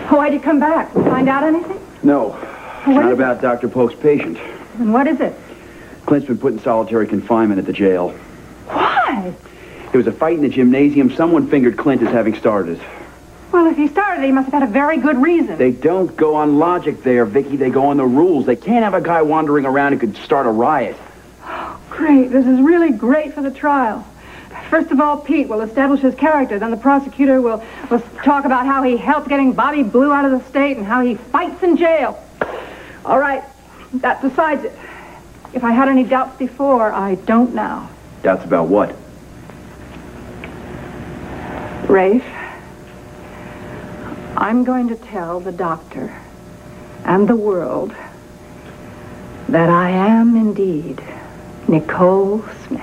Why'd you come back? Find out anything? No. Not about Dr. Polk's patient. And what is it? Clint's been put in solitary confinement at the jail. Why? There was a fight in the gymnasium. Someone fingered Clint as having started it. Well, if he started, he must have had a very good reason. They don't go on logic there, Vicky. They go on the rules. They can't have a guy wandering around who could start a riot. Oh, great. This is really great for the trial. First of all, Pete will establish his character. Then the prosecutor will talk about how he helped getting Bobby Blue out of the state and how he fights in jail. All right. That decides it. If I had any doubts before, I don't now. Doubts about what? Rafe, I'm going to tell the doctor and the world that I am indeed Nicole Smith.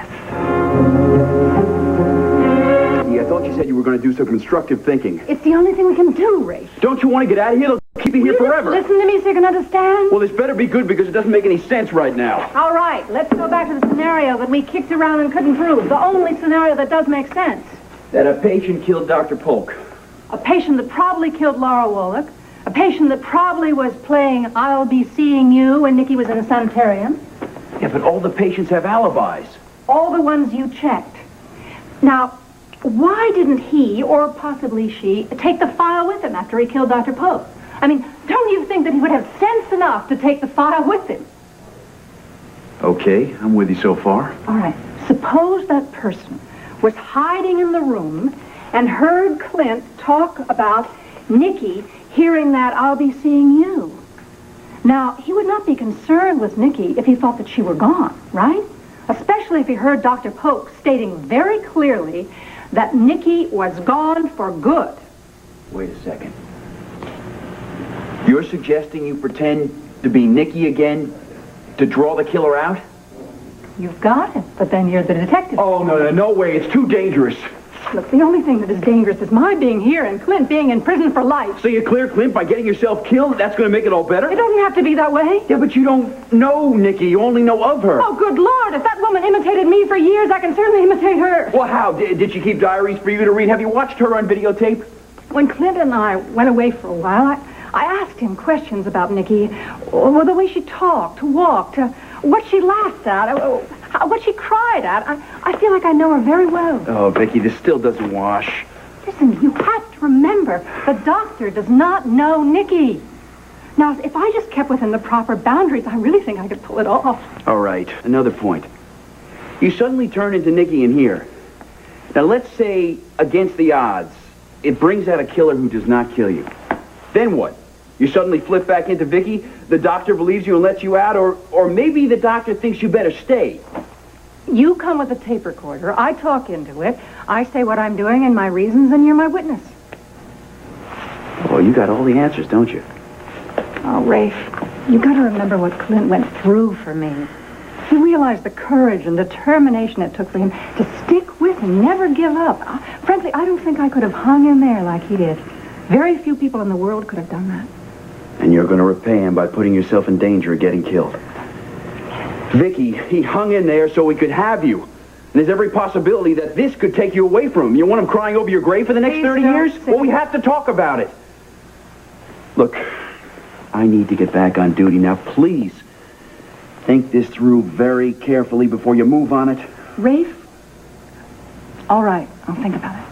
I thought you said you were going to do some constructive thinking. It's the only thing we can do, Rafe. Don't you want to get out of here? They'll keep you here forever. Listen to me so you can understand. Well, this better be good because it doesn't make any sense right now. All right, let's go back to the scenario that we kicked around and couldn't prove. The only scenario that does make sense. That a patient killed Dr. Polk. A patient that probably killed Laura Wallach. A patient that probably was playing I'll Be Seeing You when Nikki was in a sanitarium. Yeah, but all the patients have alibis. All the ones you checked. Now, why didn't he, or possibly she, take the file with him after he killed Dr. Polk? I mean, don't you think that he would have sense enough to take the file with him? Okay, I'm with you so far. All right. Suppose that person was hiding in the room and heard Clint talk about Nikki hearing that I'll be seeing you. Now, he would not be concerned with Nikki if he thought that she were gone, right? Especially if he heard Dr. Polk stating very clearly that Nikki was gone for good. Wait a second. You're suggesting you pretend to be Nikki again to draw the killer out? You've got it, but then you're the detective. Oh, no way. It's too dangerous. Look, the only thing that is dangerous is my being here and Clint being in prison for life. So you clear Clint by getting yourself killed? That's going to make it all better? It doesn't have to be that way. Yeah, but you don't know Nikki. You only know of her. Oh, good Lord. If that woman imitated me for years, I can certainly imitate her. Well, how? Did she keep diaries for you to read? Have you watched her on videotape? When Clint and I went away for a while, I asked him questions about Nikki. Well, the way she talked, walked, what she laughed at, what she cried at. I feel like I know her very well. Oh, Vicky, this still doesn't wash. Listen, you have to remember, the doctor does not know Nikki. Now, if I just kept within the proper boundaries, I really think I could pull it off. All right, another point. You suddenly turn into Nikki in here. Now, let's say, against the odds, it brings out a killer who does not kill you. Then what? You suddenly flip back into Vicky, the doctor believes you and lets you out, or maybe the doctor thinks you better stay. You come with a tape recorder, I talk into it, I say what I'm doing and my reasons, and you're my witness. Well, you got all the answers, don't you? Oh, Rafe, you got to remember what Clint went through for me. He realized the courage and determination it took for him to stick with and never give up. Frankly, I don't think I could have hung in there like he did. Very few people in the world could have done that. And you're going to repay him by putting yourself in danger of getting killed. Vicky, he hung in there so he could have you. And there's every possibility that this could take you away from him. You want him crying over your grave for the next 30 years? Well, we have to talk about it. Look, I need to get back on duty. Now, please, think this through very carefully before you move on it. Rafe? All right, I'll think about it.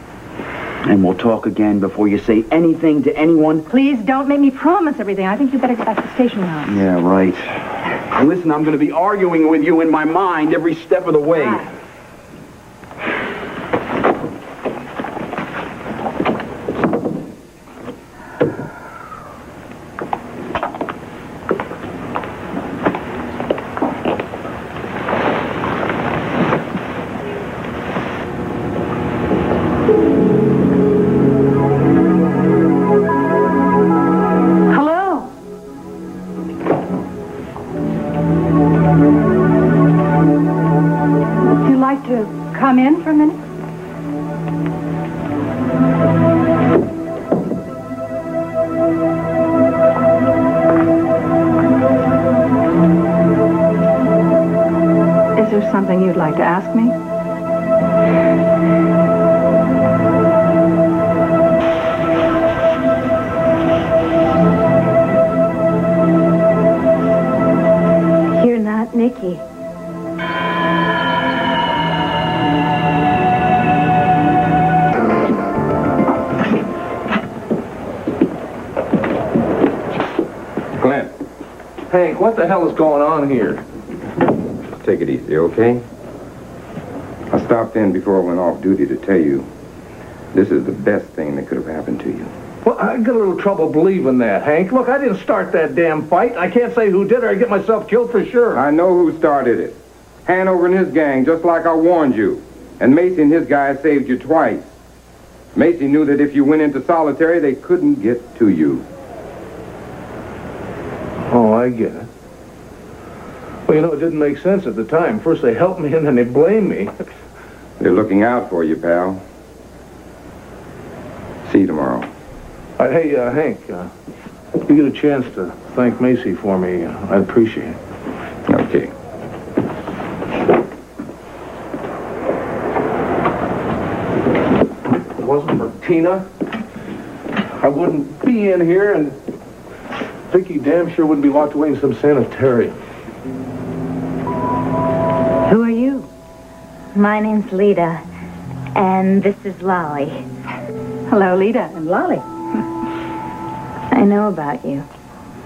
And we'll talk again before you say anything to anyone. Please don't make me promise everything. I think you better get back to the station now. Yeah, right. And listen, I'm going to be arguing with you in my mind every step of the way. Right. Come in for a minute? Is there something you'd like to ask me? Hank, what the hell is going on here? Take it easy, okay? I stopped in before I went off duty to tell you this is the best thing that could have happened to you. Well, I get a little trouble believing that, Hank. Look, I didn't start that damn fight. I can't say who did or I'd get myself killed for sure. I know who started it. Hanover and his gang, just like I warned you. And Macy and his guys saved you twice. Macy knew that if you went into solitary, they couldn't get to you. Oh, I get it. Well, you know, it didn't make sense at the time. First they helped me and then they blamed me. They're looking out for you, pal. See you tomorrow. Hey, Hank, if you get a chance to thank Macy for me, I'd appreciate it. Okay. If it wasn't for Tina, I wouldn't be in here, and Vicky damn sure wouldn't be locked away in some sanitarium. Who are you? My name's Lita, and this is Lolly. Hello, Lita and Lolly. I know about you.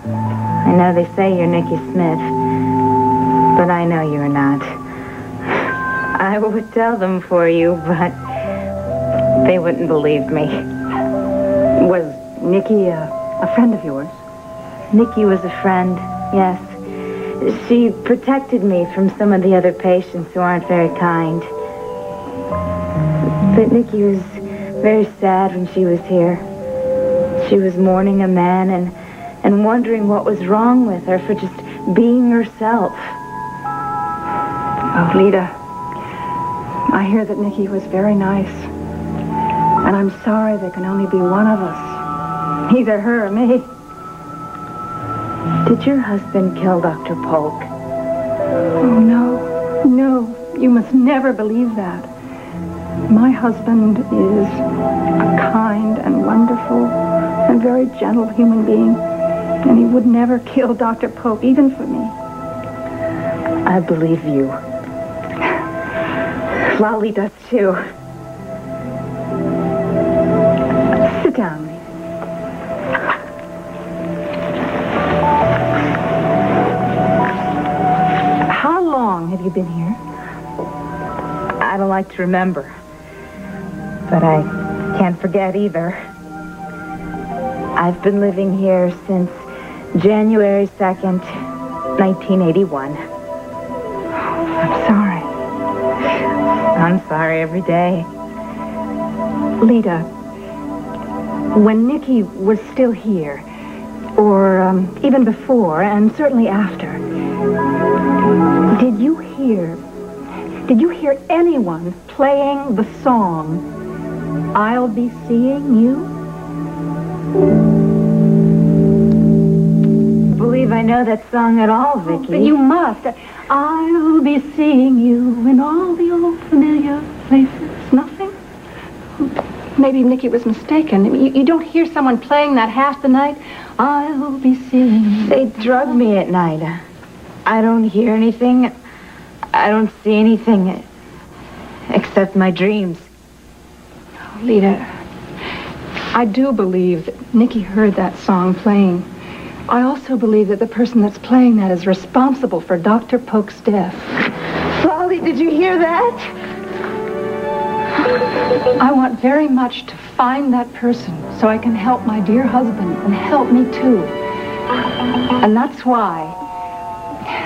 I know they say you're Nicky Smith, but I know you're not. I would tell them for you, but they wouldn't believe me. Was Nicky a friend of yours? Nicky was a friend, yes. She protected me from some of the other patients who aren't very kind. But Nicky was very sad when she was here. She was mourning a man and wondering what was wrong with her for just being herself. Oh, Lita, I hear that Nicky was very nice. And I'm sorry there can only be one of us. Either her or me. Did your husband kill Dr. Polk? Oh, no. No, you must never believe that. My husband is a kind and wonderful and very gentle human being. And he would never kill Dr. Polk, even for me. I believe you. Lolly does too. Sit down, Lita. How long have you been here? I don't like to remember, but I can't forget either. I've been living here since January 2nd, 1981. I'm sorry. I'm sorry every day. Lita, when Nicky was still here, or even before, and certainly after, did you hear anyone playing the song, I'll Be Seeing You? I believe I know that song at all, Vicky. But you must. I'll be seeing you in all the old familiar places. Nothing? Maybe Nicky was mistaken. You don't hear someone playing that half the night? I'll be seeing you. They drug me at night. I don't hear anything. I don't see anything except my dreams. Oh, Lita, I do believe that Nicky heard that song playing. I also believe that the person that's playing that is responsible for Dr. Polk's death. Lolly, did you hear that? I want very much to find that person so I can help my dear husband and help me too. And that's why,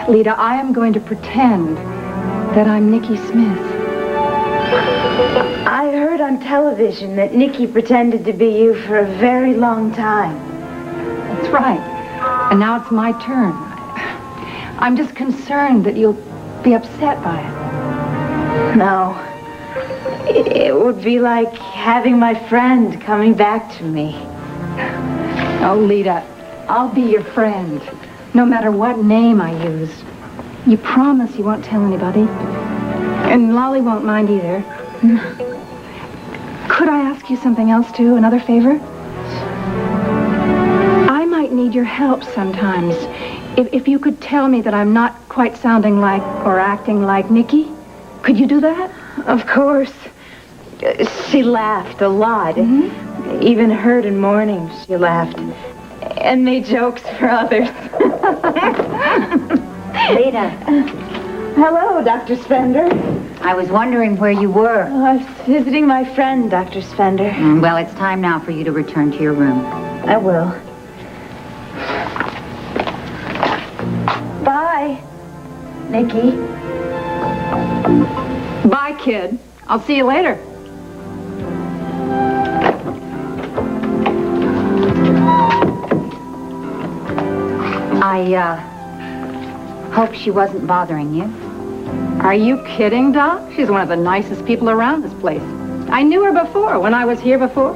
Lita, I am going to pretend that I'm Nicky Smith. I heard on television that Nicky pretended to be you for a very long time. That's right. And now it's my turn. I'm just concerned that you'll be upset by it. No. It would be like having my friend coming back to me. Oh, Lita, I'll be your friend, no matter what name I use. You promise you won't tell anybody? And Lolly won't mind either. Could I ask you something else, too? Another favor? I might need your help sometimes. If you could tell me that I'm not quite sounding like or acting like Nicky, could you do that? Of course. She laughed a lot. Mm-hmm. Even heard in morning she laughed. And made jokes for others. Lita, Hello, Dr. Spender. I was wondering where you were. Oh, I was visiting my friend, Dr. Spender. Well, it's time now for you to return to your room. I will. Bye, Nikki. Bye, kid. I'll see you later. I hope she wasn't bothering you. Are you kidding, Doc? She's one of the nicest people around this place. I knew her before, when I was here before.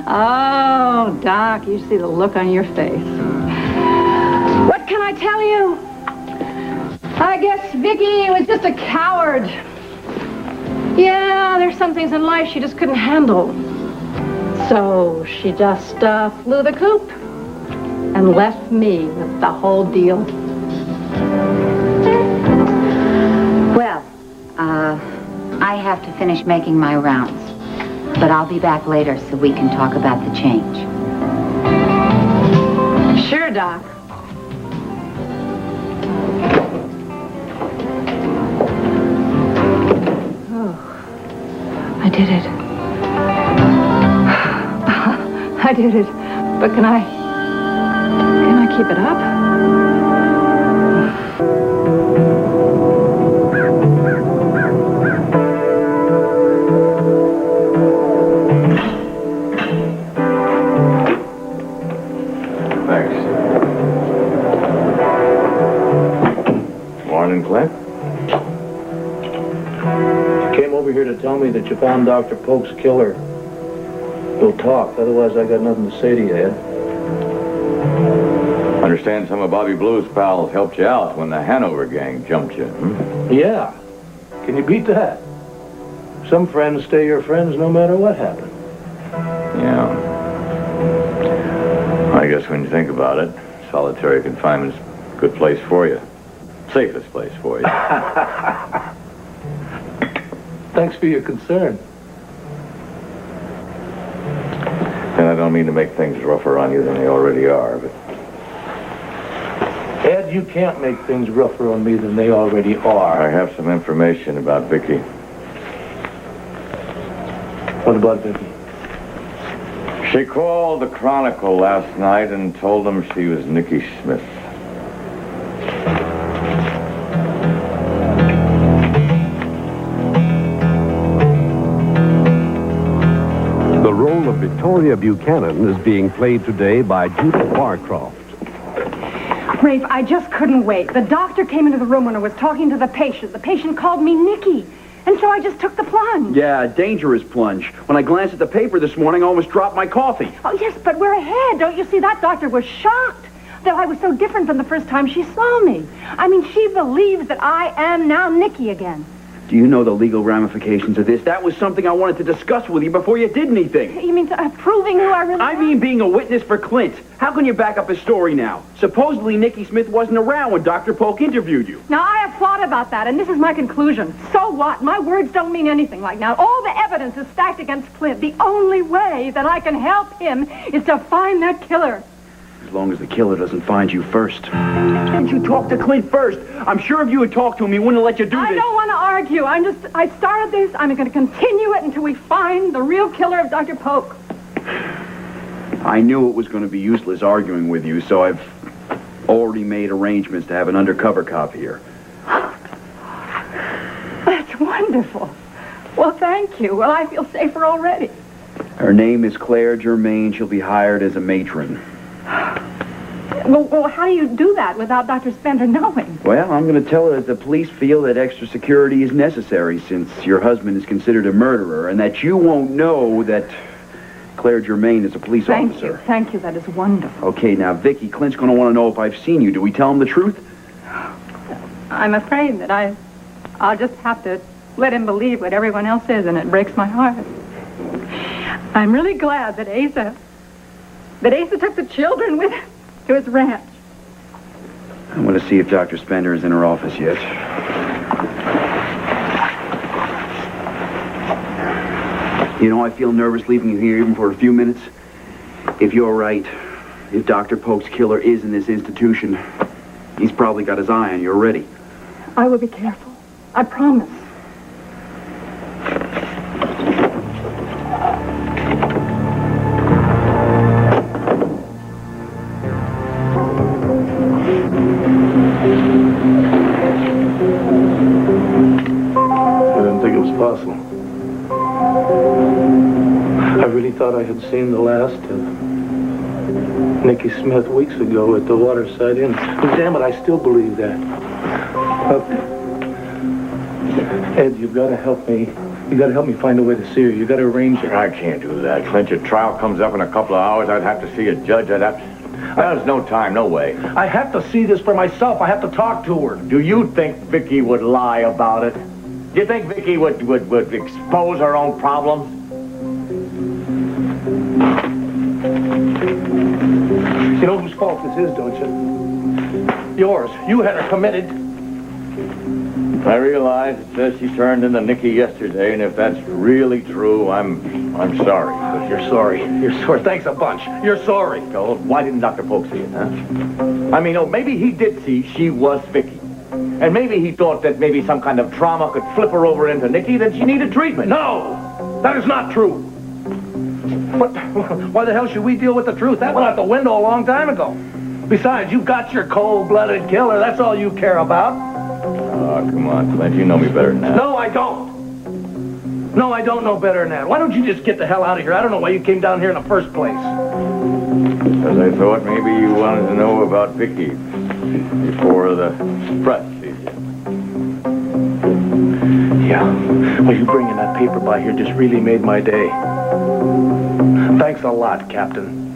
Oh, Doc, you see the look on your face. What can I tell you? I guess Vicky was just a coward. Yeah, there's some things in life she just couldn't handle. So she just flew the coop and left me with the whole deal. Well, I have to finish making my rounds. But I'll be back later so we can talk about the change. Sure, Doc. Oh, I did it. I did it. But can I keep it up? Clint? You came over here to tell me that you found Dr. Polk's killer. We'll talk, otherwise I got nothing to say to you, Ed. Understand some of Bobby Blue's pals helped you out when the Hanover gang jumped you, Yeah. Can you beat that? Some friends stay your friends no matter what happened. Yeah. I guess when you think about it, solitary confinement's a good place for you. Safest place for you. Thanks for your concern. And I don't mean to make things rougher on you than they already are, but... Ed, you can't make things rougher on me than they already are. I have some information about Vicky. What about Vicky? She called the Chronicle last night and told them she was Nicky Smith. The role of Victoria Buchanan is being played today by Judith Barcroft. Rafe, I just couldn't wait. The doctor came into the room when I was talking to the patient. The patient called me Nikki. And so I just took the plunge. Yeah, a dangerous plunge. When I glanced at the paper this morning, I almost dropped my coffee. Oh, yes, but we're ahead. Don't you see? That doctor was shocked that I was so different from the first time she saw me. I mean, she believes that I am now Nikki again. Do you know the legal ramifications of this? That was something I wanted to discuss with you before you did anything. You mean proving who I really I am? mean being a witness for Clint. How can you back up his story now? Supposedly Nicky Smith wasn't around when Dr. Polk interviewed you. Now, I have thought about that, and this is my conclusion. So what? My words don't mean anything right now. All the evidence is stacked against Clint. The only way that I can help him is to find that killer. As long as the killer doesn't find you first. Didn't you talk to Clint first? I'm sure if you had talked to him, he wouldn't have let you do this. I don't want to argue. I started this. I'm going to continue it until we find the real killer of Dr. Polk. I knew it was going to be useless arguing with you, so I've already made arrangements to have an undercover cop here. That's wonderful. Well, thank you. Well, I feel safer already. Her name is Claire Germain. She'll be hired as a matron. Well, how do you do that without Dr. Spender knowing? Well, I'm going to tell her that the police feel that extra security is necessary since your husband is considered a murderer and that you won't know that Claire Germain is a police officer. Thank you. That is wonderful. Okay, now, Vicky, Clint's going to want to know if I've seen you. Do we tell him the truth? I'm afraid that I'll just have to let him believe what everyone else is, and it breaks my heart. I'm really glad that Asa took the children with him to his ranch. I'm going to see if Dr. Spender is in her office yet. You know, I feel nervous leaving you here even for a few minutes. If you're right, If Dr. Polk's killer is in this institution, he's probably got his eye on you already. I will be careful. I promise. I didn't think it was possible. I really thought I had seen the last of Nicky Smith weeks ago at the Waterside Inn. But damn it, I still believe that. Ed, you've got to help me. You got to help me find a way to see her. You got to arrange it. I can't do that. Clint, your trial comes up in a couple of hours. I'd have to see a judge. There's no time, no way. I have to see this for myself. I have to talk to her. Do you think Vicky would lie about it? Do you think Vicky would expose her own problems? You know whose fault this is, don't you? Yours. You had her committed. I realize it says she turned into Nicky yesterday, and if that's really true, I'm sorry. You're sorry. You're sorry. Thanks a bunch. You're sorry. So why didn't Dr. Polk see it, huh? I mean, maybe he did see she was Vicky. And maybe he thought that maybe some kind of trauma could flip her over into Nicky, that she needed treatment. No! That is not true. What? Why the hell should we deal with the truth? That went out the window a long time ago. Besides, you've got your cold-blooded killer. That's all you care about. Oh, come on, Clint. You know me better than that. No, I don't. No, I don't know better than that. Why don't you just get the hell out of here? I don't know why you came down here in the first place. Because I thought maybe you wanted to know about Vicky before the press sees you. Yeah. Well, you bringing that paper by here just really made my day. Thanks a lot, Captain.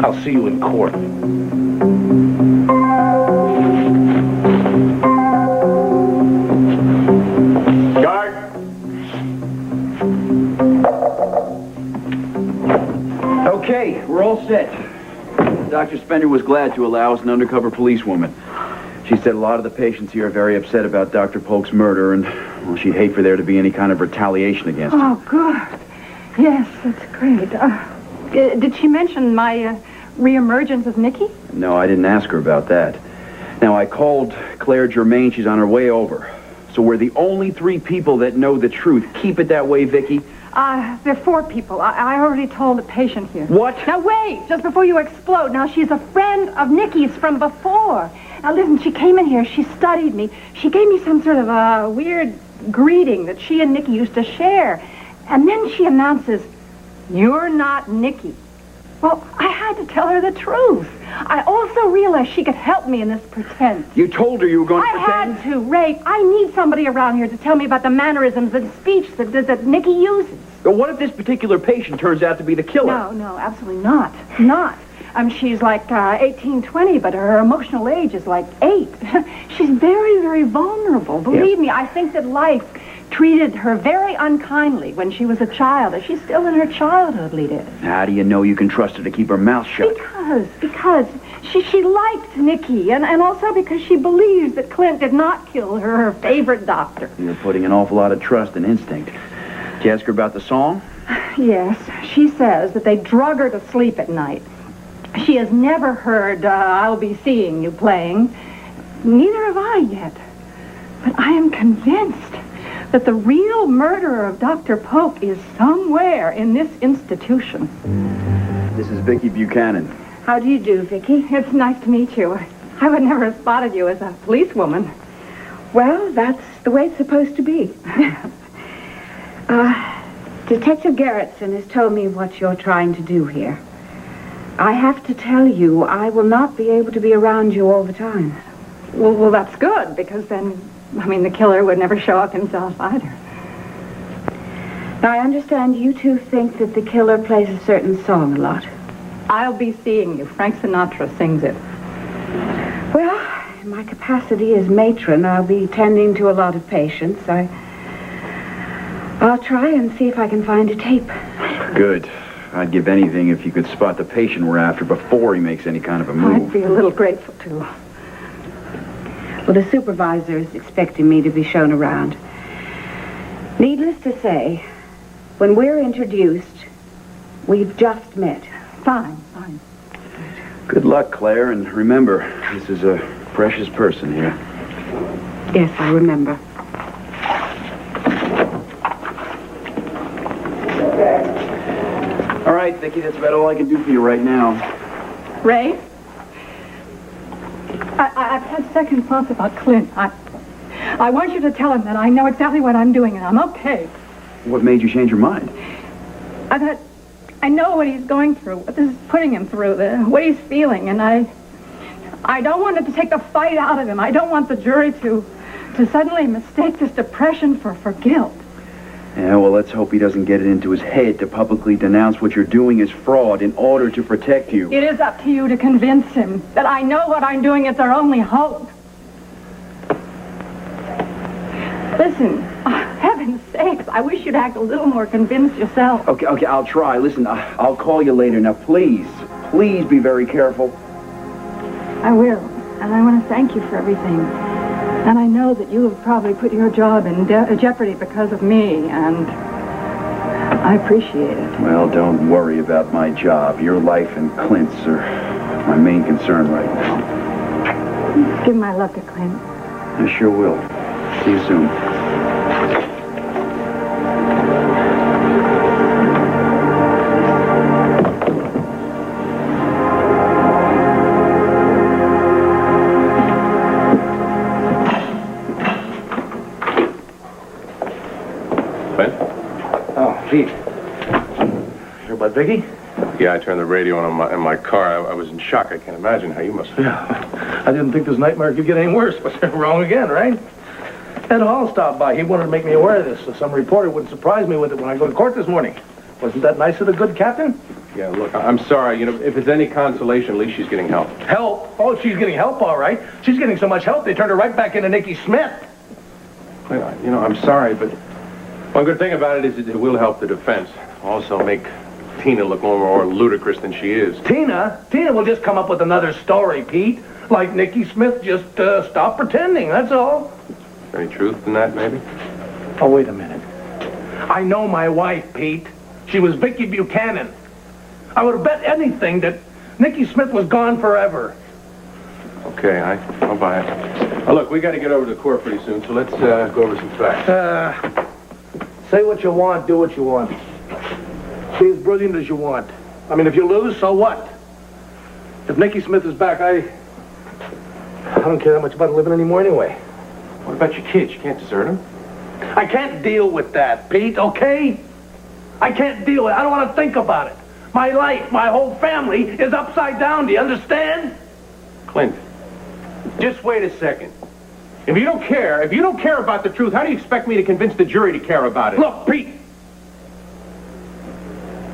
I'll see you in court. Guard! Okay, we're all set. Dr. Spender was glad to allow us an undercover policewoman. She said a lot of the patients here are very upset about Dr. Polk's murder, and, well, she'd hate for there to be any kind of retaliation against him. Oh, good. Yes, that's great. Did she mention my reemergence of Nicky? No, I didn't ask her about that. Now, I called Claire Germain. She's on her way over. So we're the only 3 people that know the truth. Keep it that way, Vicky. There are 4 people. I already told the patient here. What? Now, wait, just before you explode. Now, she's a friend of Nicky's from before. Now, listen, she came in here. She studied me. She gave me some sort of a weird greeting that she and Nicky used to share. And then she announces, "You're not Nicky." Well, I had to tell her the truth. I also realized she could help me in this pretense. You told her you were going to I pretend? had to, Ray. I need somebody around here to tell me about the mannerisms and speech that Nicky uses. But what if this particular patient turns out to be the killer? No, absolutely not. Not. She's like 18, 20, but her emotional age is like 8. She's very, very vulnerable. Believe me, I think that life treated her very unkindly when she was a child, as she's still in her childhood, Lita. How do you know you can trust her to keep her mouth shut? Because she liked Nicky, and also because she believes that Clint did not kill her favorite doctor. You're putting an awful lot of trust and instinct. Did you ask her about the song? Yes, she says that they drug her to sleep at night. She has never heard I'll Be Seeing You playing. Neither have I yet. But I am convinced that the real murderer of Dr. Polk is somewhere in this institution. This is Vicky Buchanan. How do you do, Vicky? It's nice to meet you. I would never have spotted you as a policewoman. Well, that's the way it's supposed to be. Detective Garrettson has told me what you're trying to do here. I have to tell you, I will not be able to be around you all the time. Well, that's good, because then, the killer would never show up himself either. Now, I understand you two think that the killer plays a certain song a lot. I'll Be Seeing You. Frank Sinatra sings it. Well, in my capacity as matron, I'll be tending to a lot of patients. I'll try and see if I can find a tape. Good. I'd give anything if you could spot the patient we're after before he makes any kind of a move. I'd be a little grateful, too. Well, the supervisor is expecting me to be shown around. Needless to say, when we're introduced, we've just met. Fine, fine. Good luck, Claire, and remember, this is a precious person here. Yes, I remember. All right, Vicki, that's about all I can do for you right now. Ray? I've had second thoughts about Clint. I want you to tell him that I know exactly what I'm doing and I'm okay. What made you change your mind? I know what he's going through, what this is putting him through, what he's feeling, and I don't want it to take the fight out of him. I don't want the jury to suddenly mistake this depression for guilt. Yeah, well, let's hope he doesn't get it into his head to publicly denounce what you're doing as fraud in order to protect you. It is up to you to convince him that I know what I'm doing is our only hope. Listen, heaven's sakes, I wish you'd act a little more convinced yourself. Okay, I'll try. Listen, I'll call you later. Now, please be very careful. I will, and I want to thank you for everything. And I know that you have probably put your job in jeopardy because of me, and I appreciate it. Well, don't worry about my job. Your life and Clint's are my main concern right now. Give my love to Clint. I sure will. See you soon. Pete. Hear about Vicky? Yeah, I turned the radio on in my car. I was in shock. I can't imagine how you must have. Yeah. I didn't think this nightmare could get any worse, but they're wrong again, right? Ed Hall stopped by. He wanted to make me aware of this, so some reporter wouldn't surprise me with it when I go to court this morning. Wasn't that nice of the good captain? Yeah, look, I'm sorry. You know, if it's any consolation, at least she's getting help. Help? Oh, she's getting help, all right. She's getting so much help, they turned her right back into Nicky Smith. Well, you know, I'm sorry, but one good thing about it is it will help the defense. Also make Tina look more ludicrous than she is. Tina? Tina will just come up with another story, Pete. Like Nicky Smith just stopped pretending, that's all. Is there any truth in that, maybe? Oh, wait a minute. I know my wife, Pete. She was Vicky Buchanan. I would have bet anything that Nicky Smith was gone forever. Okay, I'll buy it. Look, we got to get over to court pretty soon, so let's go over some facts. Say what you want, do what you want. Be as brilliant as you want. I mean, if you lose, so what? If Nicky Smith is back, I don't care that much about living anymore anyway. What about your kids? You can't desert them? I can't deal with that, Pete, okay? I can't deal with it. I don't want to think about it. My life, my whole family is upside down, do you understand? Clint, just wait a second. If you don't care about the truth, how do you expect me to convince the jury to care about it? Look, Pete!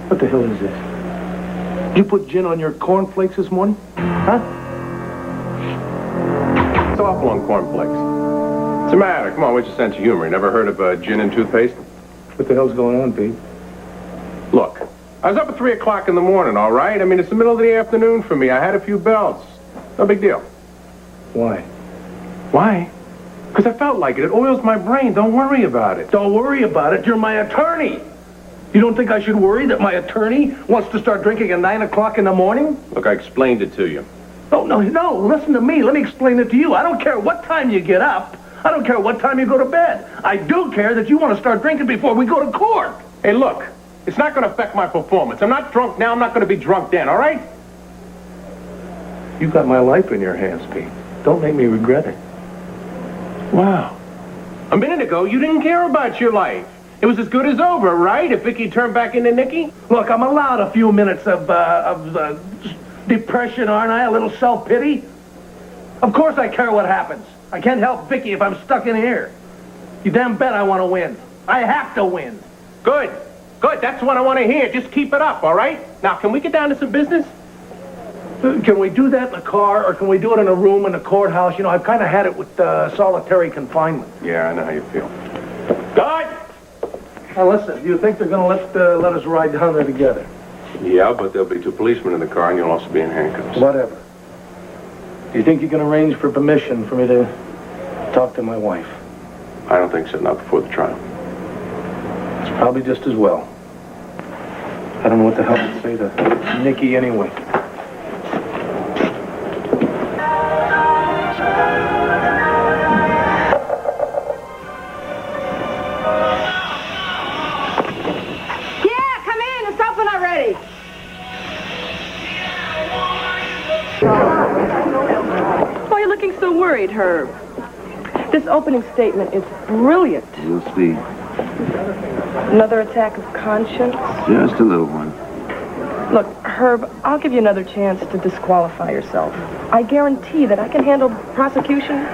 What the hell is this? Did you put gin on your cornflakes this morning? Huh? It's awful on cornflakes. What's the matter? Come on, what's your sense of humor? You never heard of gin and toothpaste? What the hell's going on, Pete? Look, I was up at 3 o'clock in the morning, all right? I mean, it's the middle of the afternoon for me. I had a few bells. No big deal. Why? Why? Because I felt like it. It oils my brain. Don't worry about it. Don't worry about it. You're my attorney. You don't think I should worry that my attorney wants to start drinking at 9 o'clock in the morning? Look, I explained it to you. Oh, no, listen to me. Let me explain it to you. I don't care what time you get up. I don't care what time you go to bed. I do care that you want to start drinking before we go to court. Hey, look, it's not going to affect my performance. I'm not drunk now. I'm not going to be drunk then, all right? You got my life in your hands, Pete. Don't make me regret it. Wow. A minute ago, you didn't care about your life. It was as good as over, right? If Vicky turned back into Nicky? Look, I'm allowed a few minutes of depression, aren't I? A little self-pity? Of course I care what happens. I can't help Vicky if I'm stuck in here. You damn bet I want to win. I have to win. Good. Good. That's what I want to hear. Just keep it up, all right? Now, can we get down to some business? Can we do that in the car, or can we do it in a room in the courthouse? You know, I've kind of had it with solitary confinement. Yeah, I know how you feel. Good! Now, listen, do you think they're going to let us ride down there together? Yeah, but there'll be 2 policemen in the car, and you'll also be in handcuffs. Whatever. Do you think you can arrange for permission for me to talk to my wife? I don't think so, not before the trial. It's probably just as well. I don't know what the hell to say to Nicky anyway. Yeah, come in. The sofa not ready. Why are you looking so worried, Herb? This opening statement is brilliant. We'll see. Another attack of conscience? Just a little one. Look, Herb, I'll give you another chance to disqualify yourself. I guarantee that I can handle prosecution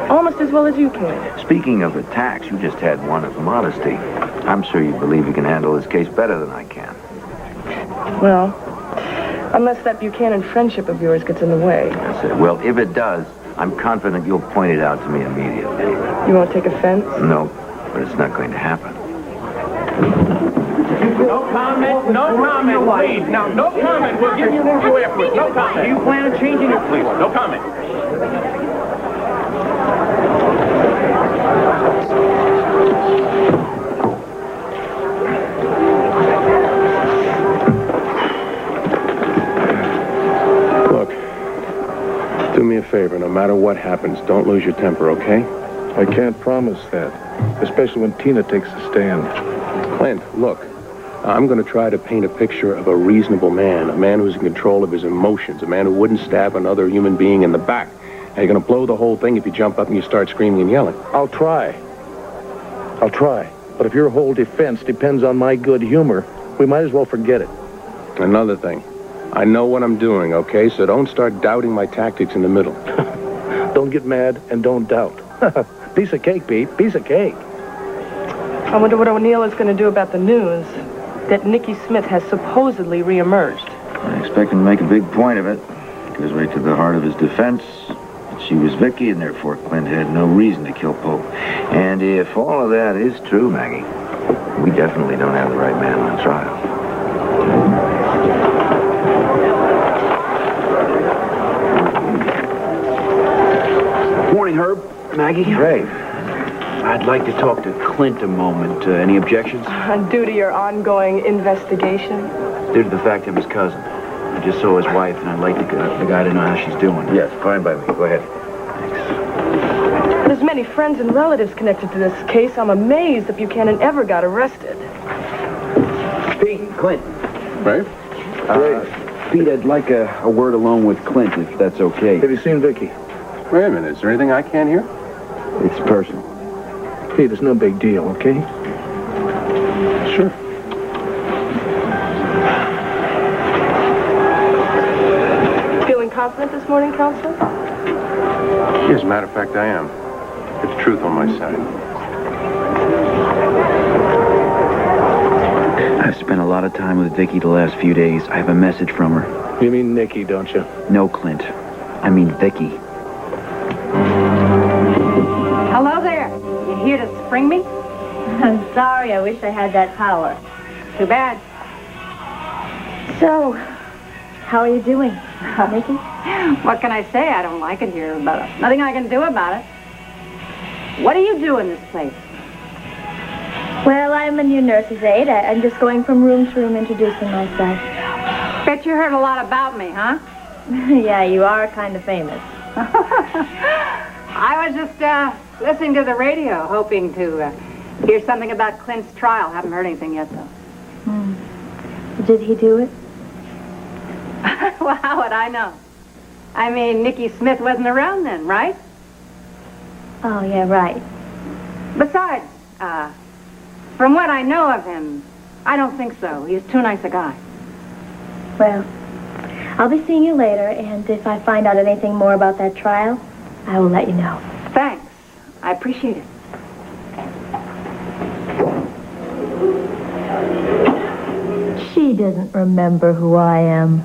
almost as well as you can. Speaking of attacks, you just had one of modesty. I'm sure you believe you can handle this case better than I can. Well, unless that Buchanan friendship of yours gets in the way. I said, well, if it does, I'm confident you'll point it out to me immediately. You won't take offense? No, but it's not going to happen. No comment, no comment, please. Now, no comment. We'll give you review afterwards. No comment. Do you plan on changing your plea? No comment. Look, do me a favor. No matter what happens, don't lose your temper, okay? I can't promise that, especially when Tina takes a stand. Clint, look. I'm going to try to paint a picture of a reasonable man, a man who's in control of his emotions, a man who wouldn't stab another human being in the back. And you're going to blow the whole thing if you jump up and you start screaming and yelling. I'll try. But if your whole defense depends on my good humor, we might as well forget it. Another thing. I know what I'm doing, okay? So don't start doubting my tactics in the middle. Don't get mad and don't doubt. Piece of cake, Pete. Piece of cake. I wonder what O'Neill is going to do about the news that Nicky Smith has supposedly reemerged. I expect him to make a big point of it. Goes right to the heart of his defense. That she was Vicky, and therefore Clint had no reason to kill Pope. And if all of that is true, Maggie, we definitely don't have the right man on trial. Morning, Herb. Maggie. Ray. I'd like to talk to Clint a moment. Any objections? Due to your ongoing investigation? Due to the fact I'm his cousin. I just saw his wife, and I'd like the guy to know how she's doing. Yes, fine by me. Go ahead. There's many friends and relatives connected to this case. I'm amazed that Buchanan ever got arrested. Pete, Clint. Right? Pete, I'd like a word alone with Clint, if that's okay. Have you seen Vicky? Wait a minute. Is there anything I can't hear? It's personal. Pete, it's no big deal, okay? Sure. Feeling confident this morning, Counselor? Yes, as a matter of fact, I am. It's truth on my side. I've spent a lot of time with Vicky the last few days. I have a message from her. You mean Nicky, don't you? No, Clint. I mean Vicky. Hello there. You here to spring me? I'm sorry. I wish I had that power. Too bad. So, how are you doing, Nicky? What can I say? I don't like it here, but nothing I can do about it. What do you do in this place? Well, I'm a new nurse's aide. I'm just going from room to room introducing myself. Bet you heard a lot about me, huh? Yeah, you are kind of famous. I was just listening to the radio, hoping to hear something about Clint's trial. Haven't heard anything yet, though. Did he do it? Well, how would I know? I mean, Nicky Smith wasn't around then, right? Oh, yeah, right. Besides, from what I know of him, I don't think so. He's too nice a guy. Well, I'll be seeing you later, and if I find out anything more about that trial, I will let you know. Thanks. I appreciate it. She doesn't remember who I am.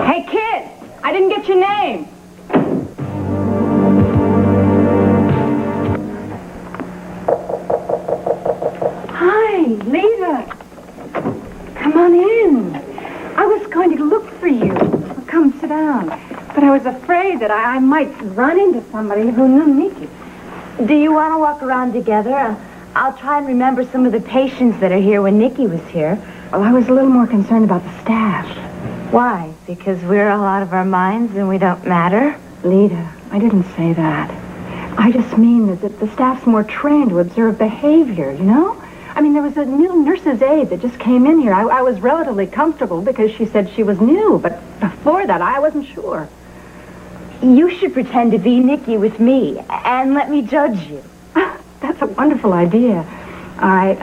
Hey, kid! I didn't get your name. Hi, Lita. Come on in. I was going to look for you. Come, sit down. But I was afraid that I might run into somebody who knew Nicky. Do you want to walk around together? I'll try and remember some of the patients that are here when Nikki was here. Well, I was a little more concerned about the staff. Why? Because we're all out of our minds and we don't matter? Lita, I didn't say that. I just mean that the staff's more trained to observe behavior, you know? I mean, there was a new nurse's aide that just came in here. I was relatively comfortable because she said she was new, but before that, I wasn't sure. You should pretend to be Nikki with me and let me judge you. That's a wonderful idea. All right,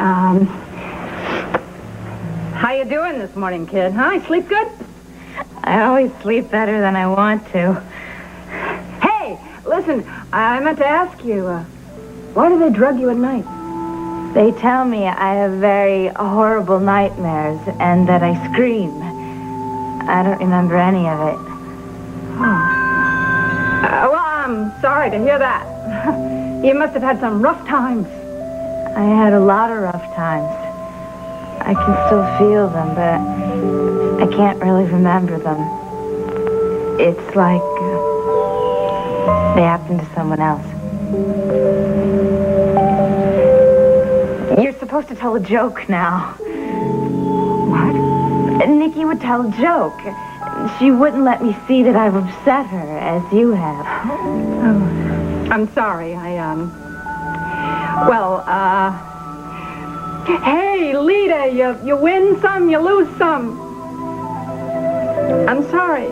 how you doing this morning, kid? Huh? You sleep good? I always sleep better than I want to. Hey, listen, I meant to ask you, why do they drug you at night? They tell me I have very horrible nightmares and that I scream. I don't remember any of it. Well, I'm sorry to hear that. You must have had some rough times. I had a lot of rough times. I can still feel them, but I can't really remember them. It's like they happened to someone else. You're supposed to tell a joke now. What? Nikki would tell a joke. She wouldn't let me see that I've upset her, as you have. Oh, I'm sorry. Hey, Lita, you win some, you lose some. I'm sorry.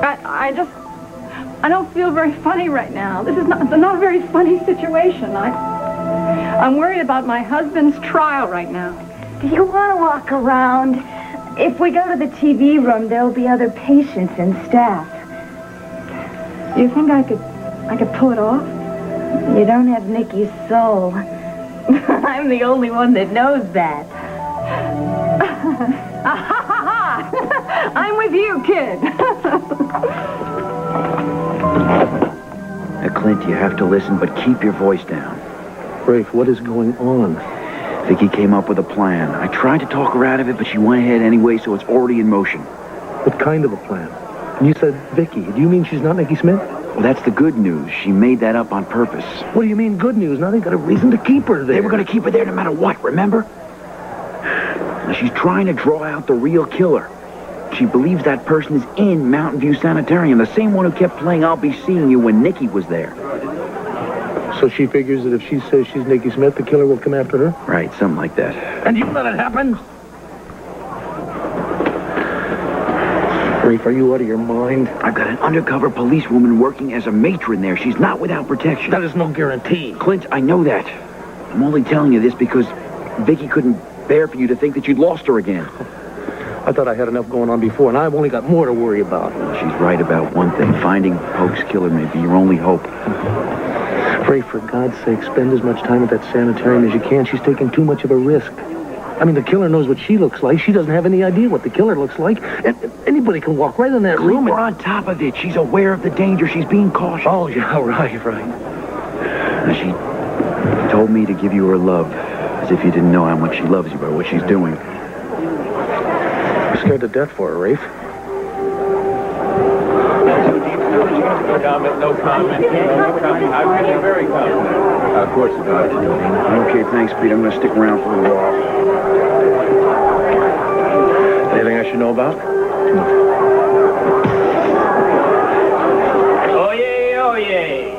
I don't feel very funny right now. This is not a very funny situation. I'm worried about my husband's trial right now. Do you want to walk around? If we go to the TV room, there'll be other patients and staff. Do you think I could pull it off? You don't have Nikki's soul. I'm the only one that knows that. I'm with you, kid. Now, Clint, you have to listen, but keep your voice down. Rafe, what is going on? Vicky came up with a plan. I tried to talk her out of it, but she went ahead anyway, so it's already in motion. What kind of a plan? You said Vicky. Do you mean she's not Nikki Smith? Well, that's the good news. She made that up on purpose. What do you mean good news? Now they got a reason to keep her there. They were going to keep her there no matter what, remember? Now, she's trying to draw out the real killer. She believes that person is in Mountain View Sanitarium, the same one who kept playing I'll Be Seeing You when Nikki was there. So she figures that if she says she's Nikki Smith, the killer will come after her? Right, something like that. And you let it happen? Rafe, are you out of your mind? I've got an undercover policewoman working as a matron there. She's not without protection. That is no guarantee. Clint, I know that. I'm only telling you this because Vicky couldn't bear for you to think that you'd lost her again. I thought I had enough going on before, and I've only got more to worry about. Well, she's right about one thing. Finding Polk's killer may be your only hope. Rafe, for God's sake, spend as much time at that sanitarium as you can. She's taking too much of a risk. I mean, the killer knows what she looks like. She doesn't have any idea what the killer looks like. And anybody can walk right in that room. We're on top of it. She's aware of the danger. She's being cautious. Oh, yeah, right. Now, she told me to give you her love, as if you didn't know how much she loves you by what she's doing. I'm scared to death for her, Rafe. No comment. I'm feeling very confident. Of course you got it. Okay, thanks, Pete. I'm going to stick around for a while. Anything I should know about? Oh, yay, oh, yay.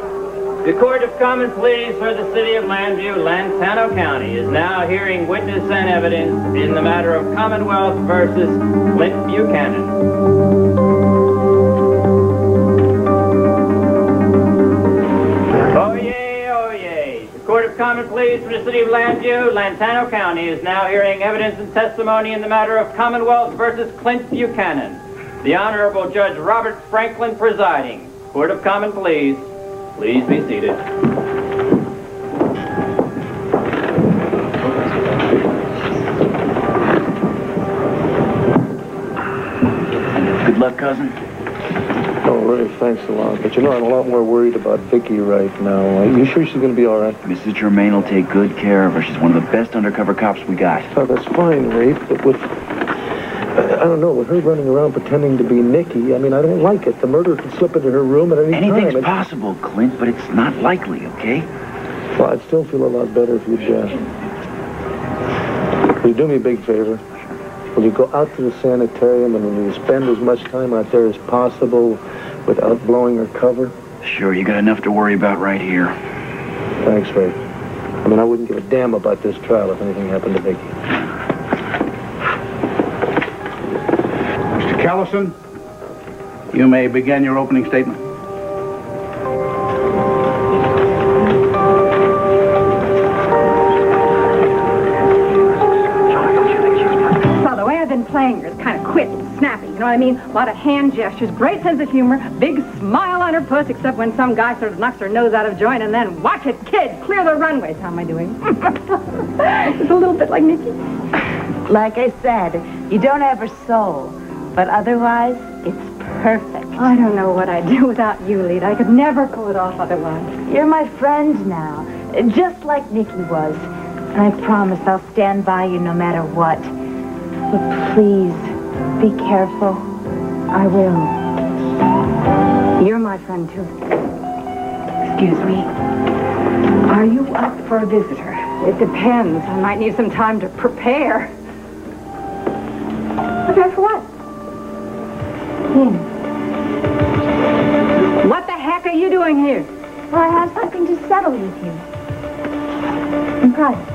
The Court of Common Pleas for the City of Landview, Lantano County, is now hearing witness and evidence in the matter of Commonwealth versus Clint Buchanan. Common Pleas for the City of Landview, Lantano County, is now hearing evidence and testimony in the matter of Commonwealth versus Clint Buchanan. The Honorable Judge Robert Franklin presiding. Court of Common Pleas, please be seated. Good luck, cousin. Oh, Rafe, thanks a lot. But you know, I'm a lot more worried about Vicky right now. Are you sure she's going to be all right? Mrs. Germain will take good care of her. She's one of the best undercover cops we got. Oh, that's fine, Rafe, but with... I don't know, with her running around pretending to be Nikki, I mean, I don't like it. The murderer could slip into her room at any time. Anything's possible, Clint, but it's not likely, okay? Well, I'd still feel a lot better if you'd, will you do me a big favor? Will you go out to the sanitarium and will you spend as much time out there as possible without blowing her cover? Sure, you got enough to worry about right here. Thanks, Ray. I mean, I wouldn't give a damn about this trial if anything happened to Vicky. Mr. Callison, you may begin your opening statement. Well, the way I've been playing her is kind of quick and snappy, you know what I mean? A lot of hand gestures, great sense of humor, big smile on her puss, except when some guy sort of knocks her nose out of joint, and then, watch it, kid, clear the runways. How am I doing? It's a little bit like Nikki. Like I said, you don't have her soul, but otherwise, it's perfect. I don't know what I'd do without you, Lita. I could never pull it off otherwise. You're my friend now, just like Nikki was. And I promise I'll stand by you no matter what. But please, be careful. I will. You're my friend, too. Excuse me. Are you up for a visitor? It depends. I might need some time to prepare. Prepare for what? What the heck are you doing here? Well, I have something to settle with you. In private.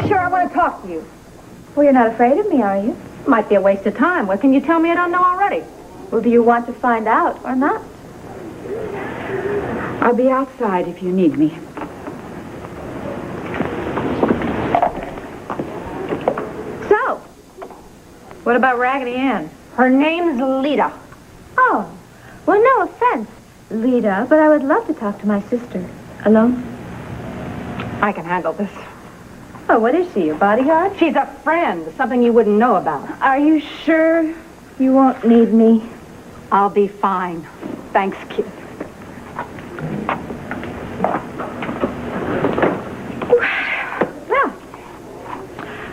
Sure, I want to talk to you. Well, you're not afraid of me, are you? Might be a waste of time. What can you tell me I don't know already? Well, do you want to find out or not? I'll be outside if you need me. So, what about Raggedy Ann? Her name's Lita. Oh, well, no offense, Lita, but I would love to talk to my sister. Alone? I can handle this. Oh, what is she, your bodyguard? She's a friend, something you wouldn't know about. Are you sure you won't need me? I'll be fine. Thanks, kid. Well,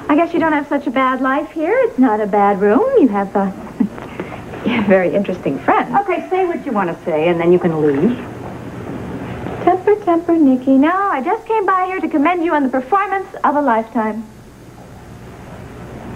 I guess you don't have such a bad life here. It's not a bad room. You have a very interesting friend. Okay, say what you want to say, and then you can leave. Temper, temper, Nikki. No, I just came by here to commend you on the performance of a lifetime.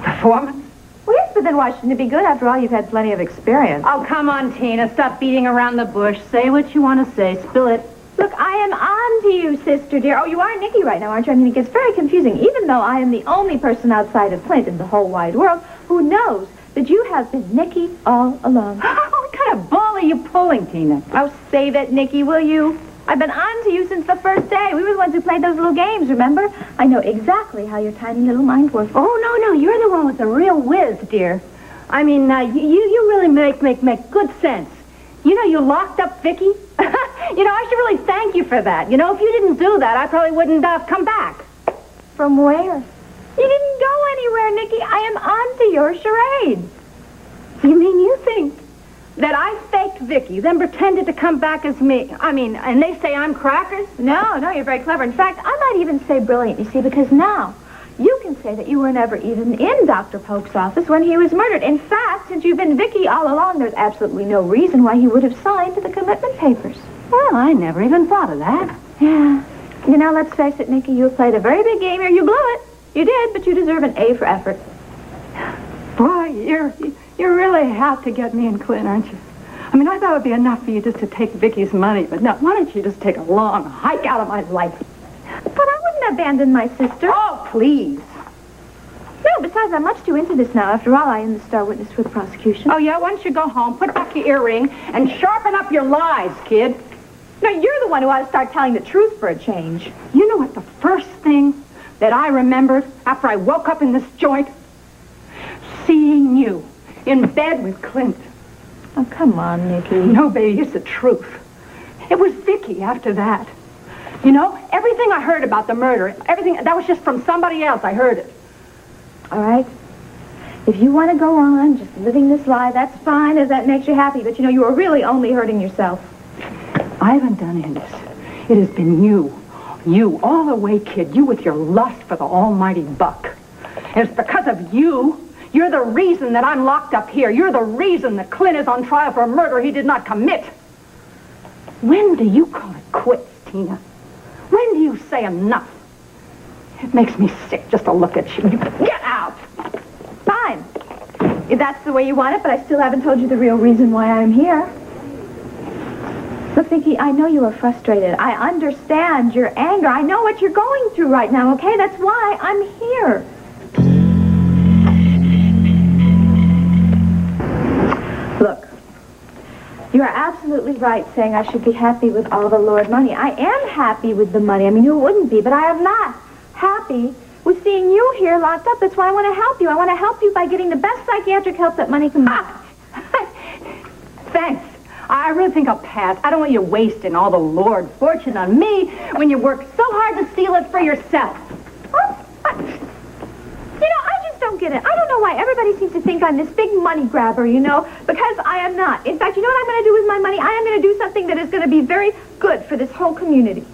Performance? Well, yes, but then why shouldn't it be good? After all, you've had plenty of experience. Oh, come on, Tina. Stop beating around the bush. Say what you want to say. Spill it. Look, I am on to you, sister dear. Oh, you are Nikki right now, aren't you? I mean, it gets very confusing, even though I am the only person outside of Clint in the whole wide world who knows that you have been Nikki all along. What kind of ball are you pulling, Tina? Oh, save it, Nikki, will you? I've been on to you since the first day. We were the ones who played those little games, remember? I know exactly how your tiny little mind works. Oh, no, you're the one with the real whiz, dear. I mean, you really make good sense. You know, you locked up Vicky. You know, I should really thank you for that. You know, if you didn't do that, I probably wouldn't come back. From where? You didn't go anywhere, Nikki. I am on to your charade. You mean you think that I faked Vicky, then pretended to come back as me? I mean, and they say I'm crackers? No, you're very clever. In fact, I might even say brilliant, you see, because now you can say that you were never even in Dr. Polk's office when he was murdered. In fact, since you've been Vicky all along, there's absolutely no reason why he would have signed the commitment papers. Well, I never even thought of that. Yeah. You know, let's face it, Nikki, you played a very big game here. You blew it. You did, but you deserve an A for effort. Boy, you're really out to get me and Clint, aren't you? I mean, I thought it would be enough for you just to take Vicky's money, but no, why don't you just take a long hike out of my life? But I wouldn't abandon my sister. Oh, please. No, besides, I'm much too into this now. After all, I am the star witness for the prosecution. Oh, yeah? Why don't you go home, put back your earring, and sharpen up your lies, kid? No, you're the one who ought to start telling the truth for a change. You know what the first thing that I remembered after I woke up in this joint? Seeing you in bed with Clint. Oh, come on, Nikki. No, baby, it's the truth. It was Vicky after that. You know, everything I heard about the murder, everything, that was just from somebody else. I heard it. All right. If you want to go on just living this lie, that's fine if that makes you happy. But, you know, you are really only hurting yourself. I haven't done any of this. It has been you. You, all the way, kid. You with your lust for the almighty buck. And it's because of you. You're the reason that I'm locked up here. You're the reason that Clint is on trial for a murder he did not commit. When do you call it quits, Tina? When do you say enough? It makes me sick just to look at you. Get out! Fine. If that's the way you want it, but I still haven't told you the real reason why I'm here. Look, Vicky, I know you are frustrated. I understand your anger. I know what you're going through right now, okay? That's why I'm here. Look, you are absolutely right saying I should be happy with all the Lord money. I am happy with the money. I mean, who wouldn't be? But I am not happy with seeing you here locked up. That's why I want to help you. I want to help you by getting the best psychiatric help that money can buy. Thanks. I really think I'll pass. I don't want you wasting all the Lord fortune on me when you work so hard to steal it for yourself. I just don't get it. I don't know why everybody seems to think I'm this big money grabber, because I am not. In fact, you know what I'm going to do with my money? I am going to do something that is going to be very good for this whole community.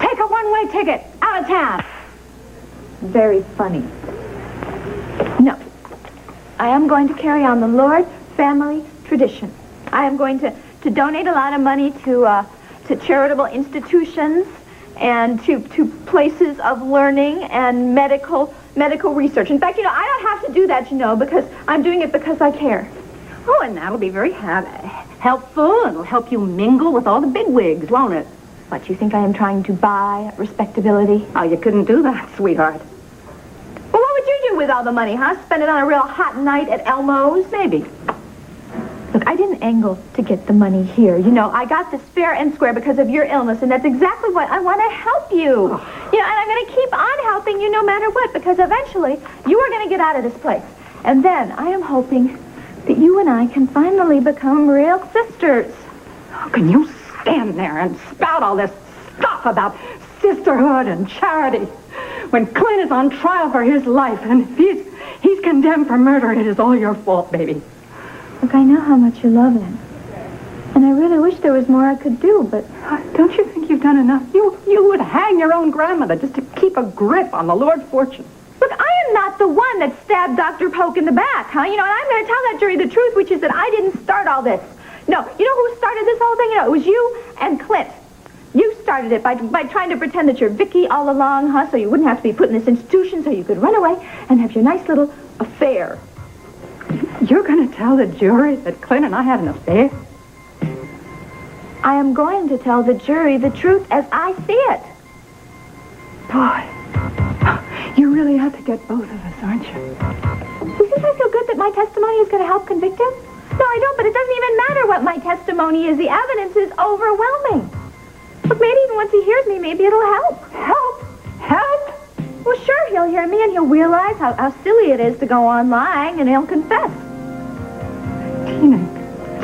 Take a one-way ticket out of town. Very funny. No. I am going to carry on the Lord family tradition. I am going to donate a lot of money to charitable institutions and to places of learning and medical research. In fact, I don't have to do that, because I'm doing it because I care. Oh, and that'll be very helpful, and it'll help you mingle with all the bigwigs, won't it? What, you think I am trying to buy respectability? Oh, you couldn't do that, sweetheart. Well, what would you do with all the money, huh? Spend it on a real hot night at Elmo's? Maybe. Look, I didn't angle to get the money here. I got this fair and square because of your illness, and that's exactly why I want to help you. Oh. And I'm going to keep on helping you no matter what, because eventually you are going to get out of this place. And then I am hoping that you and I can finally become real sisters. How can you stand there and spout all this stuff about sisterhood and charity when Clint is on trial for his life, and if he's condemned for murder, it is all your fault, baby. Look, I know how much you love him. And I really wish there was more I could do, but... Don't you think you've done enough? You would hang your own grandmother just to keep a grip on the Lord's fortune. Look, I am not the one that stabbed Dr. Polk in the back, huh? And I'm going to tell that jury the truth, which is that I didn't start all this. No, you know who started this whole thing? It was you and Clint. You started it by trying to pretend that you're Vicky all along, huh? So you wouldn't have to be put in this institution, so you could run away and have your nice little affair. You're going to tell the jury that Clint and I had an affair? I am going to tell the jury the truth as I see it. Boy, you really have to get both of us, aren't you? Do you think I feel good that my testimony is going to help convict him? No, I don't, but it doesn't even matter what my testimony is. The evidence is overwhelming. Look, maybe even once he hears me, maybe it'll help. Help? Help? Well, sure, he'll hear me and he'll realize how silly it is to go on lying, and he'll confess.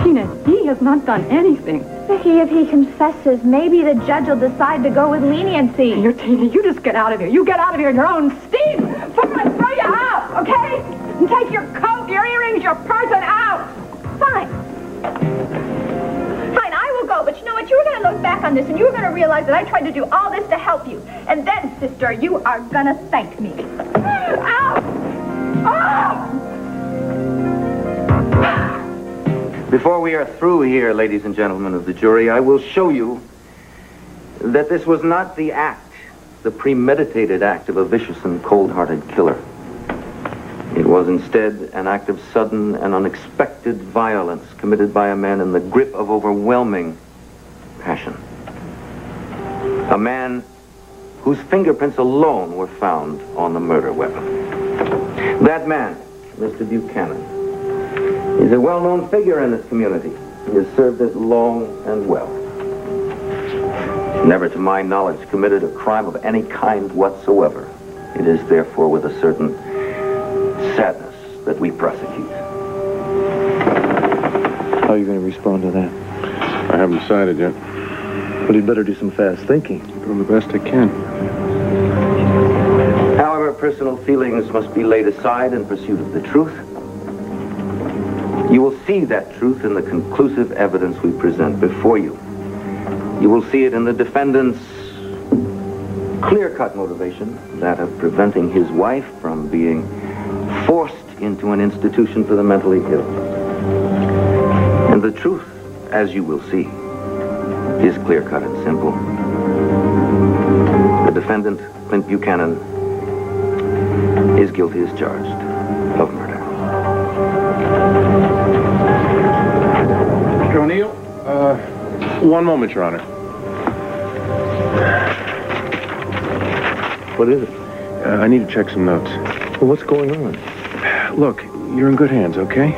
Tina, he has not done anything. Vicky, if he confesses, maybe the judge will decide to go with leniency. Here, Tina, you just get out of here. You get out of here in your own steam before I throw you out, okay? And take your coat, your earrings, your purse, and out. Fine, I will go, but you know what? You were going to look back on this, and you were going to realize that I tried to do all this to help you. And then, sister, you are going to thank me. Ow! Oh! Before we are through here, ladies and gentlemen of the jury, I will show you that this was not the premeditated act of a vicious and cold-hearted killer. It was instead an act of sudden and unexpected violence committed by a man in the grip of overwhelming passion. A man whose fingerprints alone were found on the murder weapon. That man, Mr. Buchanan, is a well-known figure in this community. He has served it long and well. Never, to my knowledge, committed a crime of any kind whatsoever. It is, therefore, with a certain sadness that we prosecute. How are you going to respond to that? I haven't decided yet. Well, you'd better do some fast thinking. Do the best I can. However, personal feelings must be laid aside in pursuit of the truth. You will see that truth in the conclusive evidence we present before you. You will see it in the defendant's clear-cut motivation, that of preventing his wife from being forced into an institution for the mentally ill. And the truth, as you will see, is clear-cut and simple. The defendant, Clint Buchanan, is guilty as charged of murder. Mr. O'Neill? One moment, Your Honor. What is it? I need to check some notes. Well, what's going on? Look, you're in good hands, okay?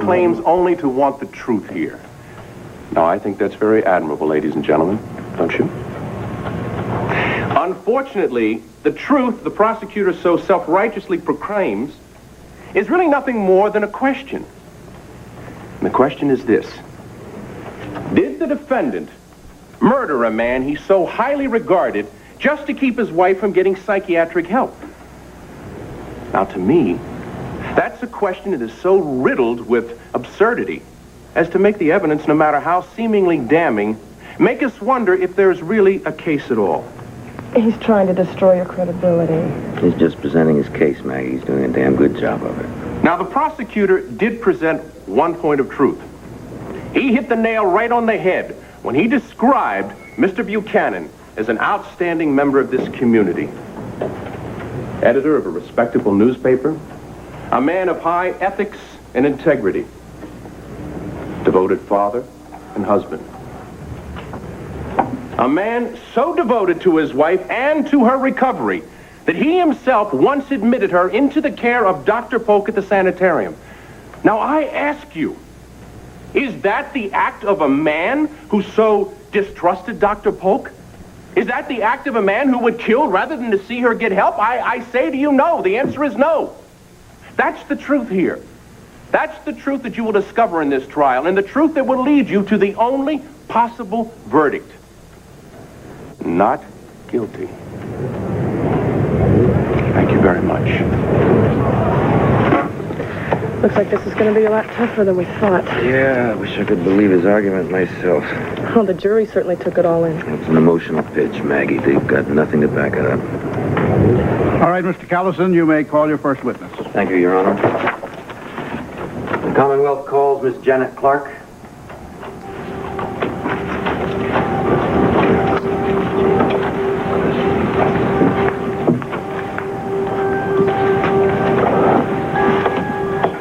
Claims only to want the truth here. Now, I think that's very admirable, ladies and gentlemen, don't you? Unfortunately, the truth the prosecutor so self-righteously proclaims is really nothing more than a question. And the question is this: did the defendant murder a man he so highly regarded just to keep his wife from getting psychiatric help? Now, to me, that's a question that is so riddled with absurdity as to make the evidence, no matter how seemingly damning, make us wonder if there's really a case at all. He's trying to destroy your credibility. He's just presenting his case, Maggie. He's doing a damn good job of it. Now, the prosecutor did present one point of truth. He hit the nail right on the head when he described Mr. Buchanan as an outstanding member of this community. Editor of a respectable newspaper, a man of high ethics and integrity, devoted father and husband. A man so devoted to his wife and to her recovery that he himself once admitted her into the care of Dr. Polk at the sanitarium. Now, I ask you, is that the act of a man who so distrusted Dr. Polk? Is that the act of a man who would kill rather than to see her get help? I say to you, no. The answer is no. That's the truth here. That's the truth that you will discover in this trial, and the truth that will lead you to the only possible verdict. Not guilty. Thank you very much. Looks like this is going to be a lot tougher than we thought. Yeah, I wish I could believe his argument myself. Well, the jury certainly took it all in. It's an emotional pitch, Maggie. They've got nothing to back it up. All right, Mr. Callison, you may call your first witness. Thank you, Your Honor. The Commonwealth calls Miss Janet Clark.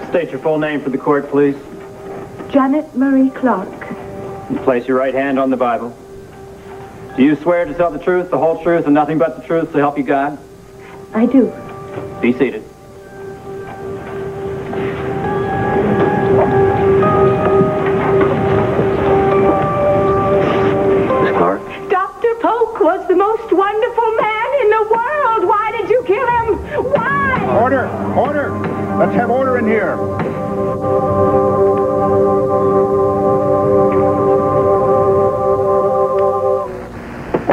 State your full name for the court, please. Janet Marie Clark. And place your right hand on the Bible. Do you swear to tell the truth, the whole truth, and nothing but the truth, so help you God? I do. Be seated. Miss Clark? Dr. Polk was the most wonderful man in the world. Why did you kill him? Why? Order! Order! Let's have order in here.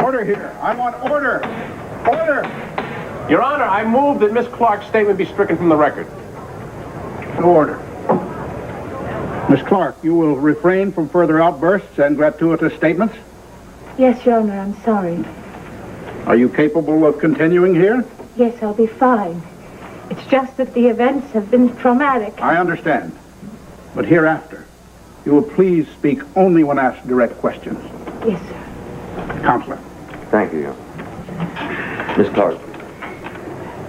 Order here. I want order. Order! Your Honor, I move that Miss Clark's statement be stricken from the record. Order. Miss Clark, you will refrain from further outbursts and gratuitous statements? Yes, Your Honor, I'm sorry. Are you capable of continuing here? Yes, I'll be fine. It's just that the events have been traumatic. I understand. But hereafter, you will please speak only when asked direct questions. Yes, sir. Counselor. Thank you, Your Miss Clark,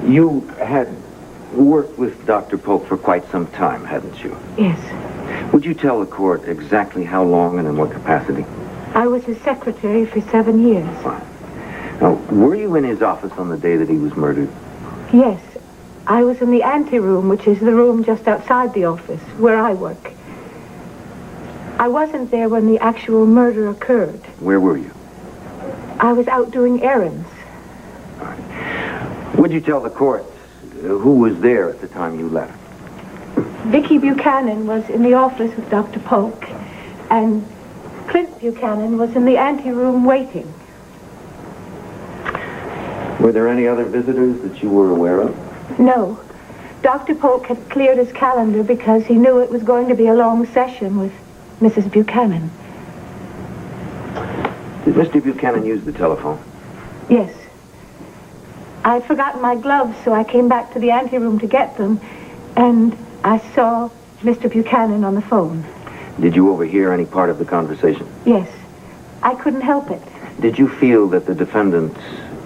you had worked with Dr. Polk for quite some time, hadn't you? Yes. Would you tell the court exactly how long and in what capacity? I was his secretary for 7 years. Fine. Now, were you in his office on the day that he was murdered? Yes. I was in the anteroom, which is the room just outside the office, where I work. I wasn't there when the actual murder occurred. Where were you? I was out doing errands. Would you tell the court who was there at the time you left? Vicki Buchanan was in the office with Dr. Polk, and Clint Buchanan was in the anteroom waiting. Were there any other visitors that you were aware of? No. Dr. Polk had cleared his calendar because he knew it was going to be a long session with Mrs. Buchanan. Did Mr. Buchanan use the telephone? Yes. I'd forgotten my gloves, so I came back to the anteroom to get them, and I saw Mr. Buchanan on the phone. Did you overhear any part of the conversation? Yes. I couldn't help it. Did you feel that the defendant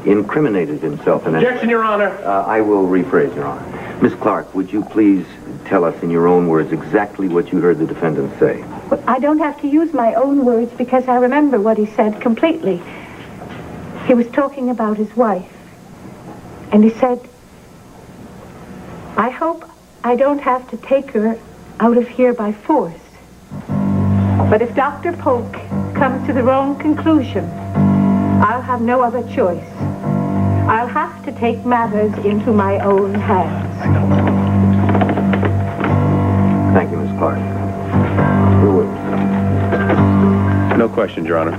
incriminated himself in any way? Objection, Your Honor. I will rephrase, Your Honor. Miss Clark, would you please tell us in your own words exactly what you heard the defendant say? Well, I don't have to use my own words because I remember what he said completely. He was talking about his wife. And he said, I hope I don't have to take her out of here by force. But if Dr. Polk comes to the wrong conclusion, I'll have no other choice. I'll have to take matters into my own hands. Thank you, Miss Clark. Your witness. No questions, Your Honor.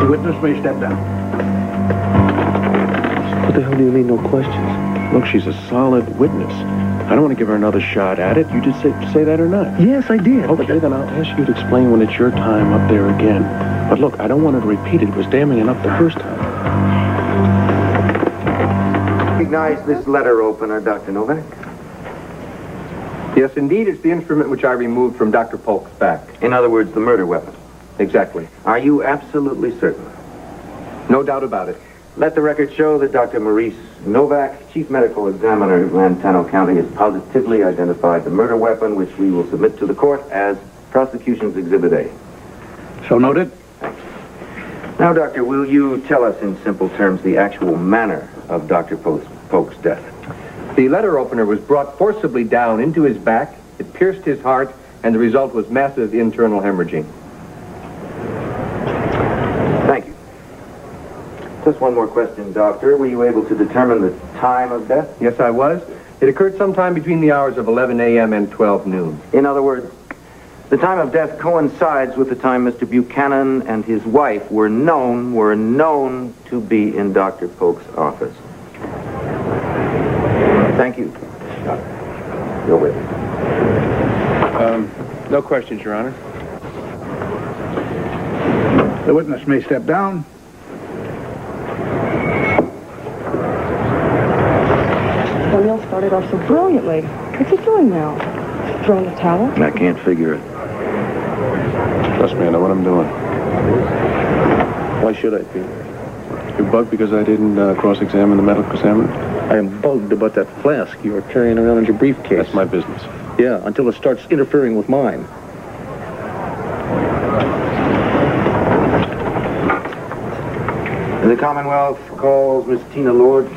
The witness may step down. What the hell do you mean, no questions? Look, she's a solid witness. I don't want to give her another shot at it. You just say that or not? Yes, I did. Okay, then I'll ask you to explain when it's your time up there again. But look, I don't want her to repeat it. It was damning enough the first time. Recognize this letter opener, Dr. Novak? Yes, indeed, it's the instrument which I removed from Dr. Polk's back. In other words, the murder weapon. Exactly. Are you absolutely certain? No doubt about it. Let the record show that Dr. Maurice Novak, Chief Medical Examiner of Lantano County, has positively identified the murder weapon, which we will submit to the court as Prosecution's Exhibit A. So noted. Now, Doctor, will you tell us in simple terms the actual manner of Dr. Polk's death? The letter opener was brought forcibly down into his back, it pierced his heart, and the result was massive internal hemorrhaging. Thank you. Just one more question, Doctor. Were you able to determine the time of death? Yes, I was. It occurred sometime between the hours of 11 a.m. and 12 noon. In other words, the time of death coincides with the time Mr. Buchanan and his wife were known to be in Dr. Polk's office. Thank you. Your witness. No questions, Your Honor. The witness may step down. O'Neill started off so brilliantly. What's he doing now? Throwing the towel? I can't figure it. Trust me, I know what I'm doing. Why should I be? You're bugged because I didn't cross-examine the medical examiner? I am bugged about that flask you are carrying around in your briefcase. That's my business. Yeah, until it starts interfering with mine. The Commonwealth calls Miss Tina Lord.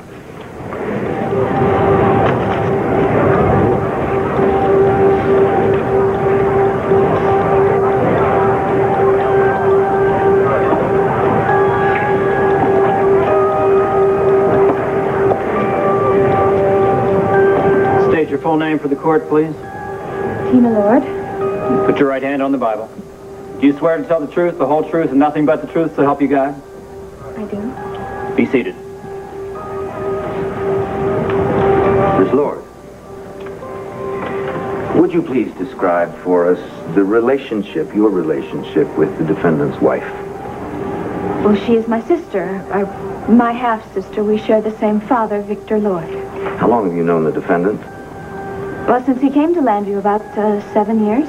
State your full name for the court, please. Tina Lord. Put your right hand on the Bible. Do you swear to tell the truth, the whole truth, and nothing but the truth, so help you God? I do. Be seated. Miss Lord, would you please describe for us your relationship with the defendant's wife? Well, she is my sister, my half-sister. We share the same father, Victor Lord. How long have you known the defendant? Well, since he came to Landview, about 7 years.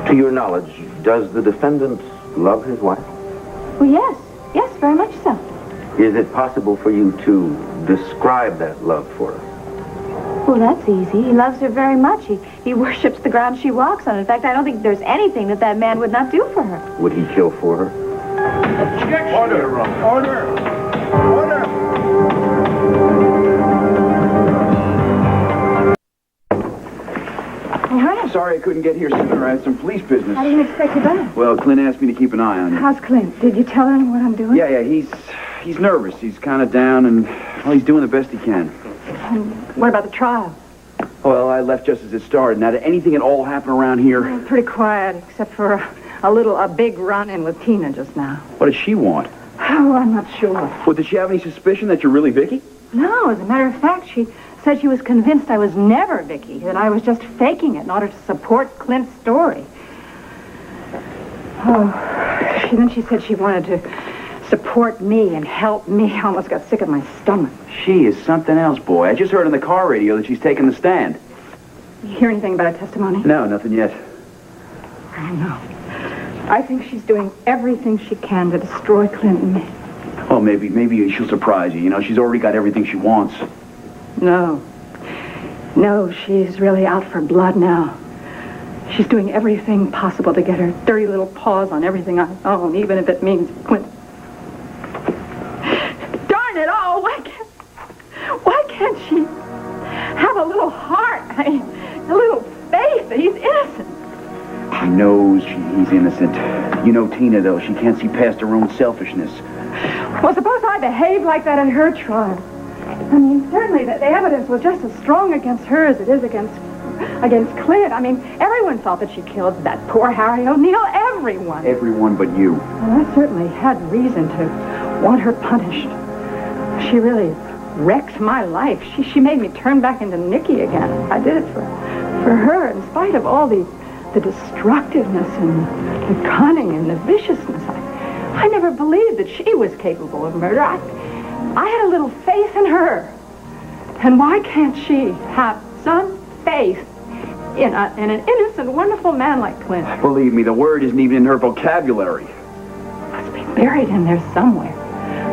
To your knowledge, does the defendant love his wife? Well, yes, very much so. Is it possible for you to describe that love for us? Well, that's easy. He loves her very much. He worships the ground she walks on. In fact, I don't think there's anything that man would not do for her. Would he kill for her? Order. All right. Sorry I couldn't get here sooner. I had some police business. How do you expect you back? Well, Clint asked me to keep an eye on you. How's Clint? Did you tell him what I'm doing? Yeah, he's nervous. He's kind of down, and, well, he's doing the best he can. And what about the trial? Well, I left just as it started. Now, did anything at all happen around here? Well, pretty quiet, except for a big run-in with Tina just now. What does she want? Oh, I'm not sure. Well, did she have any suspicion that you're really Vicky? No, as a matter of fact, she said she was convinced I was never Vicky, that I was just faking it in order to support Clint's story. Oh, then she said she wanted to support me and help me. I almost got sick at my stomach. She is something else, boy. I just heard on the car radio that she's taking the stand. You hear anything about a testimony? No, nothing yet. I don't know. I think she's doing everything she can to destroy Clint and me. Oh, maybe she'll surprise you. You know, she's already got everything she wants. No. No, she's really out for blood now. She's doing everything possible to get her dirty little paws on everything I own, even if it means Clint. Darn it all! Why can't she have a little heart? I mean, a little faith that he's innocent. She knows he's innocent. You know Tina, though. She can't see past her own selfishness. Well, suppose I behaved like that in her trial. I mean, certainly the evidence was just as strong against her as it is against Clint. I mean, everyone thought that she killed that poor Harry O'Neill. Everyone. Everyone but you. Well, I certainly had reason to want her punished. She really wrecked my life. She made me turn back into Nicky again. I did it for her, in spite of all the destructiveness and the cunning and the viciousness. I never believed that she was capable of murder. I had a little faith in her. And why can't she have some faith in an innocent, wonderful man like Clint? Believe me, the word isn't even in her vocabulary. It must be buried in there somewhere.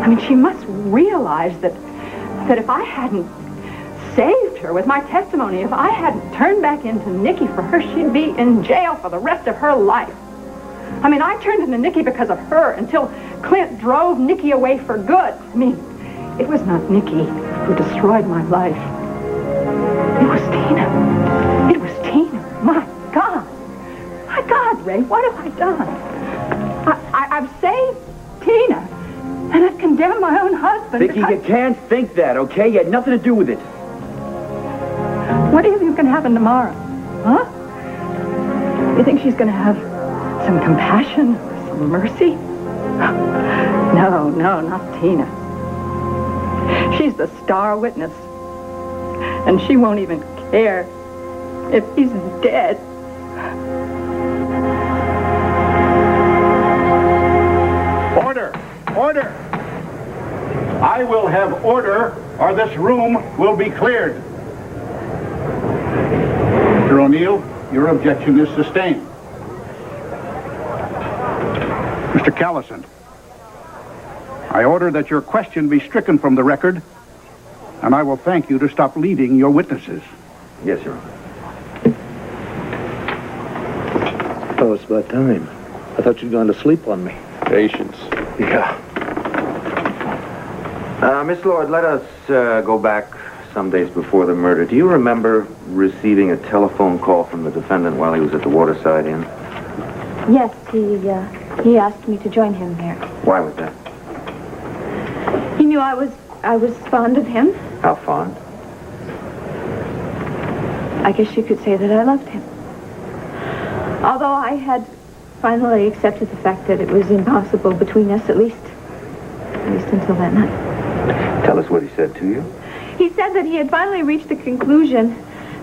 I mean, she must realize that if I hadn't saved her with my testimony, if I hadn't turned back into Nicky for her, she'd be in jail for the rest of her life. I mean, I turned into Nicky because of her until Clint drove Nicky away for good. I mean, it was not Nicky who destroyed my life. It was Tina. It was Tina. My God. My God, Ray, what have I done? I've saved Tina, and I've condemned my own husband. Vicky, you can't think that, okay? You had nothing to do with it. What do you think is going to happen tomorrow? Huh? You think she's going to have some compassion, some mercy? No, not Tina. She's the star witness. And she won't even care if he's dead. Order! Order! I will have order, or this room will be cleared. Mr. O'Neill, your objection is sustained. Mr. Callison, I order that your question be stricken from the record, and I will thank you to stop leading your witnesses. Yes, Your Honor. Oh, it's about time. I thought you'd gone to sleep on me. Patience. Yeah. Miss Lord, let us go back some days before the murder. Do you remember receiving a telephone call from the defendant while he was at the Waterside Inn? Yes, he asked me to join him there. Why was that? He knew I was fond of him. How fond? I guess you could say that I loved him. Although I had finally accepted the fact that it was impossible between us, at least until that night. Tell us what he said to you. He said that he had finally reached the conclusion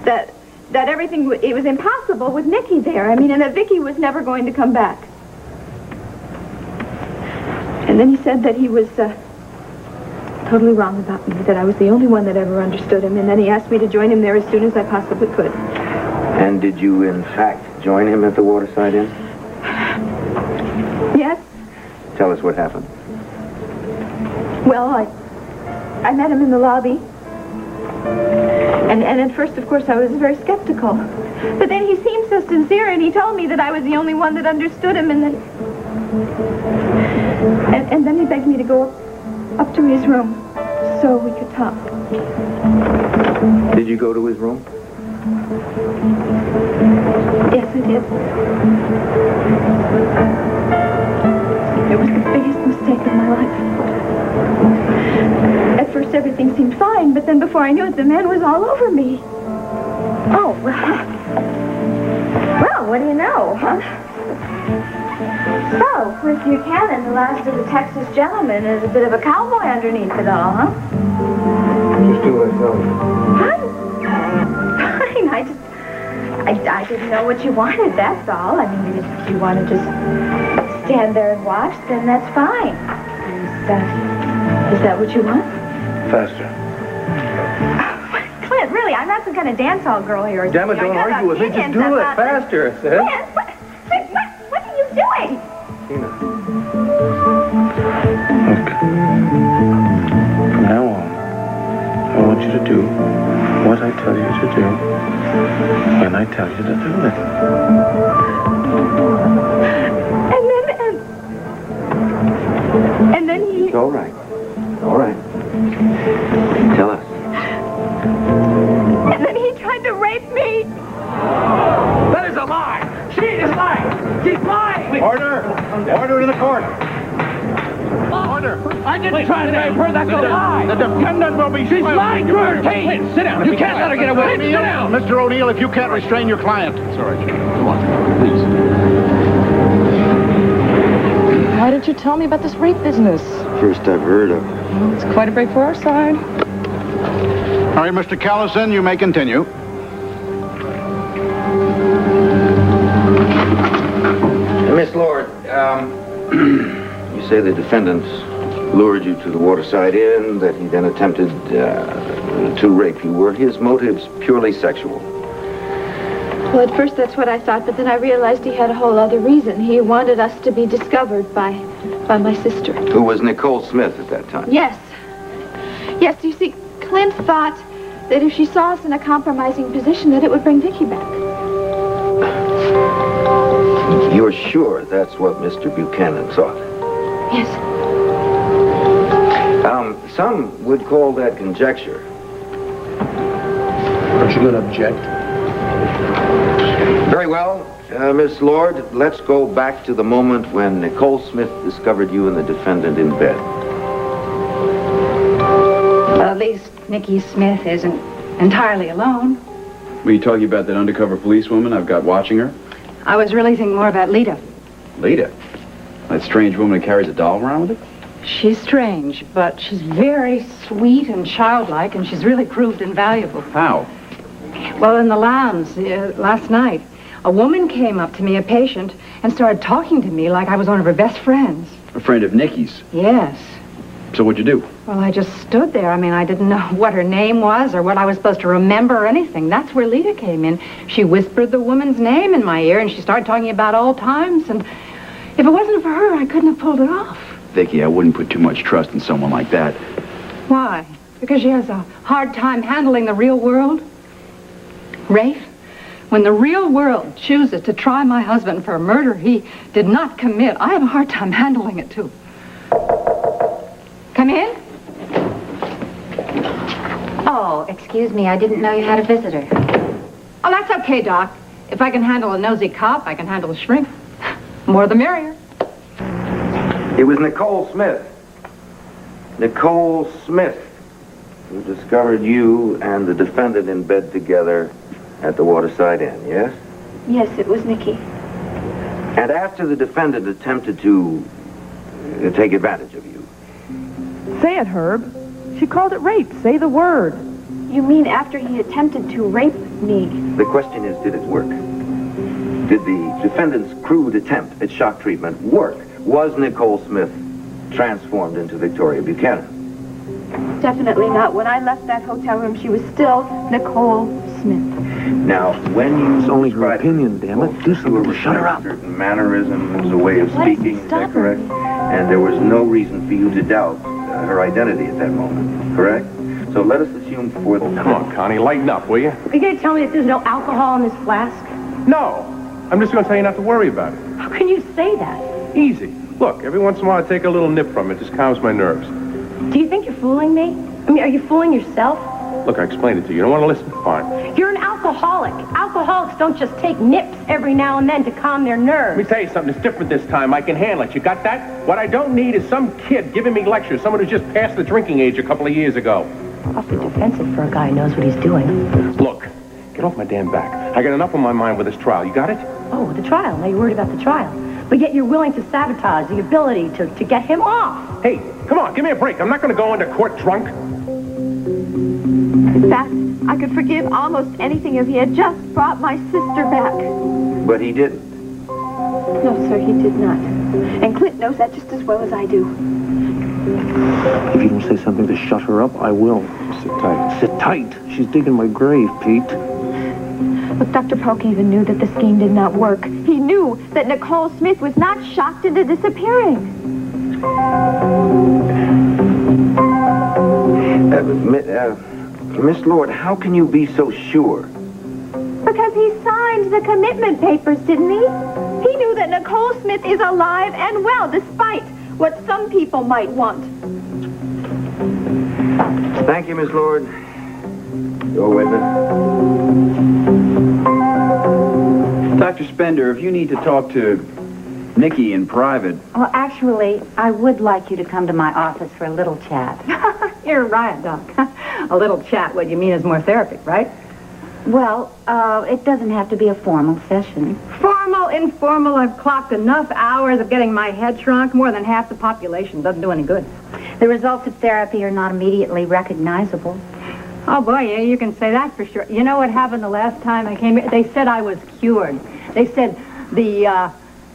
that everything, it was impossible with Nicky there. I mean, and that Vicky was never going to come back. And then he said that he was totally wrong about me, that I was the only one that ever understood him, and then he asked me to join him there as soon as I possibly could. And did you, in fact, join him at the Waterside Inn? Yes. Tell us what happened. Well, I met him in the lobby. And at first, of course, I was very skeptical. But then he seemed so sincere, and he told me that I was the only one that understood him, and then he begged me to go up to his room so we could talk. Did you go to his room? Yes, I did. It was the biggest mistake of my life. At first, everything seemed fine, but then before I knew it, the man was all over me. Oh, well, what do you know, huh? So, Clint Buchanan, the last of the Texas gentlemen, is a bit of a cowboy underneath it all, huh? Just do what I tell you. Fine, I didn't know what you wanted, that's all. I mean, if you want to just stand there and watch, then that's fine. Is that what you want? Faster. Clint, really, I'm not some kind of dance hall girl here. Damn it, don't argue with me. Just do it. Faster, I said. Clint, what are you doing? Tina. Look. From now on, I want you to do what I tell you to do when I tell you to do it. And then he... All right. All right. Tell us. And then he tried to rape me. That is a lie! She is lying! She's lying! Order! Order in the court! Order! I didn't try to rape her, that's a lie! The defendant will be... She's lying through her teeth! Sit down! You can't let her get away! Sit down! Mr. O'Neill, if you can't restrain your client. It's all right, Jim. Come on, please. Why didn't you tell me about this rape business? First I've heard of. Well, it's quite a break for our side. All right, Mr. Callison, you may continue. Miss Lord, you say the defendant lured you to the Waterside Inn, that he then attempted to rape you. Were his motives purely sexual? Well, at first that's what I thought, but then I realized he had a whole other reason. He wanted us to be discovered by my sister. Who was Nicole Smith at that time? Yes. Yes, you see, Clint thought that if she saw us in a compromising position, that it would bring Vicky back. You're sure that's what Mr. Buchanan thought? Yes. Some would call that conjecture. Aren't you going to object? Very well. Miss Lord, let's go back to the moment when Nicole Smith discovered you and the defendant in bed. Well, at least Nikki Smith isn't entirely alone. Were you talking about that undercover policewoman I've got watching her? I was really thinking more about Lita. Lita? That strange woman who carries a doll around with her? She's strange, but she's very sweet and childlike, and she's really proved invaluable. How? Well, in the lounge last night, a woman came up to me, a patient, and started talking to me like I was one of her best friends. A friend of Nikki's. Yes. So what'd you do? Well, I just stood there. I mean, I didn't know what her name was or what I was supposed to remember or anything. That's where Lita came in. She whispered the woman's name in my ear, and she started talking about old times, and if it wasn't for her, I couldn't have pulled it off. Vicky, I wouldn't put too much trust in someone like that. Why? Because she has a hard time handling the real world? Rafe, when the real world chooses to try my husband for a murder he did not commit, I have a hard time handling it, too. Come in. Oh, excuse me, I didn't know you had a visitor. Oh, that's okay, Doc. If I can handle a nosy cop, I can handle a shrink. More the merrier. It was Nicole Smith. Nicole Smith, who discovered you and the defendant in bed together at the Waterside Inn, yes? Yes, it was Nikki. And after the defendant attempted to take advantage of you. Say it, Herb. She called it rape. Say the word. You mean after he attempted to rape me? The question is, did it work? Did the defendant's crude attempt at shock treatment work? Was Nicole Smith transformed into Victoria Buchanan? Definitely not. When I left that hotel room, she was still Nicole Smith. Now, when you... It's only her opinion, damn it. Do something to shut her up. Certain mannerisms, a way of speaking, is that correct? And there was no reason for you to doubt her identity at that moment, correct? So let us assume for the... Come on, Connie, lighten up, will you? Are you going to tell me that there's no alcohol in this flask? No. I'm just going to tell you not to worry about it. How can you say that? Easy. Look, every once in a while I take a little nip from it. Just calms my nerves. Do you think you're fooling me? I mean, are you fooling yourself? Look, I explained it to you. You don't want to listen? Fine. You're an alcoholic. Alcoholics don't just take nips every now and then to calm their nerves. Let me tell you something. It's different this time. I can handle it. You got that? What I don't need is some kid giving me lectures. Someone who just passed the drinking age a couple of years ago. Awfully defensive for a guy who knows what he's doing. Look, get off my damn back. I got enough on my mind with this trial. You got it? Oh, the trial. Now you're worried about the trial. But yet you're willing to sabotage the ability to get him off. Hey, come on, give me a break. I'm not going to go into court drunk. In fact, I could forgive almost anything if he had just brought my sister back. But he didn't. No, sir, he did not. And Clint knows that just as well as I do. If you don't say something to shut her up, I will. Sit tight. Sit tight. She's digging my grave, Pete. But Dr. Polk even knew that the scheme did not work. He knew that Nicole Smith was not shocked into disappearing. Miss Lord, how can you be so sure? Because he signed the commitment papers, didn't he? He knew that Nicole Smith is alive and well, despite what some people might want. Thank you, Miss Lord. Your witness. Dr. Spender, if you need to talk to Nikki in private... Well, actually, I would like you to come to my office for a little chat. You're right, Doc. A little chat, what you mean is more therapy, right? Well, it doesn't have to be a formal session. Formal, informal, I've clocked enough hours of getting my head shrunk. More than half the population. Doesn't do any good. The results of therapy are not immediately recognizable. Oh, boy, yeah, you can say that for sure. You know what happened the last time I came here? They said I was cured. They said the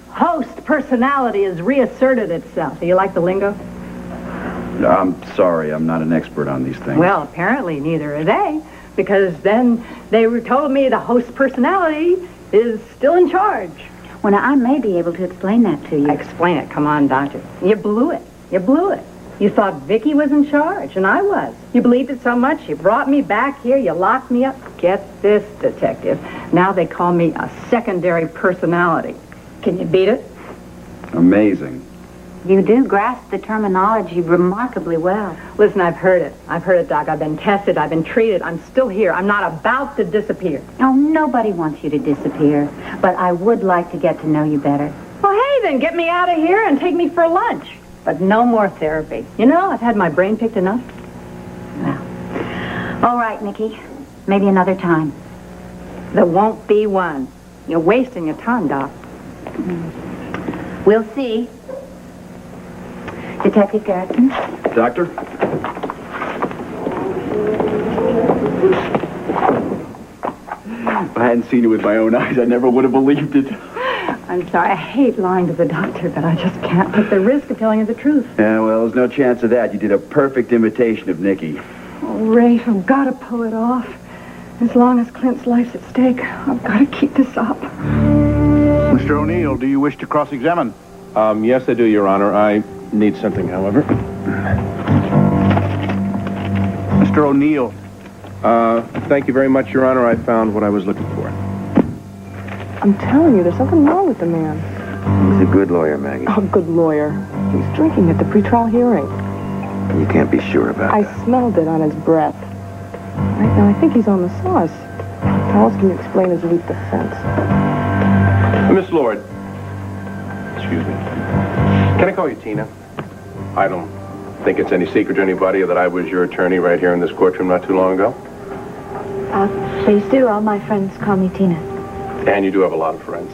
host personality has reasserted itself. Do you like the lingo? I'm sorry, I'm not an expert on these things. Well, apparently neither are they, because then they told me the host personality is still in charge. Well, now, I may be able to explain that to you. Explain it. Come on, Doctor. You blew it. You blew it. You thought Vicky was in charge, and I was. You believed it so much, you brought me back here, you locked me up. Get this, detective. Now they call me a secondary personality. Can you beat it? Amazing. You do grasp the terminology remarkably well. Listen, I've heard it. I've heard it, Doc. I've been tested. I've been treated. I'm still here. I'm not about to disappear. Oh, nobody wants you to disappear. But I would like to get to know you better. Well, hey, then get me out of here and take me for lunch. But no more therapy. You know, I've had my brain picked enough. Well, all right, Nikki. Maybe another time. There won't be one. You're wasting your time, Doc. We'll see. Detective Garrison? Doctor? If I hadn't seen it with my own eyes, I never would have believed it. I'm sorry. I hate lying to the doctor, but I just can't take the risk of telling you the truth. Yeah, well, there's no chance of that. You did a perfect imitation of Nikki. Oh, Rafe, I've got to pull it off. As long as Clint's life's at stake, I've got to keep this up. Mr. O'Neill, do you wish to cross-examine? Yes, I do, Your Honor. I need something, however. Mr. O'Neill. Thank you very much, Your Honor. I found what I was looking for. I'm telling you, there's something wrong with the man. He's a good lawyer, Maggie. Oh, good lawyer. He was drinking at the pretrial hearing. You can't be sure about that. I smelled it on his breath. Right now, I think he's on the sauce. How else can you explain his weak defense? Miss Lord. Excuse me. Can I call you Tina? I don't think it's any secret to anybody that I was your attorney right here in this courtroom not too long ago. Please do. All my friends call me Tina. And you do have a lot of friends,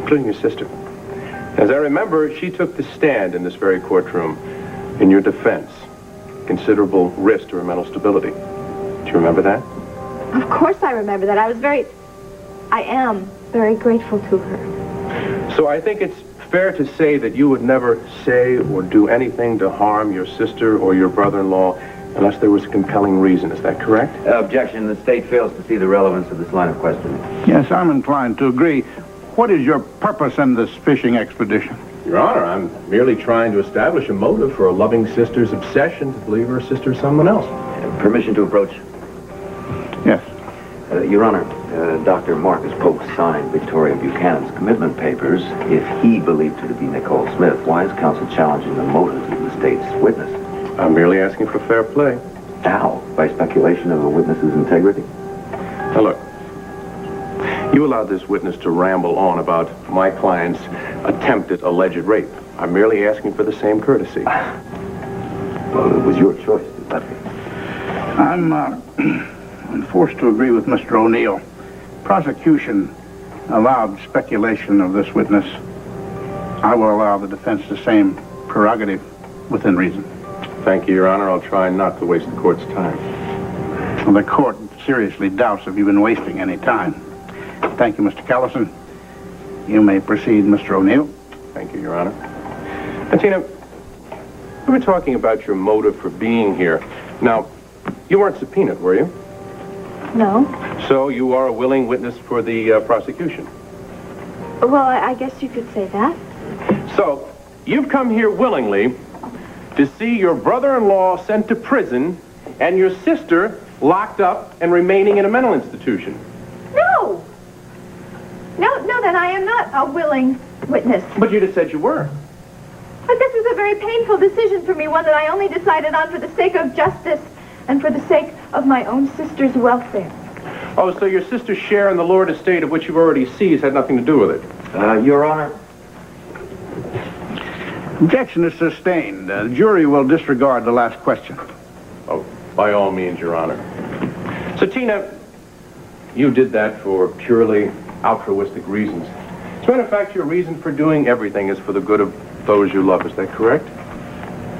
including your sister. As I remember, she took the stand in this very courtroom in your defense. Considerable risk to her mental stability. Do you remember that? Of course I remember that. I am very grateful to her. So I think it's fair to say that you would never say or do anything to harm your sister or your brother-in-law unless there was a compelling reason. Is that correct? Objection. The state fails to see the relevance of this line of questioning. Yes, I'm inclined to agree. What is your purpose in this fishing expedition? Your Honor, I'm merely trying to establish a motive for a loving sister's obsession to believe her sister is someone else. Permission to approach? Yes. Your Honor, Dr. Marcus Polk signed Victoria Buchanan's commitment papers. If he believed her to be Nicole Smith, why is counsel challenging the motives of the state's witness? I'm merely asking for fair play. How? By speculation of a witness's integrity? Now look, you allowed this witness to ramble on about my client's attempted alleged rape. I'm merely asking for the same courtesy. Well, it was your choice to let me. I'm forced to agree with Mr. O'Neill. Prosecution allowed speculation of this witness. I will allow the defense the same prerogative within reason. Thank you, Your Honor. I'll try not to waste the court's time. Well, the court seriously doubts if you've been wasting any time. Thank you, Mr. Callison. You may proceed, Mr. O'Neill. Thank you, Your Honor. And Tina, We were talking about your motive for being here. Now, you weren't subpoenaed, were you? No. So you are a willing witness for the prosecution. Well, I guess you could say that. So, you've come here willingly to see your brother-in-law sent to prison and your sister locked up and remaining in a mental institution. No! No, then I am not a willing witness. But you just said you were. But this is a very painful decision for me, one that I only decided on for the sake of justice and for the sake of my own sister's welfare. Oh, so your sister's share in the Lord estate of which you've already seized had nothing to do with it? Your Honor. Objection is sustained. The jury will disregard the last question. Oh, by all means, Your Honor. So, Tina, you did that for purely altruistic reasons. As a matter of fact, your reason for doing everything is for the good of those you love. Is that correct?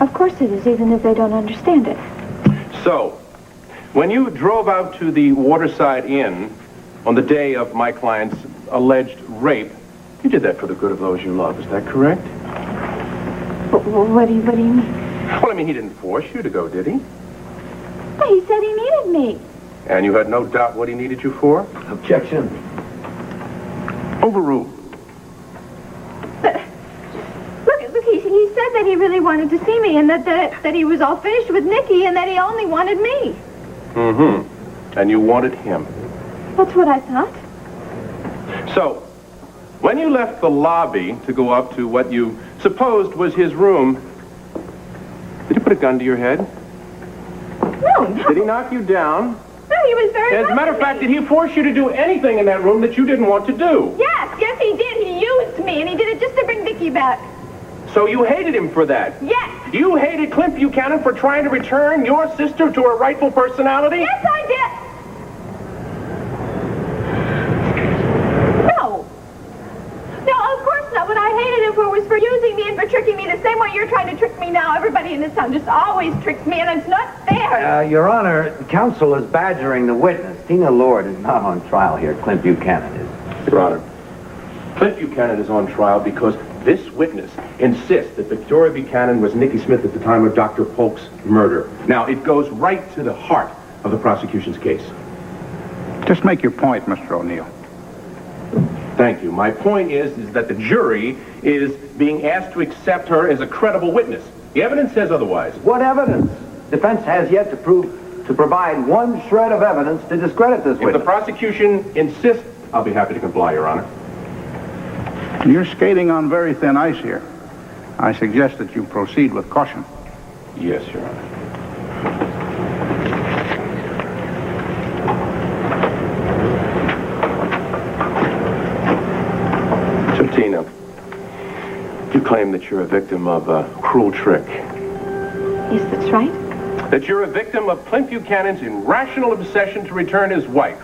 Of course it is, even if they don't understand it. So, when you drove out to the Waterside Inn on the day of my client's alleged rape, you did that for the good of those you love. Is that correct? What do you mean? Well, I mean, he didn't force you to go, did he? He said he needed me. And you had no doubt what he needed you for? Objection. Overruled. Look, he said that he really wanted to see me and that he was all finished with Nikki and that he only wanted me. Mm-hmm. And you wanted him. That's what I thought. So, when you left the lobby to go up to what you supposed was his room, did he put a gun to your head? No. Did he knock you down? No, he was very As a matter of fact, did he force you to do anything in that room that you didn't want to do? Yes, he did. He used me, and he did it just to bring Nikki back. So you hated him for that? Yes. You hated Clint Buchanan for trying to return your sister to her rightful personality? Yes, I did. No, of course not. What I hated him for was for using me and for tricking me the same way you're trying to trick me now. Everybody in this town just always tricks me, and it's not fair. Your Honor, counsel is badgering the witness. Tina Lord is not on trial here. Clint Buchanan is. Your Honor, Clint Buchanan is on trial because this witness insists that Victoria Buchanan was Nikki Smith at the time of Dr. Polk's murder. Now, it goes right to the heart of the prosecution's case. Just make your point, Mr. O'Neill. Thank you. My point is that the jury is being asked to accept her as a credible witness. The evidence says otherwise. What evidence? Defense has yet to provide one shred of evidence to discredit this witness. If the prosecution insists, I'll be happy to comply, Your Honor. You're skating on very thin ice here. I suggest that you proceed with caution. Yes, Your Honor. So, Tina, you claim that you're a victim of a cruel trick. Yes, that's right. That you're a victim of Clint Buchanan's irrational obsession to return his wife.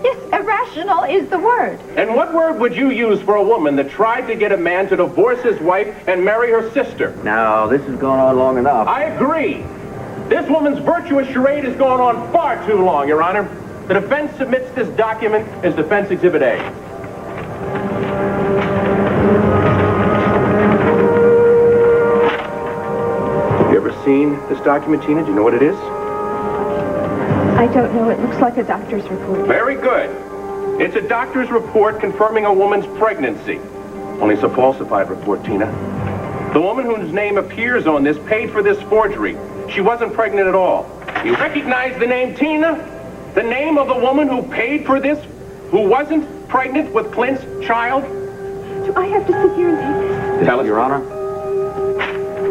Yes, irrational is the word. And what word would you use for a woman that tried to get a man to divorce his wife and marry her sister? Now, this has gone on long enough. I agree. This woman's virtuous charade has gone on far too long, Your Honor. The defense submits this document as Defense Exhibit A. Have you ever seen this document, Tina? Do you know what it is? I don't know. It looks like a doctor's report. Very good. It's a doctor's report confirming a woman's pregnancy. Only it's a falsified report, Tina. The woman whose name appears on this paid for this forgery. She wasn't pregnant at all. You recognize the name Tina? The name of the woman who paid for this, who wasn't pregnant with Clint's child? Do I have to sit here and take this? Tell us, Your Honor.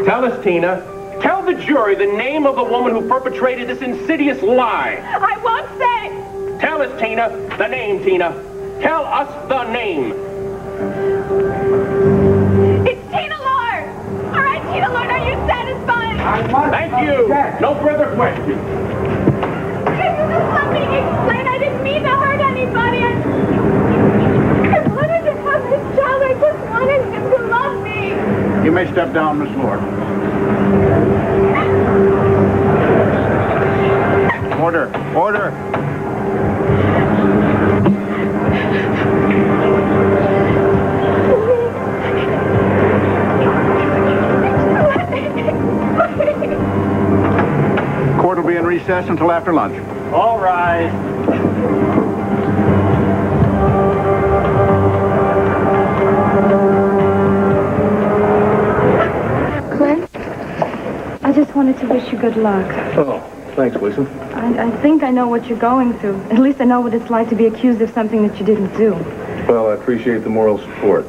Tell us, Tina. Tell the jury the name of the woman who perpetrated this insidious lie. I won't say. Tell us, Tina. The name, Tina. Tell us the name. It's Tina Lord. All right, Tina Lord, are you satisfied? Thank you. No further questions. Can you just let me explain? I didn't mean to hurt anybody. I wanted to have this child. I just wanted him to love me. You may step down, Miss Lord. Order. Order. recess until after lunch. All rise. Clint, I just wanted to wish you good luck. Oh, thanks, Lisa. I think I know what you're going through. At least I know what it's like to be accused of something that you didn't do. Well, I appreciate the moral support.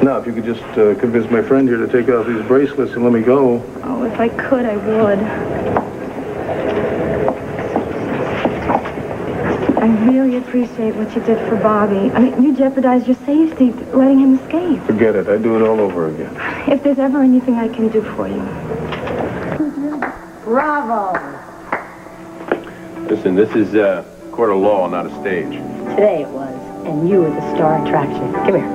Now, if you could just convince my friend here to take off these bracelets and let me go. Oh, if I could, I would. I really appreciate what you did for Bobby. I mean, you jeopardized your safety letting him escape. Forget it. I'd do it all over again. If there's ever anything I can do for you. Bravo! Listen, this is a court of law, not a stage. Today it was, and you were the star attraction. Come here.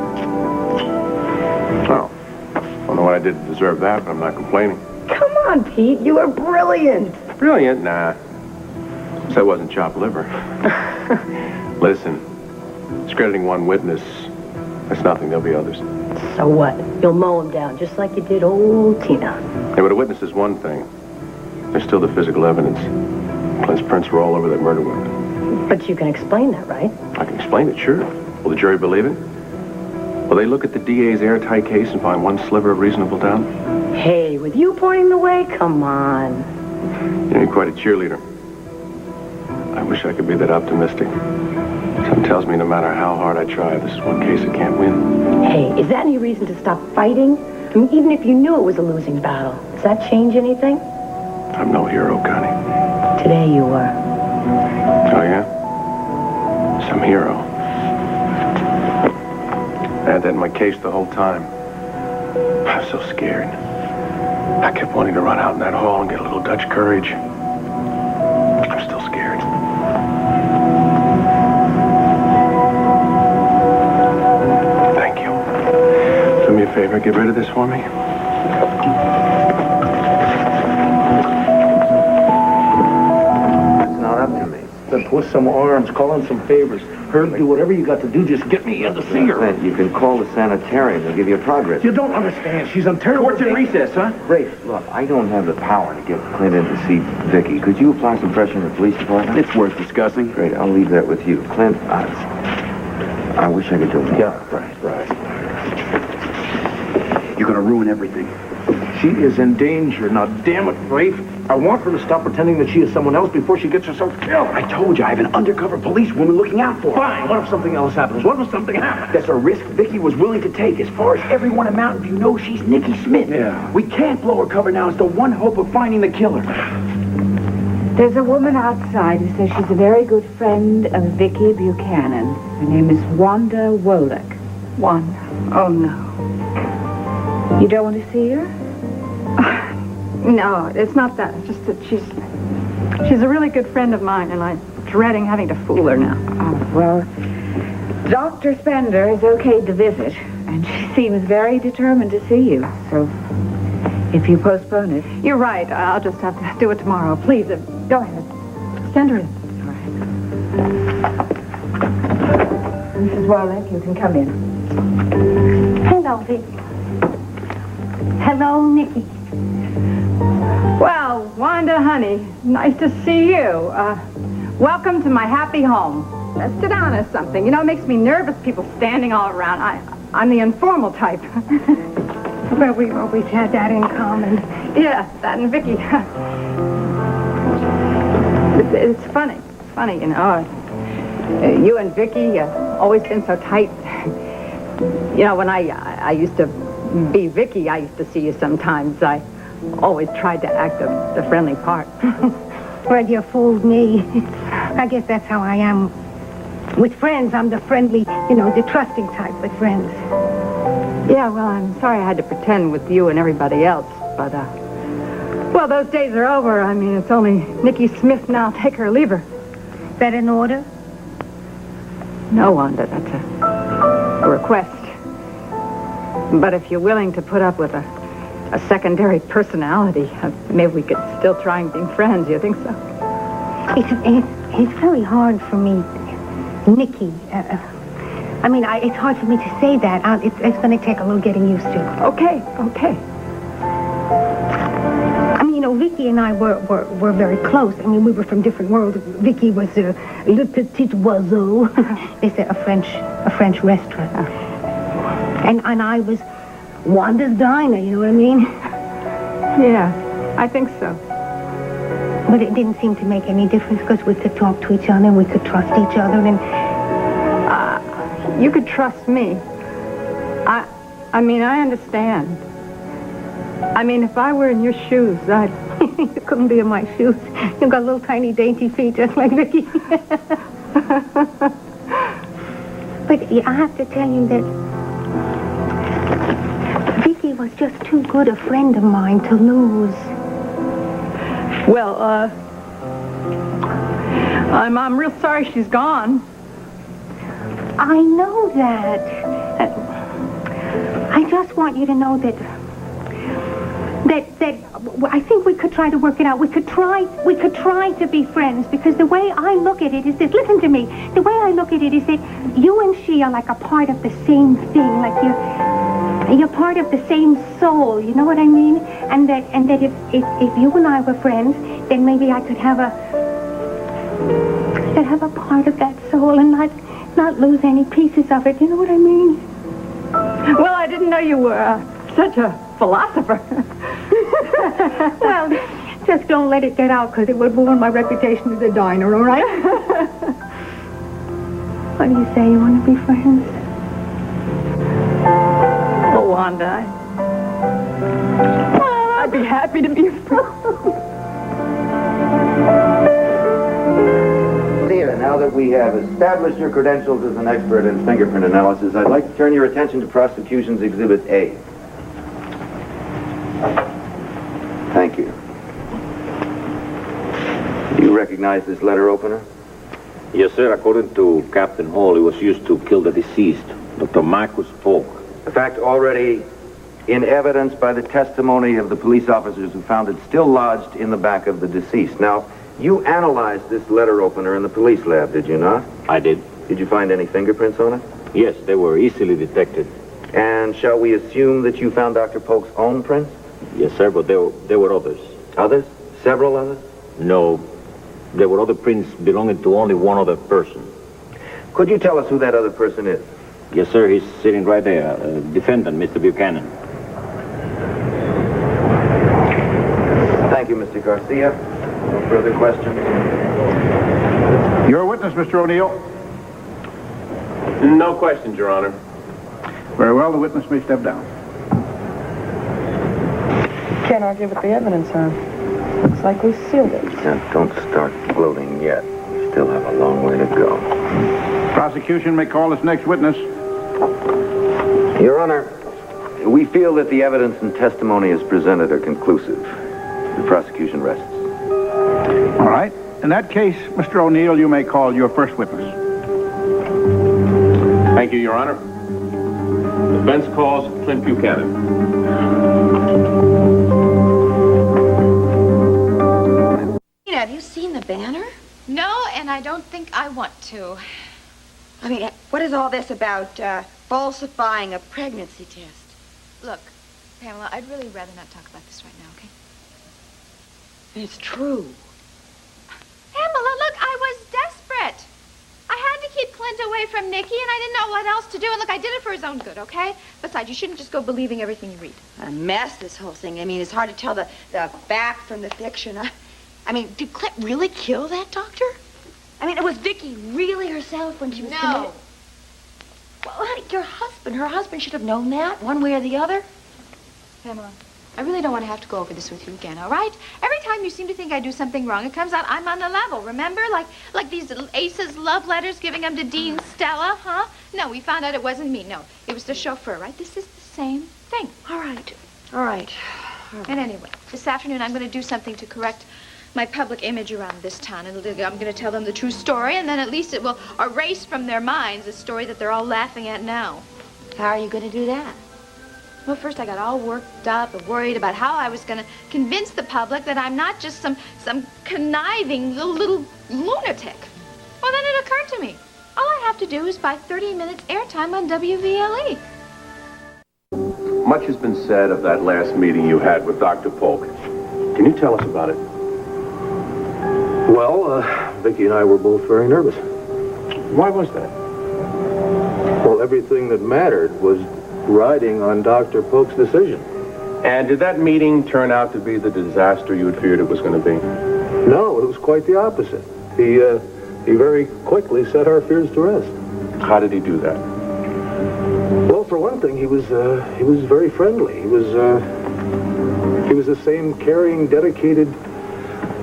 Well, I don't know what I did to deserve that, but I'm not complaining. Come on, Pete. You were brilliant. Brilliant? Nah. Since I wasn't chopped liver. Listen, discrediting one witness, that's nothing. There'll be others. So what? You'll mow him down, just like you did old Tina. Yeah, but a witness is one thing. There's still the physical evidence. Clint's prints were all over that murder weapon. But you can explain that, right? I can explain it, sure. Will the jury believe it? Will they look at the DA's airtight case and find one sliver of reasonable doubt? Hey, with you pointing the way, come on. You're quite a cheerleader. I wish I could be that optimistic. Something tells me no matter how hard I try, this is one case I can't win. Hey, is that any reason to stop fighting? I mean, even if you knew it was a losing battle, does that change anything? I'm no hero, Connie. Today you were. Oh, yeah? Some hero. I had that in my case the whole time. I was so scared. I kept wanting to run out in that hall and get a little Dutch courage. I'm still scared. Thank you. Do me a favor, get rid of this for me. It's not up to me. Then twist some arms, call in some favors. Herb, do whatever you got to do. Just get me in to see her. Clint, you can call the sanitarium. They'll give you a progress. You don't understand. She's on terrible... Court's in recess, huh? Rafe, look, I don't have the power to get Clint in to see Vicky. Could you apply some pressure in the police department? It's worth discussing. Great, I'll leave that with you. Clint, I wish I could do more. Yeah, right. You're gonna ruin everything. She is in danger. Now, damn it, Rafe. I want her to stop pretending that she is someone else before she gets herself killed. I told you, I have an undercover policewoman looking out for her. Fine. What if something else happens? What if something happens? That's a risk Vicky was willing to take. As far as everyone in Mountain View knows, she's Nikki Smith. Yeah. We can't blow her cover now. It's the one hope of finding the killer. There's a woman outside who says she's a very good friend of Vicky Buchanan. Her name is Wanda Wolick. Wanda? Oh, no. You don't want to see her? No, it's not that. It's just that she's a really good friend of mine, and I'm dreading having to fool her now. Oh, well, Dr. Spender is okay to visit, and she seems very determined to see you. So, if you postpone it... You're right. I'll just have to do it tomorrow. Please, go ahead. Send her in. Mrs. Wolick, you can come in. Hello, Vic. Hello, Nikki. Well, Wanda, honey, nice to see you. Welcome to my happy home. Let's sit down or something. You know, it makes me nervous, people standing all around. I'm the informal type. Well, we've always had that in common. Yeah, that and Vicky. It's funny. It's funny, you know. You and Vicky always been so tight. You know, when I used to be Vicky, I used to see you sometimes. I always tried to act the friendly part. Well, you fooled me. I guess that's how I am. With friends, I'm the friendly, the trusting type with friends. Yeah, well, I'm sorry I had to pretend with you and everybody else, but, well, those days are over. I mean, it's only Nikki Smith now. Take her or leave her. Is that in order? No, Wanda, that's a request. But if you're willing to put up with a secondary personality, maybe we could still try and be friends. You think so? It's very hard for me, Nikki. It's hard for me to say that. It's going to take a little getting used to. Okay. you know, Vicky and I were very close. I mean, we were from different worlds. Vicky was Le Petit Oiseau. They said a French restaurant. And I was Wanda's Diner, you know what I mean? Yeah, I think so. But it didn't seem to make any difference because we could talk to each other and we could trust each other. And you could trust me. I mean, I understand. I mean, if I were in your shoes, you couldn't be in my shoes. You've got little tiny dainty feet just like Vicky. But I have to tell you that Vicky was just too good a friend of mine to lose. Well, I'm real sorry she's gone. I know that. I just want you to know that I think we could try to work it out. We could try to be friends, because the way I look at it is this. Listen to me. The way I look at it is that you and she are like a part of the same thing. Like you're part of the same soul. You know what I mean? And that if you and I were friends, then maybe I could have a part of that soul and not lose any pieces of it. You know what I mean? Well, I didn't know you were such a philosopher. Well, just don't let it get out, because it would ruin my reputation as a diner, all right? What do you say? You want to be friends? Oh, Wanda, I'd be happy to be a friend. Leah, now that we have established your credentials as an expert in fingerprint analysis, I'd like to turn your attention to prosecution's Exhibit A. Thank you. Do you recognize this letter opener? Yes, sir. According to Captain Hall, it was used to kill the deceased, Dr. Marcus Polk. A fact already in evidence by the testimony of the police officers who found it still lodged in the back of the deceased. Now, you analyzed this letter opener in the police lab, did you not? I did. Did you find any fingerprints on it? Yes, they were easily detected. And shall we assume that you found Dr. Polk's own prints? Yes, sir, but there were others. Others? Several others? No, there were other prints belonging to only one other person. Could you tell us who that other person is? Yes, sir, he's sitting right there. Defendant, Mr. Buchanan. Thank you, Mr. Garcia. No further questions? Your witness, Mr. O'Neill. No questions, Your Honor. Very well, the witness may step down. Can't argue with the evidence, huh? Looks like we sealed it. Now, don't start gloating yet. We still have a long way to go. Prosecution may call its next witness. Your Honor, we feel that the evidence and testimony as presented are conclusive. The prosecution rests. All right. In that case, Mr. O'Neill, you may call your first witness. Thank you, Your Honor. The defense calls Clint Buchanan. Have you seen the banner? No, and I don't think I want to. I mean, what is all this about falsifying a pregnancy test? Look, Pamela, I'd really rather not talk about this right now, okay? It's true. Pamela, look, I was desperate. I had to keep Clint away from Nicky, and I didn't know what else to do. And look, I did it for his own good, okay? Besides, you shouldn't just go believing everything you read. A mess, this whole thing. I mean, it's hard to tell the fact from the fiction. I mean, did Clint really kill that doctor? I mean, was Vicky really herself when she was committed? Well, honey, her husband should have known that, one way or the other. Pamela, I really don't want to have to go over this with you again, all right? Every time you seem to think I do something wrong, it comes out I'm on the level, remember? Like these little Ace's love letters giving them to Dean Stella, huh? No, we found out it wasn't me, no. It was the chauffeur, right? This is the same thing. All right. And anyway, this afternoon I'm going to do something to correct my public image around this town. And I'm going to tell them the true story, and then at least it will erase from their minds the story that they're all laughing at now. How are you going to do that? Well, first I got all worked up and worried about how I was going to convince the public that I'm not just some conniving little lunatic. Well, then it occurred to me, all I have to do is buy 30 minutes airtime on WVLE. Much has been said of that last meeting you had with Dr. Polk. Can you tell us about it? Well, Vicky and I were both very nervous. Why was that? Well, everything that mattered was riding on Dr. Polk's decision. And did that meeting turn out to be the disaster you had feared it was going to be? No, it was quite the opposite. He very quickly set our fears to rest. How did he do that? Well, for one thing, he was very friendly. He was the same caring, dedicated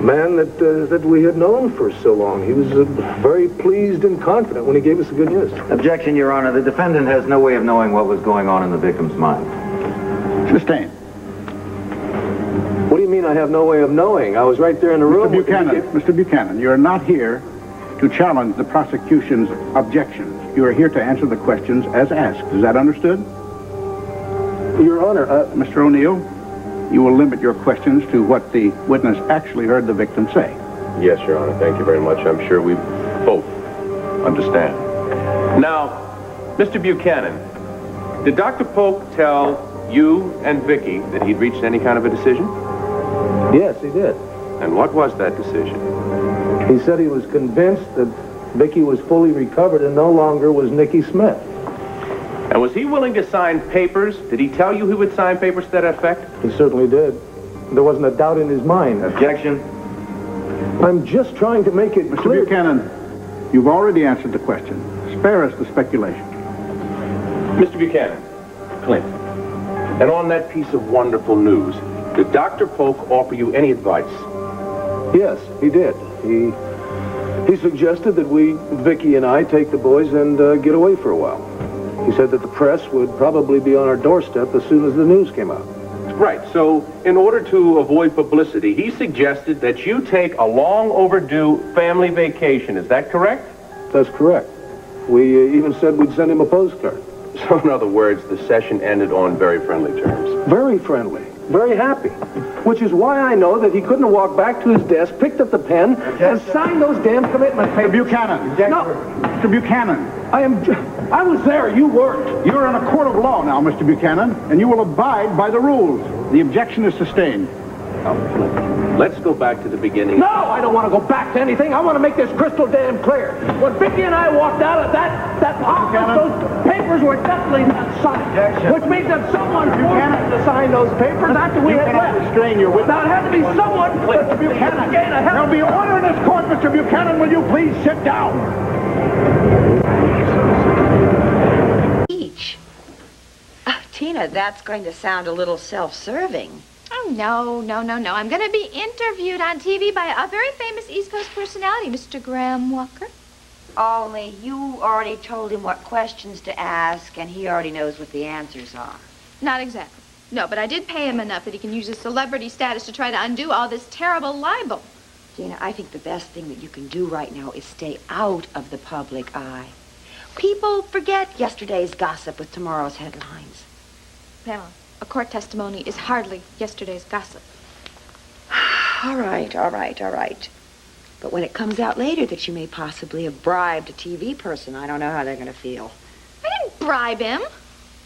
man that we had known for so long. He was very pleased and confident when he gave us the good news. Objection, Your Honor. The defendant has no way of knowing what was going on in the victim's mind. Sustained. What do you mean I have no way of knowing? I was right there in the room. Mr. Buchanan, you're not here to challenge the prosecution's objections. You are here to answer the questions as asked. Is that understood? Your Honor, Mr. O'Neill, you will limit your questions to what the witness actually heard the victim say. Yes, Your Honor. Thank you very much. I'm sure we both understand. Now, Mr. Buchanan, did Dr. Polk tell you and Vicky that he'd reached any kind of a decision? Yes, he did. And what was that decision? He said he was convinced that Vicky was fully recovered and no longer was Nicky Smith. And was he willing to sign papers? Did he tell you he would sign papers to that effect? He certainly did. There wasn't a doubt in his mind. Objection. I'm just trying to make it clear. Mr. Buchanan, you've already answered the question. Spare us the speculation. Mr. Buchanan, Clint, and on that piece of wonderful news, did Dr. Polk offer you any advice? Yes, he did. He suggested that Vicky and I, take the boys and get away for a while. He said that the press would probably be on our doorstep as soon as the news came out. Right, so in order to avoid publicity, he suggested that you take a long overdue family vacation. Is that correct? That's correct. We even said we'd send him a postcard. So in other words, the session ended on very friendly terms. Very friendly. Very happy. Which is why I know that he couldn't walk back to his desk, picked up the pen, and signed those damn commitment papers. Buchanan. No. Mr. Buchanan. I was there. You weren't. You're in a court of law now, Mr. Buchanan, and you will abide by the rules. The objection is sustained. Let's go back to the beginning. No, I don't want to go back to anything. I want to make this crystal damn clear. When Vicky and I walked out of that office, those papers were definitely not signed. Which means that someone forced us to sign those papers after we had left. Restrain your witness. Now, it had to be someone. Mr. Buchanan, there'll be order in this court, Mr. Buchanan. Will you please sit down? Each. Oh, Tina, that's going to sound a little self-serving. Oh, no. I'm going to be interviewed on TV by a very famous East Coast personality, Mr. Graham Walker. Only you already told him what questions to ask, and he already knows what the answers are. Not exactly. No, but I did pay him enough that he can use his celebrity status to try to undo all this terrible libel. Gina, I think the best thing that you can do right now is stay out of the public eye. People forget yesterday's gossip with tomorrow's headlines. Pamela, a court testimony is hardly yesterday's gossip. All right. But when it comes out later that you may possibly have bribed a TV person, I don't know how they're going to feel. I didn't bribe him.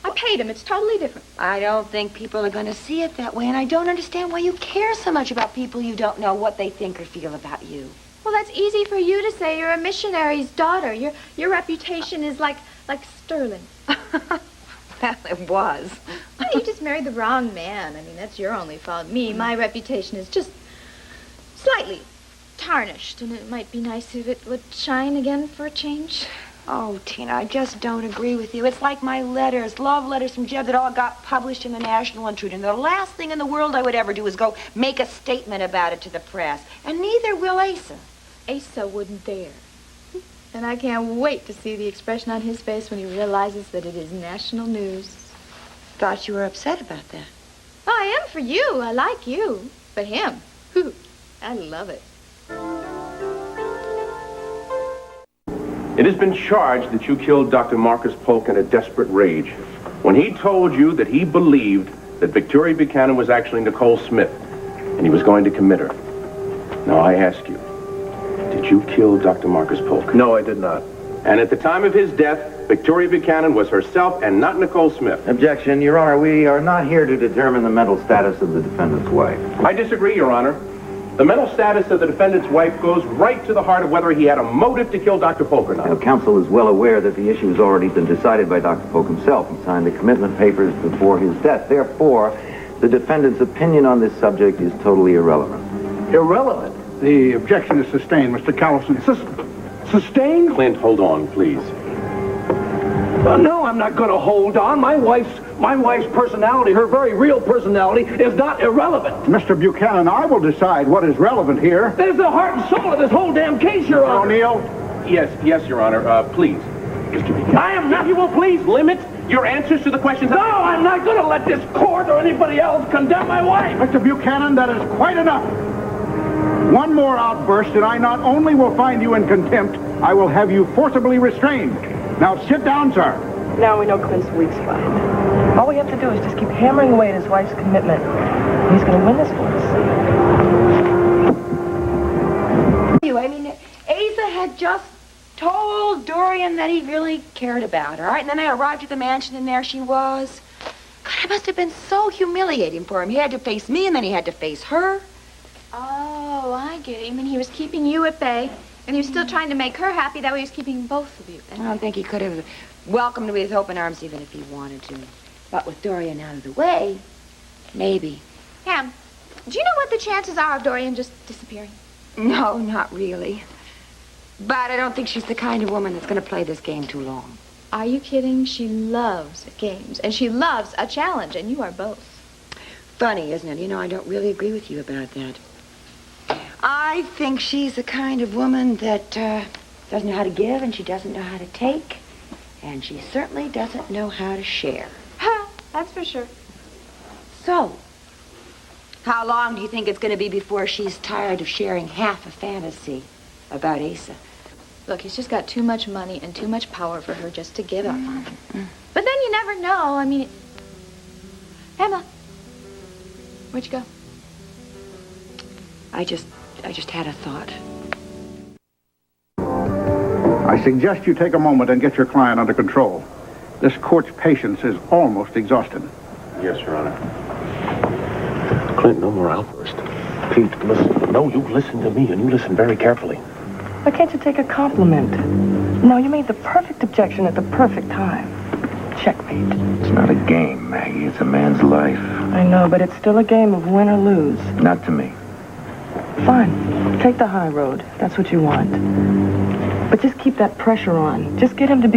I paid him. It's totally different. I don't think people are going to see it that way, and I don't understand why you care so much about people you don't know what they think or feel about you. Well, that's easy for you to say. You're a missionary's daughter. Your reputation is like sterling. Well, it was. Well, you just married the wrong man. I mean, that's your only fault. Me, my reputation is just slightly tarnished, and it might be nice if it would shine again for a change. Oh, Tina, I just don't agree with you. It's like my letters, love letters from Jeb that all got published in the National Intruder. And the last thing in the world I would ever do is go make a statement about it to the press. And neither will Asa. Asa wouldn't dare. And I can't wait to see the expression on his face when he realizes that it is national news. Thought you were upset about that. Oh, I am for you. I like you. But him, whew, I love it. It has been charged that you killed Dr. Marcus Polk in a desperate rage when he told you that he believed that Victoria Buchanan was actually Nicole Smith and he was going to commit her. Now, I ask you, did you kill Dr. Marcus Polk? No, I did not. And at the time of his death, Victoria Buchanan was herself and not Nicole Smith. Objection, Your Honor. We are not here to determine the mental status of the defendant's wife. I disagree, Your Honor. The mental status of the defendant's wife goes right to the heart of whether he had a motive to kill Dr. Polk or not. Now, counsel is well aware that the issue has already been decided by Dr. Polk himself. He signed the commitment papers before his death. Therefore, the defendant's opinion on this subject is totally irrelevant. Irrelevant? The objection is sustained, Mr. Callison. Sustained? Clint, hold on, please. No, I'm not going to hold on. My wife's personality, her very real personality, is not irrelevant. Mr. Buchanan, I will decide what is relevant here. There's the heart and soul of this whole damn case, Your Honor. O'Neill? Yes, Your Honor. Please. Mr. Buchanan. I am not. If you will please limit your answers to the questions. No, I'm not going to let this court or anybody else condemn my wife. Mr. Buchanan, that is quite enough. One more outburst, and I not only will find you in contempt, I will have you forcibly restrained. Now sit down, sir. Now we know Clint's weak spot. All we have to do is just keep hammering away at his wife's commitment. He's going to win this for us. I mean, Asa had just told Dorian that he really cared about her, right? And then I arrived at the mansion, and there she was. God, it must have been so humiliating for him. He had to face me, and then he had to face her. Oh, I get it. You mean he was keeping you at bay, and he was still trying to make her happy. That way he was keeping both of you. I don't think he could have welcomed me with open arms even if he wanted to. But with Dorian out of the way, maybe. Ham, do you know what the chances are of Dorian just disappearing? No, not really. But I don't think she's the kind of woman that's going to play this game too long. Are you kidding? She loves games, and she loves a challenge, and you are both. Funny, isn't it? You know, I don't really agree with you about that. I think she's the kind of woman that doesn't know how to give, and she doesn't know how to take, and she certainly doesn't know how to share. Ha! That's for sure. So, how long do you think it's going to be before she's tired of sharing half a fantasy about Asa? Look, he's just got too much money and too much power for her just to give up on him. But then you never know. I mean, Emma, where'd you go? I just had a thought. I suggest you take a moment and get your client under control. This court's patience is almost exhausted. Yes, Your Honor. Clint, no more outburst. Pete, listen. No, you listen to me, and you listen very carefully. Why can't you take a compliment? No, you made the perfect objection at the perfect time. Checkmate. It's not a game, Maggie. It's a man's life. I know, but it's still a game of win or lose. Not to me. Fine. Take the high road. That's what you want. But just keep that pressure on. Just get him to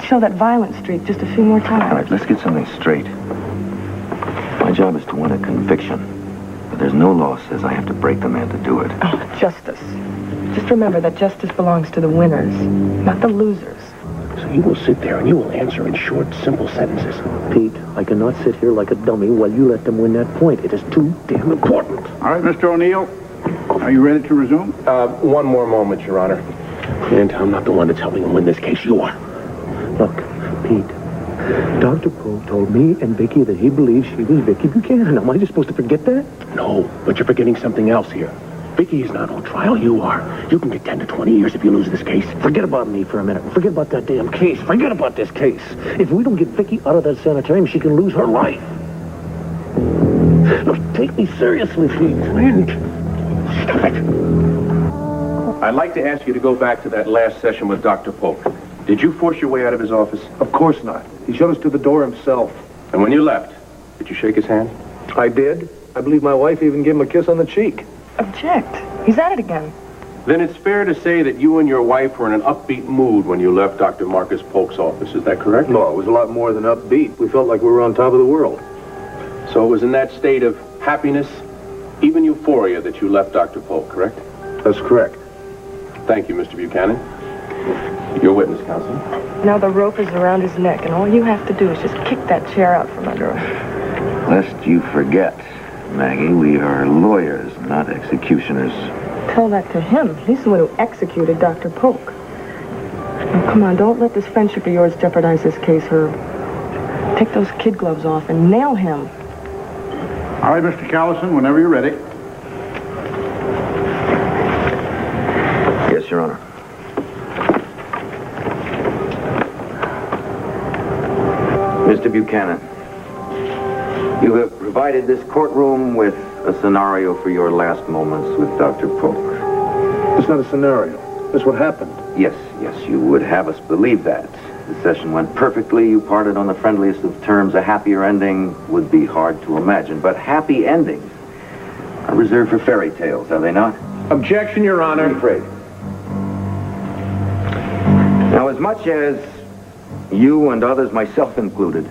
show that violent streak just a few more times. All right, let's get something straight. My job is to win a conviction. But there's no law says I have to break the man to do it. Oh, justice. Just remember that justice belongs to the winners, not the losers. So you will sit there and you will answer in short, simple sentences. Pete, I cannot sit here like a dummy while you let them win that point. It is too damn important. All right, Mr. O'Neill, are you ready to resume? One more moment, Your Honor. And I'm not the one that's helping him win this case. You are. Look, Pete, Dr. Polk told me and Vicky that he believes she was Vicky Buchanan. Am I just supposed to forget that? No, but you're forgetting something else here. Vicky is not on trial. You are. You can get 10 to 20 years if you lose this case. Forget about me for a minute. Forget about that damn case. Forget about this case. If we don't get Vicky out of that sanitarium, she can lose her life. Look, take me seriously, Pete. Stop it. I'd like to ask you to go back to that last session with Dr. Polk. Did you force your way out of his office? Of course not. He showed us to the door himself. And when you left, did you shake his hand? I did. I believe my wife even gave him a kiss on the cheek. Object. He's at it again. Then it's fair to say that you and your wife were in an upbeat mood when you left Dr. Marcus Polk's office. Is that correct? No, it was a lot more than upbeat. We felt like we were on top of the world. So it was in that state of happiness, even euphoria, that you left Dr. Polk, correct? That's correct. Thank you, Mr. Buchanan. Your witness, counsel. Now the rope is around his neck, and all you have to do is just kick that chair out from under him. Lest you forget, Maggie, we are lawyers, not executioners. Tell that to him. He's the one who executed Dr. Polk. Now, come on, don't let this friendship of yours jeopardize this case, Herb. Take those kid gloves off and nail him. All right, Mr. Callison, whenever you're ready. Yes, Your Honor. Mr. Buchanan, you have provided this courtroom with a scenario for your last moments with Dr. Polk. It's not a scenario. It's what happened. Yes, you would have us believe that. The session went perfectly. You parted on the friendliest of terms. A happier ending would be hard to imagine. But happy endings are reserved for fairy tales, are they not? Objection, Your Honor. I'm afraid. Now, as much as you and others, myself included,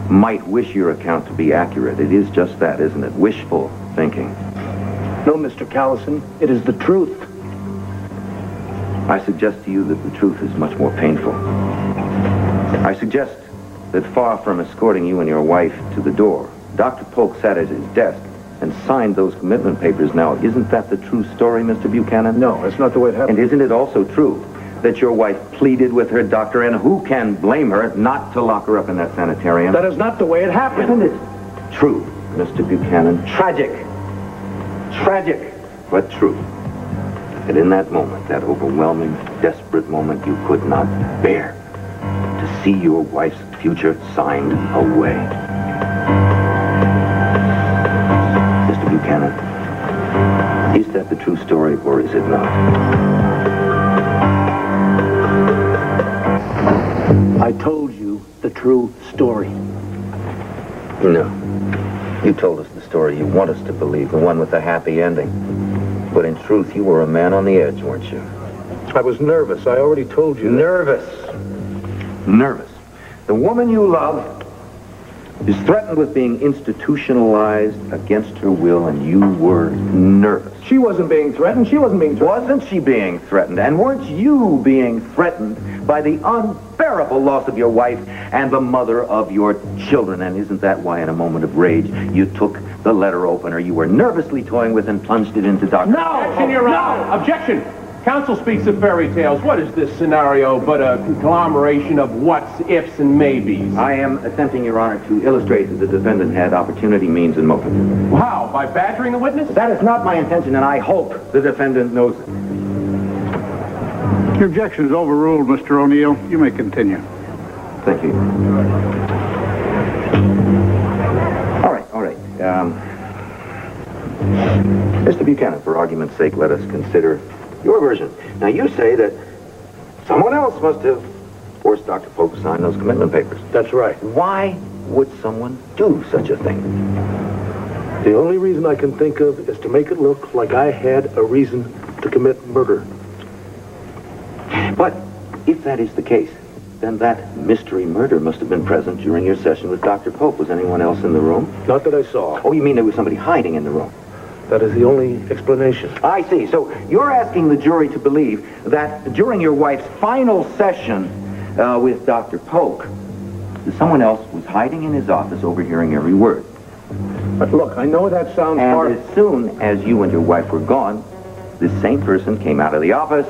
might wish your account to be accurate, it is just that, isn't it? Wishful thinking. No, Mr. Callison, it is the truth. I suggest to you that the truth is much more painful. I suggest that far from escorting you and your wife to the door, Dr. Polk sat at his desk and signed those commitment papers. Now, isn't that the true story, Mr. Buchanan? No, that's not the way it happened. And isn't it also true that your wife pleaded with her doctor, and who can blame her not to lock her up in that sanitarium? That is not the way it happened. Isn't it true, Mr. Buchanan? Tragic, but true. And in that moment, that overwhelming, desperate moment, you could not bear to see your wife's future signed away. Mr. Buchanan, is that the true story, or is it not? I told you the true story. No. You told us the story you want us to believe, the one with the happy ending. But in truth, you were a man on the edge, weren't you? I was nervous. I already told you. Nervous. The woman you love is threatened with being institutionalized against her will, and you were nervous. She wasn't being threatened. Wasn't she being threatened? And weren't you being threatened by the unbearable loss of your wife and the mother of your children? And isn't that why, in a moment of rage, you took the letter opener you were nervously toying with and plunged it into Dr. Objection, Your Honor. Objection. Counsel speaks of fairy tales. What is this scenario but a conglomeration of whats, ifs, and maybes? I am attempting, Your Honor, to illustrate that the defendant had opportunity, means, and motive. How? By badgering the witness? That is not my intention, and I hope the defendant knows it. Your objection is overruled, Mr. O'Neill. You may continue. Thank you. All right. Mr. Buchanan, for argument's sake, let us consider your version. Now, you say that someone else must have forced Dr. Polk to sign those commitment papers. That's right. Why would someone do such a thing? The only reason I can think of is to make it look like I had a reason to commit murder. But if that is the case, then that mystery murder must have been present during your session with Dr. Polk. Was anyone else in the room? Not that I saw. Oh, you mean there was somebody hiding in the room? That is the only explanation. I see. So you're asking the jury to believe that during your wife's final session with Dr. Polk, that someone else was hiding in his office overhearing every word. But look, I know that sounds hard. And as soon as you and your wife were gone, this same person came out of the office,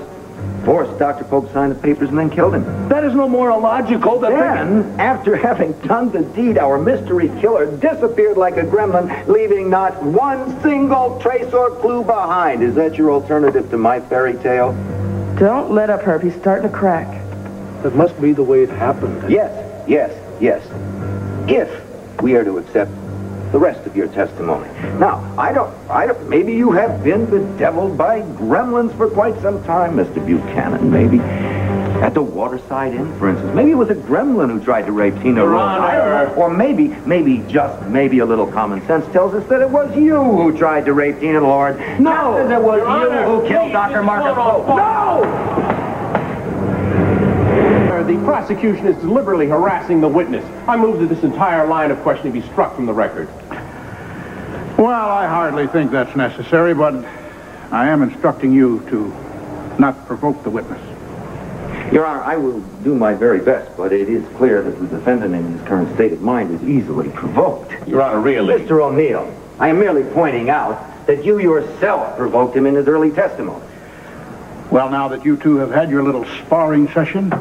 forced Dr. Polk to sign the papers, and then killed him. That is no more illogical than... Then, after having done the deed, our mystery killer disappeared like a gremlin, leaving not one single trace or clue behind. Is that your alternative to my fairy tale? Don't let up, Herb. He's starting to crack. That must be the way it happened. Yes. If we are to accept the rest of your testimony. Now, I don't, maybe you have been bedeviled by gremlins for quite some time, Mr. Buchanan, maybe. At the Waterside Inn, for instance. Maybe it was a gremlin who tried to rape Tina Rose. I don't know. Or maybe, just maybe a little common sense tells us that it was you who tried to rape Tina Lord. No! Just as it was you who killed Dr. Marcus Pope. No! The prosecution is deliberately harassing the witness. I move that this entire line of questioning be struck from the record. Well, I hardly think that's necessary, but I am instructing you to not provoke the witness. Your Honor, I will do my very best, but it is clear that the defendant in his current state of mind is easily provoked. Your Honor, really? Mr. O'Neill, I am merely pointing out that you yourself provoked him in his early testimony. Well, now that you two have had your little sparring session,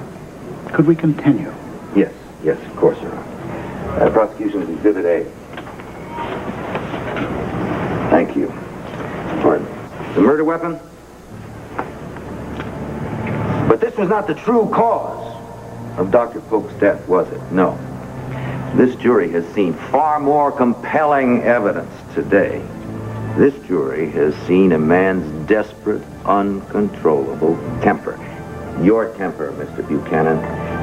could we continue? Yes, of course, Your Honor. Prosecution is Exhibit A. Thank you. Pardon. The murder weapon? But this was not the true cause of Dr. Polk's death, was it? No. This jury has seen far more compelling evidence today. This jury has seen a man's desperate, uncontrollable temper. Your temper, Mr. Buchanan.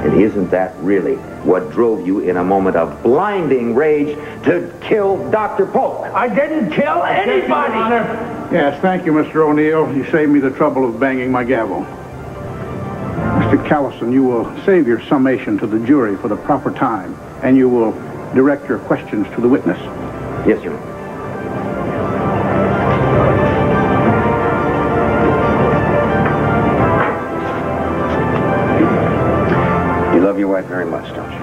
And isn't that really what drove you in a moment of blinding rage to kill Dr. Polk? I didn't kill anybody! Yes, thank you, Mr. O'Neill. You saved me the trouble of banging my gavel. Mr. Callison, you will save your summation to the jury for the proper time, and you will direct your questions to the witness. Yes, Your Honor. You love your wife very much, don't you?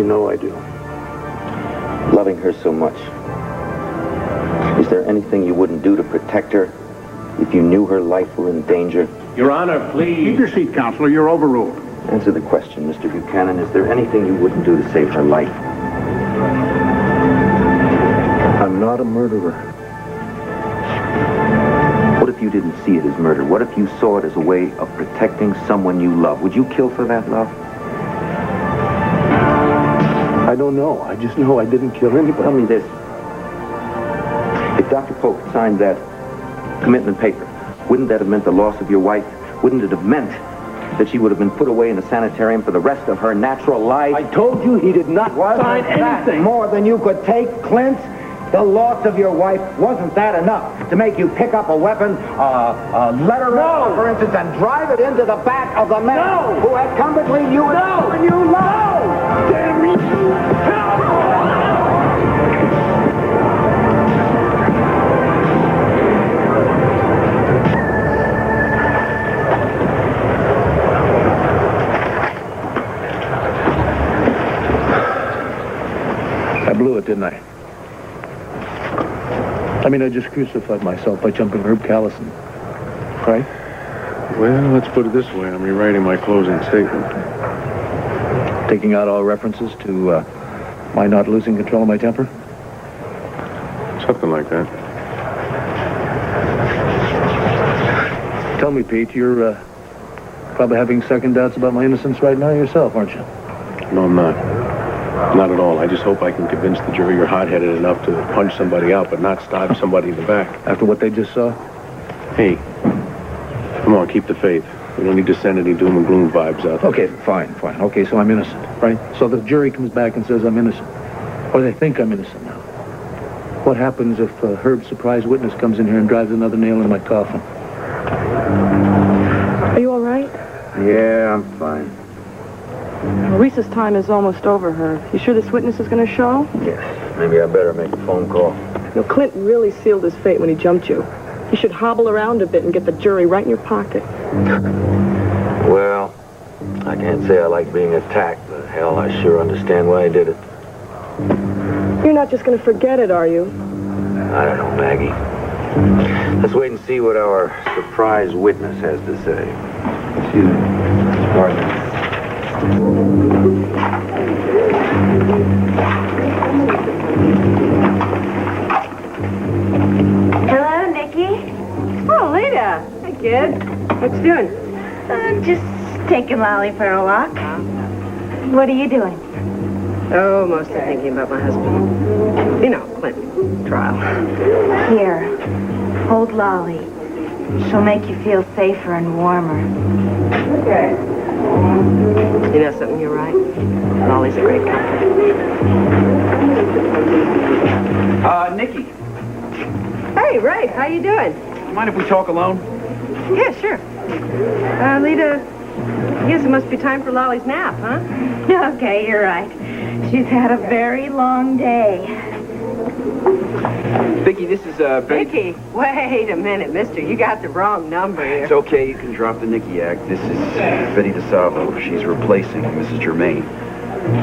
You know I do. Loving her so much. Is there anything you wouldn't do to protect her if you knew her life were in danger? Your Honor, please. Keep your seat, Counselor. You're overruled. Answer the question, Mr. Buchanan. Is there anything you wouldn't do to save her life? I'm not a murderer. What if you didn't see it as murder? What if you saw it as a way of protecting someone you love? Would you kill for that love? I don't know. I just know I didn't kill anybody. Tell me this. If Dr. Polk signed that commitment paper, wouldn't that have meant the loss of your wife? Wouldn't it have meant that she would have been put away in a sanitarium for the rest of her natural life? I told you he did not sign anything. More than you could take, Clint? The loss of your wife, wasn't that enough to make you pick up a weapon, a letter, for instance, and drive it into the back of the man who had come between you and someone you love? Damn you! I blew it, didn't I? I mean, I just crucified myself by jumping Herb Callison. Right? Well, let's put it this way. I'm rewriting my closing statement. Taking out all references to my not losing control of my temper? Something like that. Tell me, Pete, you're probably having second doubts about my innocence right now yourself, aren't you? No, I'm not. Not at all. I just hope I can convince the jury you're hot-headed enough to punch somebody out, but not stab somebody in the back. After what they just saw? Hey, come on, keep the faith. We don't need to send any doom and gloom vibes out there. Okay, fine. Okay, so I'm innocent, right? So the jury comes back and says I'm innocent. Or they think I'm innocent now. What happens if Herb's surprise witness comes in here and drives another nail in my coffin? Are you all right? Yeah, I'm fine. Recess time is almost over, Herb. You sure this witness is going to show? Yes. Maybe I better make a phone call. No, Clint really sealed his fate when he jumped you. You should hobble around a bit and get the jury right in your pocket. Well, I can't say I like being attacked, but hell, I sure understand why I did it. You're not just going to forget it, are you? I don't know, Maggie. Let's wait and see what our surprise witness has to say. Excuse me. Pardon. Hello, Nikki. Oh, Lita. Hey, kid. What you doing? Just taking Lolly for a walk. What are you doing? Oh, mostly thinking about my husband. You know, Clint trial. Here, hold Lolly. She'll make you feel safer and warmer. Okay. You know something, you're right. Lolly's a great comfort. Nikki, Hey, Ray, how you doing? mind if we talk alone? Yeah, sure. Lita, I guess it must be time for Lolly's nap, huh? Okay, you're right. She's had a very long day. Vicky, this is, Vicky, wait a minute, mister. You got the wrong number here. It's okay, you can drop the Nikki act. This is Betty DeSalvo. She's replacing Mrs. Germain.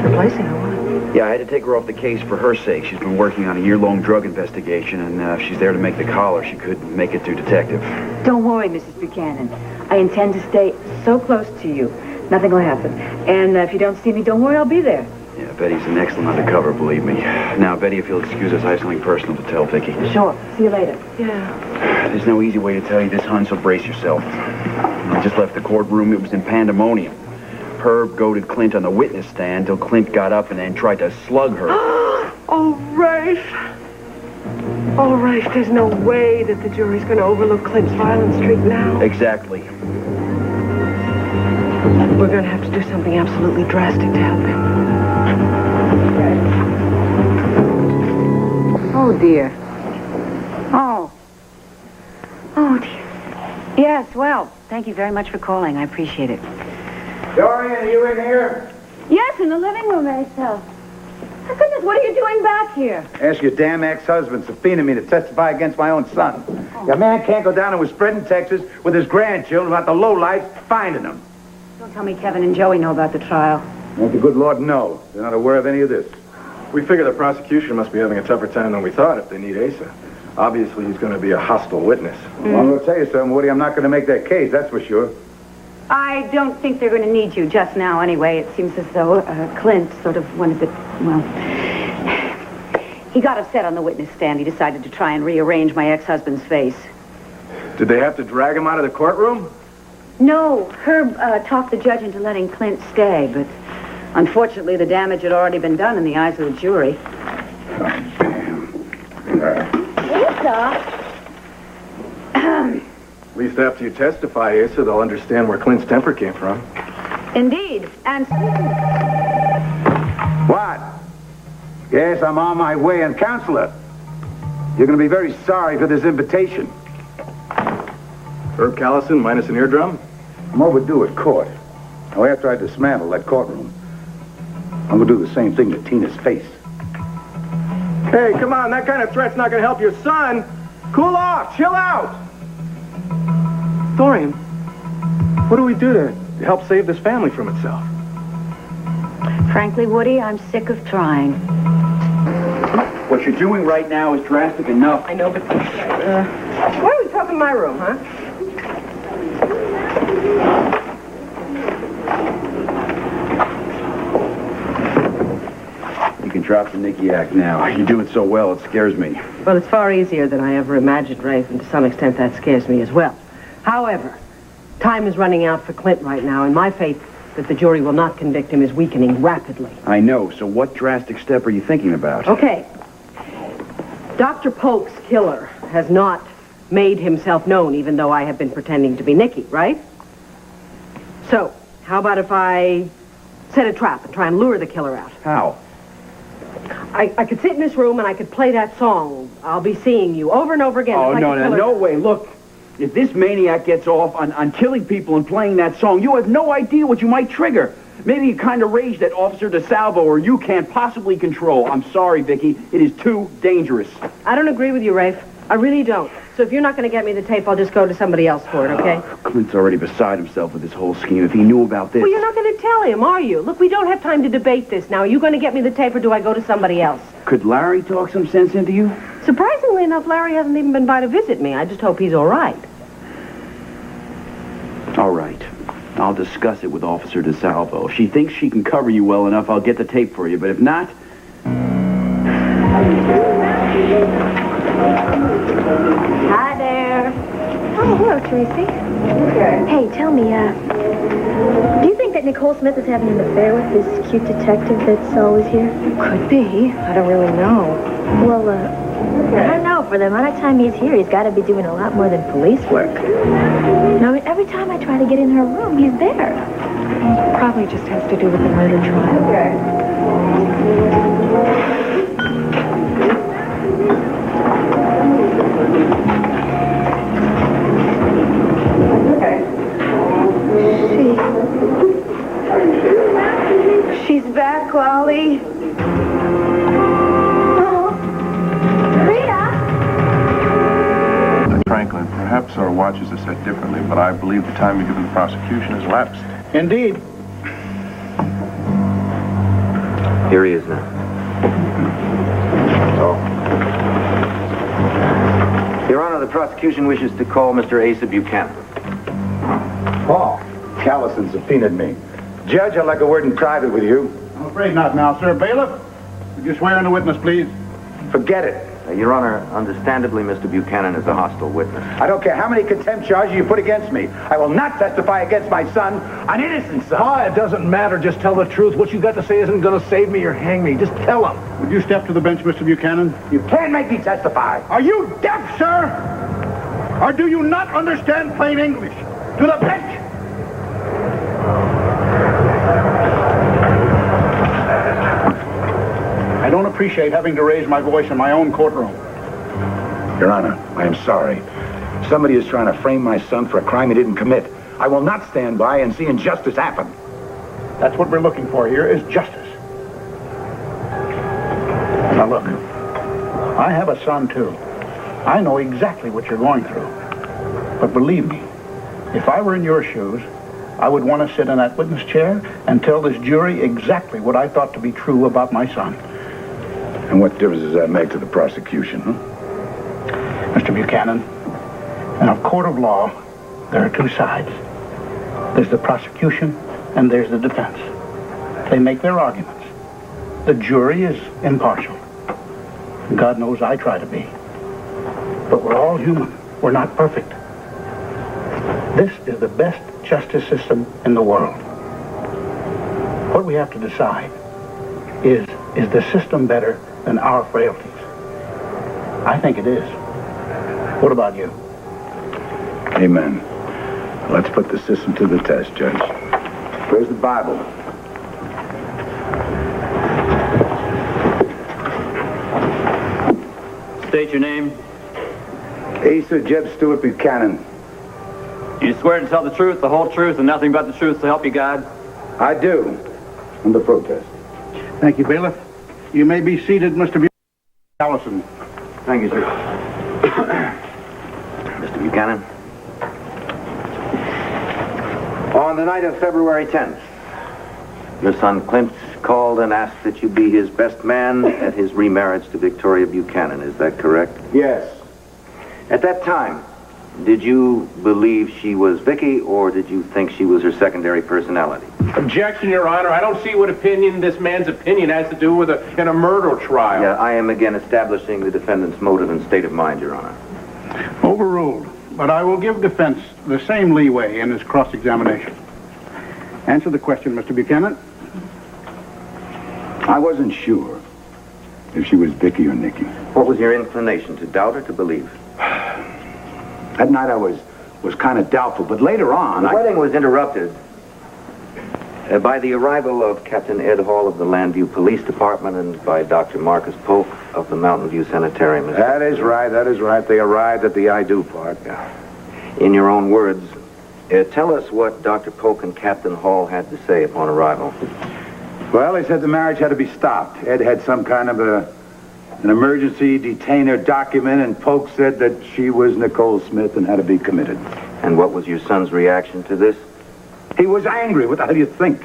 Replacing her what? Yeah, I had to take her off the case for her sake. She's been working on a year-long drug investigation, and if she's there to make the call, or she could make it through detective. Don't worry, Mrs. Buchanan. I intend to stay so close to you. Nothing will happen. And if you don't see me, don't worry, I'll be there. Yeah, Betty's an excellent undercover, believe me. Now, Betty, if you'll excuse us, I have something personal to tell Vicky. Sure. See you later. Yeah. There's no easy way to tell you this, hon, so brace yourself. When I just left the courtroom, it was in pandemonium. Herb goaded Clint on the witness stand till Clint got up and then tried to slug her. Oh, Rafe. Oh, Rafe, there's no way that the jury's going to overlook Clint's violent streak now. Exactly. We're going to have to do something absolutely drastic to help him. Oh, dear. Oh. Oh, dear. Yes, well, thank you very much for calling. I appreciate it. Dorian, are you in here? Yes, in the living room, Asa. My goodness, what are you doing back here? Ask your damn ex-husband subpoena me to testify against my own son. Your man can't go down and was spreading Texas with his grandchildren about the lowlifes finding them. Don't tell me Kevin and Joey know about the trial. Well, the good Lord, no. They're not aware of any of this. We figure the prosecution must be having a tougher time than we thought if they need Asa. Obviously, he's going to be a hostile witness. Well, I'm going to tell you something, Woody. I'm not going to make that case, that's for sure. I don't think they're going to need you just now anyway. It seems as though Clint sort of wanted to, well, he got upset on the witness stand. He decided to try and rearrange my ex-husband's face. Did they have to drag him out of the courtroom? No, Herb talked the judge into letting Clint stay, but unfortunately the damage had already been done in the eyes of the jury. At least after you testify, Asa, they'll understand where Clint's temper came from. Indeed, and... What? Yes, I'm on my way, and counselor, you're going to be very sorry for this invitation. Herb Callison minus an eardrum? I'm overdue at court. Now, after I dismantle that courtroom, I'm going to do the same thing to Tina's face. Hey, come on, that kind of threat's not going to help your son. Cool off, chill out. Dorian, what do we do to help save this family from itself? Frankly, Woody, I'm sick of trying. What you're doing right now is drastic enough. I know, but... why don't we talk in my room, huh? You can drop the Nicky act now. You do it so well, it scares me. Well, it's far easier than I ever imagined, Rafe, and to some extent that scares me as well. However, time is running out for Clint right now, and my faith that the jury will not convict him is weakening rapidly. I know, so what drastic step are you thinking about? Okay. Dr. Polk's killer has not made himself known, even though I have been pretending to be Nicky, right? So, how about if I set a trap and try and lure the killer out? How? I could sit in this room and I could play that song, I'll Be Seeing You, over and over again. Oh, like no way. Look, if this maniac gets off on killing people and playing that song, you have no idea what you might trigger. Maybe a kind of rage that Officer DeSalvo or you can't possibly control. I'm sorry, Vicky. It is too dangerous. I don't agree with you, Rafe. I really don't. So if you're not going to get me the tape, I'll just go to somebody else for it, okay? Clint's already beside himself with this whole scheme. If he knew about this... Well, you're not going to tell him, are you? Look, we don't have time to debate this now. Are you going to get me the tape or do I go to somebody else? Could Larry talk some sense into you? Surprisingly enough, Larry hasn't even been by to visit me. I just hope he's all right. All right. I'll discuss it with Officer DeSalvo. If she thinks she can cover you well enough, I'll get the tape for you. But if not... Hi there. Oh, hello, Tracy. Hey, tell me, do you think that Nicole Smith is having an affair with this cute detective that's always here? Could be. I don't really know. Well, I don't know. For the amount of time he's here, he's got to be doing a lot more than police work. You know, I mean, every time I try to get in her room, he's there. It probably just has to do with the murder trial. She's back, Lolly. Franklin, perhaps our watches are set differently, but I believe the time you given the prosecution has lapsed. Indeed. Here he is now. Oh. Your Honor, the prosecution wishes to call Mr. Asa Buchanan. Paul, Callison subpoenaed me. Judge, I'd like a word in private with you. I'm afraid not now, sir. Bailiff, would you swear in the witness, please? Forget it. Your Honor, understandably, Mr. Buchanan is a hostile witness. I don't care how many contempt charges you put against me. I will not testify against my son, an innocent son. Ah, it doesn't matter. Just tell the truth. What you got to say isn't going to save me or hang me. Just tell him. Would you step to the bench, Mr. Buchanan? You can't make me testify. Are you deaf, sir? Or do you not understand plain English? To the bench! I don't appreciate having to raise my voice in my own courtroom. Your Honor, I am sorry. Somebody is trying to frame my son for a crime he didn't commit. I will not stand by and see injustice happen. That's what we're looking for here, is justice. Now look, I have a son too. I know exactly what you're going through. But believe me, if I were in your shoes, I would want to sit in that witness chair and tell this jury exactly what I thought to be true about my son. And what difference does that make to the prosecution, huh? Mr. Buchanan, in a court of law, there are two sides. There's the prosecution and there's the defense. They make their arguments. The jury is impartial. God knows I try to be. But we're all human. We're not perfect. This is the best justice system in the world. What we have to decide is the system better than our frailties? I think it is. What about you? Amen. Let's put the system to the test, Judge. Where's the Bible? State your name. Asa Jeb Stewart Buchanan. You swear to tell the truth, the whole truth, and nothing but the truth to help you God? I do. Under protest. Thank you, bailiff. You may be seated, Mr. Allison. Thank you, sir. Mr. Buchanan. On the night of February 10th, your son Clint called and asked that you be his best man at his remarriage to Victoria Buchanan. Is that correct? Yes. At that time, did you believe she was Vicky, or did you think she was her secondary personality? Objection, Your Honor. I don't see what this man's opinion has to do with in a murder trial. Yeah, I am again establishing the defendant's motive and state of mind, Your Honor. Overruled. But I will give defense the same leeway in his cross-examination. Answer the question, Mr. Buchanan. I wasn't sure if she was Vicky or Nikki. What was your inclination, to doubt or to believe? That night I was kind of doubtful, but later on... The wedding was interrupted by the arrival of Captain Ed Hall of the Landview Police Department and by Dr. Marcus Polk of the Mountain View Sanitarium. That is right. They arrived at the I Do part. In your own words, tell us what Dr. Polk and Captain Hall had to say upon arrival. Well, they said the marriage had to be stopped. Ed had some kind of an emergency detainer document, and Polk said that she was Nicole Smith and had to be committed. And what was your son's reaction to this? He was angry. What the hell do you think?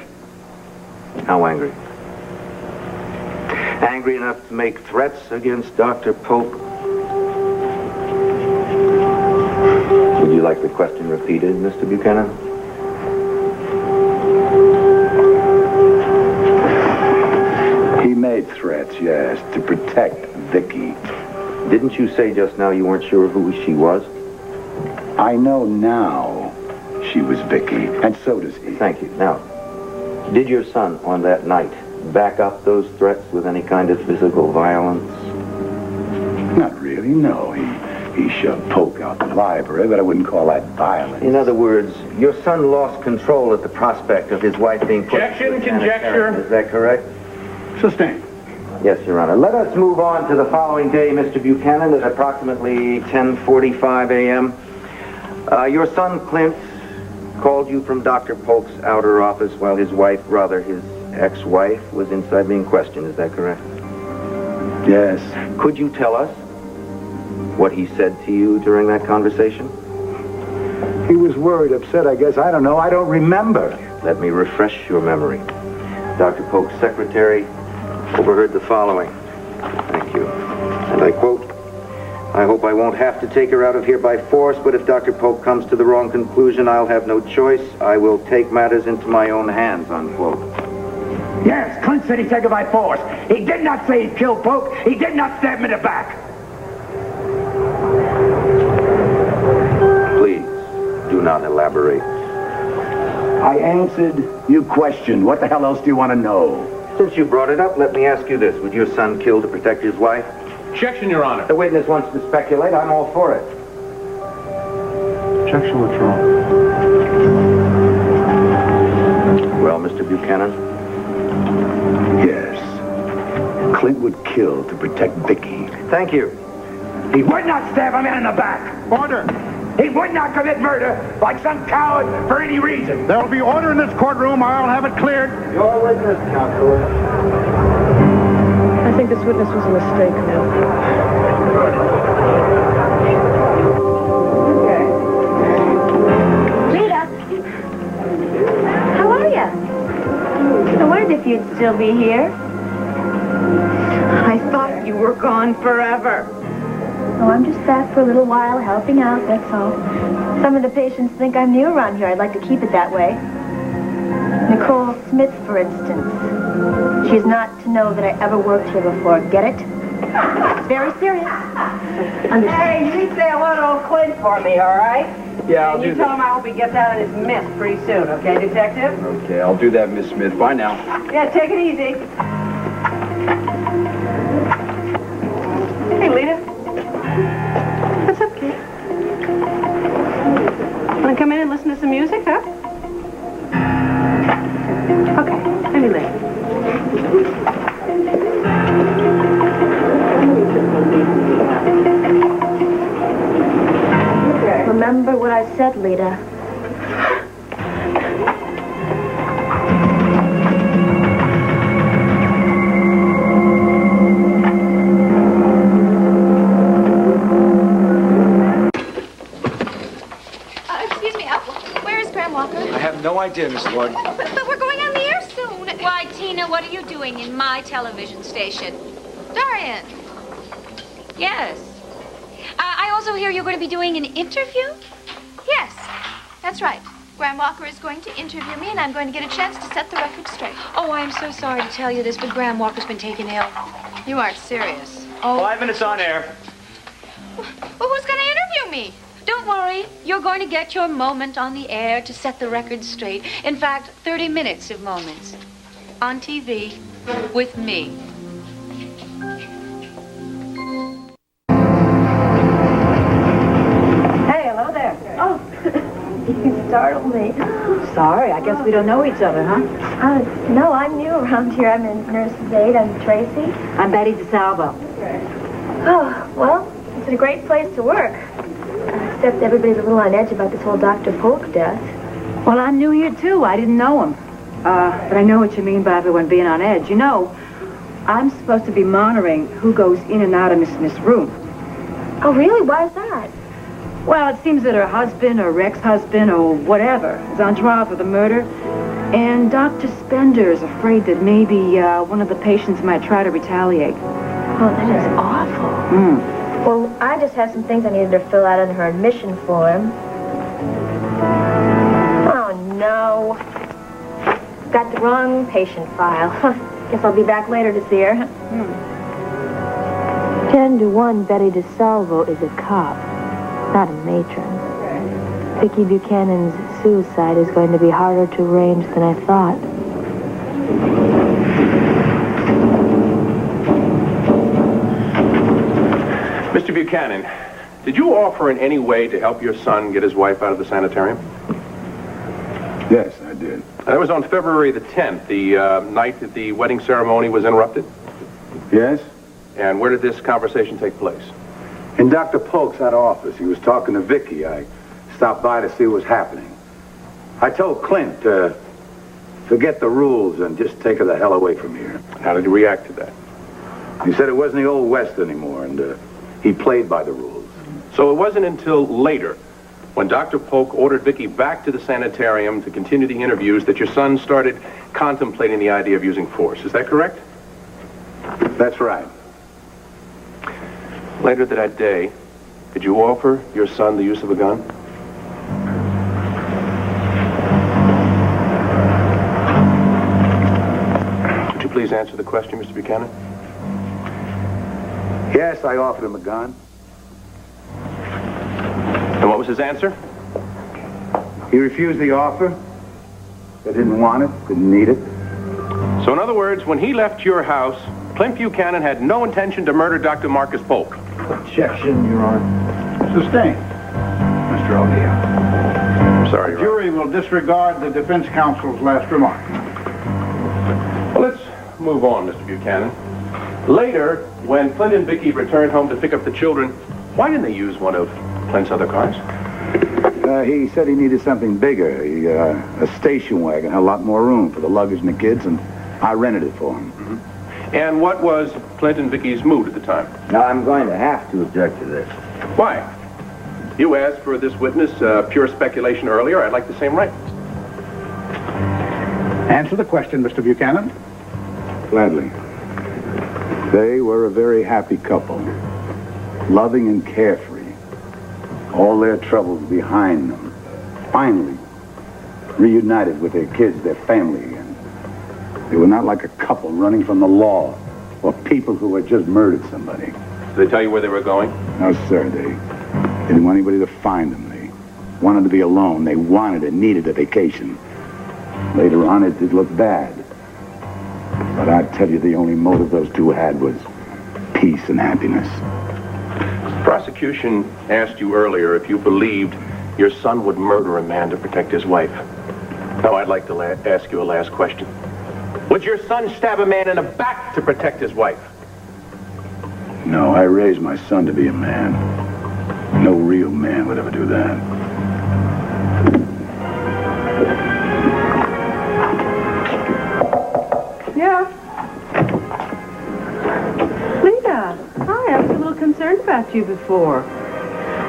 How angry? Angry enough to make threats against Dr. Polk? Would you like the question repeated, Mr. Buchanan? He made threats, yes, to protect Vicky. Didn't you say just now you weren't sure who she was? I know now she was Vicky, and so does he. Thank you. Now, did your son on that night back up those threats with any kind of physical violence? Not really, no. He shoved Polk out the library, but I wouldn't call that violence. In other words, your son lost control at the prospect of his wife being put... Objection, conjecture. Is that correct? Sustained. Yes, Your Honor. Let us move on to the following day, Mr. Buchanan, at approximately 10:45 a.m. Your son, Clint, called you from Dr. Polk's outer office while his wife, rather his ex-wife, was inside being questioned. Is that correct? Yes. Could you tell us what he said to you during that conversation? He was worried, upset, I guess. I don't know. I don't remember. Let me refresh your memory. Dr. Polk's secretary overheard the following. Thank you. And I quote, "I hope I won't have to take her out of here by force, but if Dr. Polk comes to the wrong conclusion, I'll have no choice. I will take matters into my own hands," unquote. Yes, Clint said he'd take her by force. He did not say he'd kill Polk. He did not stab him in the back. do not elaborate. I answered your question. What the hell else do you want to know? Since you brought it up, let me ask you this. Would your son kill to protect his wife? Objection, Your Honor. The witness wants to speculate. I'm all for it. Objection withdrawn. Well, Mr. Buchanan? Yes. Clint would kill to protect Vicky. Thank you. He would not stab a man in the back. Order. He would not commit murder like some coward for any reason. There will be order in this courtroom, or I'll have it cleared. Your witness, Counselor. I think this witness was a mistake, Neil. Rita, how are you? I wondered if you'd still be here. I thought you were gone forever. Oh, I'm just back for a little while, helping out, that's all. Some of the patients think I'm new around here. I'd like to keep it that way. Nicole Smith, for instance. She's not to know that I ever worked here before. Get it? It's very serious. Hey, you say hello to old Clint for me, all right? Yeah, I'll and you do tell that. him I hope he gets out of his mess pretty soon, okay, Detective? Okay, I'll do that, Miss Smith. Bye now. Yeah, take it easy. Hey, Lita. What's up, kid? Want to come in and listen to some music, huh? Okay, maybe later. Remember what I said, Lita. Excuse me, where is Graham Walker? I have no idea, Miss Lord. But we're going on the air soon. Why, Tina, what are you doing in my television station? Dorian. Yes. I also hear you're going to be doing an interview? Yes, that's right. Graham Walker is going to interview me, and I'm going to get a chance to set the record straight. Oh, I'm so sorry to tell you this, but Graham Walker's been taken ill. You aren't serious. Oh. 5 minutes on air. Well, who's going to interview me? Don't worry. You're going to get your moment on the air to set the record straight. In fact, 30 minutes of moments. On TV with me. Hey, hello there. Oh, you startled me. Sorry, I guess we don't know each other, huh? No, I'm new around here. I'm a nurse's aide. I'm Tracy. I'm Betty DeSalvo. Oh, well, it's a great place to work. Except everybody's a little on edge about this whole Dr. Polk death. Well, I'm new here, too. I didn't know him. But I know what you mean by everyone being on edge. You know, I'm supposed to be monitoring who goes in and out of Miss Smith's room. Oh, really? Why is that? Well, it seems that her husband or ex-husband or whatever is on trial for the murder. And Dr. Spender is afraid that maybe one of the patients might try to retaliate. Oh, that is awful. Well, I just have some things I needed to fill out on her admission form. Oh, no. Got the wrong patient file. Guess I'll be back later to see her. 10 to 1, Betty DeSalvo is a cop, not a matron. Vicki Buchanan's suicide is going to be harder to arrange than I thought. Mr. Buchanan, did you offer in any way to help your son get his wife out of the sanitarium? Yes, I did. That was on February the 10th, the night that the wedding ceremony was interrupted? Yes? And where did this conversation take place? In Dr. Polk's office. He was talking to Vicky. I stopped by to see what was happening. I told Clint to forget the rules and just take her the hell away from here. How did he react to that? He said it wasn't the Old West anymore, and he played by the rules. So it wasn't until later, when Dr. Polk ordered Vicky back to the sanitarium to continue the interviews, that your son started contemplating the idea of using force. Is that correct? That's right. Later that day, did you offer your son the use of a gun? Would you please answer the question, Mr. Buchanan? Yes, I offered him a gun. And what was his answer? He refused the offer. They didn't want it, didn't need it. So in other words, when he left your house, Clint Buchanan had no intention to murder Dr. Marcus Polk. Objection, Your Honor. Sustained, Mr. O'Neill. Sorry, The jury will disregard the defense counsel's last remark. Well, let's move on, Mr. Buchanan. Later, when Clint and Vicky returned home to pick up the children, why didn't they use one of Clint's other cars? He said he needed something bigger, a station wagon, had a lot more room for the luggage and the kids, and I rented it for him. Mm-hmm. And what was Clint and Vicky's mood at the time? Now, I'm going to have to object to this. Why? You asked for this witness pure speculation earlier. I'd like the same right. Answer the question, Mr. Buchanan. Gladly. They were a very happy couple, loving and carefree. All their troubles behind them. Finally, reunited with their kids, their family again. They were not like a couple running from the law or people who had just murdered somebody. Did they tell you where they were going? No, sir. They didn't want anybody to find them. They wanted to be alone. They wanted and needed a vacation. Later on, it did look bad. But I tell you, the only motive those two had was peace and happiness. The prosecution asked you earlier if you believed your son would murder a man to protect his wife. Now, I'd like to ask you a last question. Would your son stab a man in the back to protect his wife? No, I raised my son to be a man. No real man would ever do that. Yeah. Lita, hi, I was a little concerned about you before.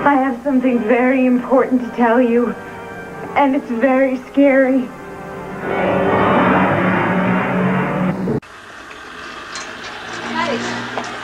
I have something very important to tell you, and it's very scary.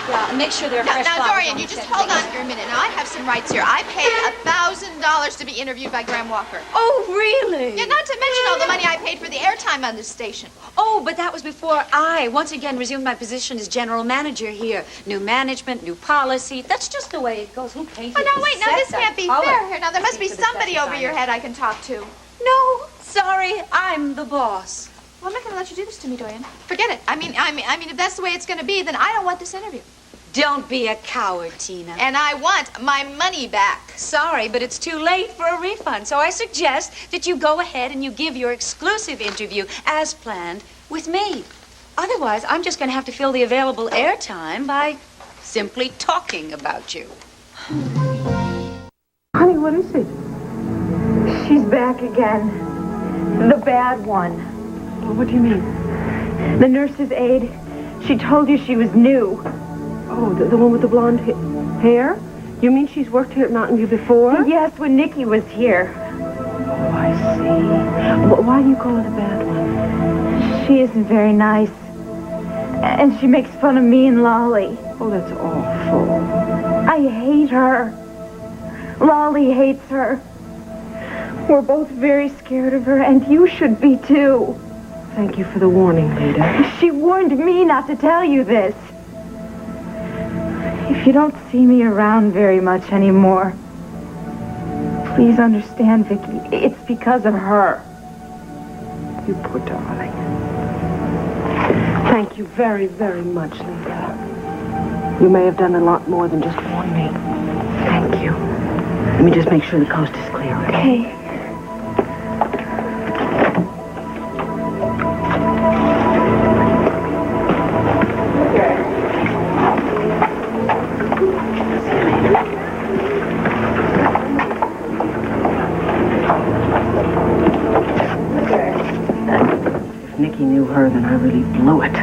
Yeah, make sure they're fresh Now, flowers Dorian, on you the just set. hold on here a minute. Now, I have some rights here. I paid $1,000 to be interviewed by Graham Walker. Oh, really? Yeah, not to mention all the money I paid for the airtime on this station. Oh, but that was before I once again resumed my position as general manager here. New management, new policy. That's just the way it goes. Who painted Oh, no, the wait. Now, this sets? can't be Color. fair here. Now, there must be Speak to the somebody set over your designer. head I can talk to. No, sorry. I'm the boss. Well, I'm not going to let you do this to me, Dorian. Forget it. I mean, if that's the way it's going to be, then I don't want this interview. Don't be a coward, Tina. And I want my money back. Sorry, but it's too late for a refund. So I suggest that you go ahead and you give your exclusive interview, as planned, with me. Otherwise, I'm just going to have to fill the available airtime by simply talking about you. Honey, what is it? She's back again. The bad one. Well, what do you mean? The nurse's aide. She told you she was new. Oh, the one with the blonde hair? You mean she's worked here at Mountain View before? Yes, when Nikki was here. Oh, I see. Why do you call her the bad one? She isn't very nice. And she makes fun of me and Lolly. Oh, that's awful. I hate her. Lolly hates her. We're both very scared of her, and you should be too. Thank you for the warning, Lita. She warned me not to tell you this. If you don't see me around very much anymore, please understand, Vicky, it's because of her. You poor darling. Thank you very, very much, Lita. You may have done a lot more than just warn me. Thank you. Let me just make sure the coast is clear, okay? If Nikki knew her, then I really blew it.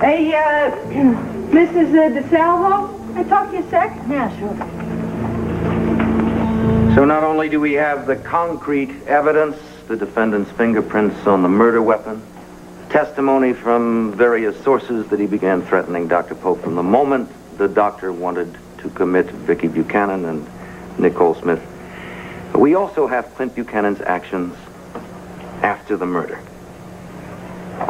Hey, Mrs. DeSalvo, can I talk to you a sec? Yeah, sure. So not only do we have the concrete evidence, the defendant's fingerprints on the murder weapon, testimony from various sources that he began threatening Dr. Pope from the moment the doctor wanted to commit Vicky Buchanan and Nicole Smith. We also have Clint Buchanan's actions after the murder.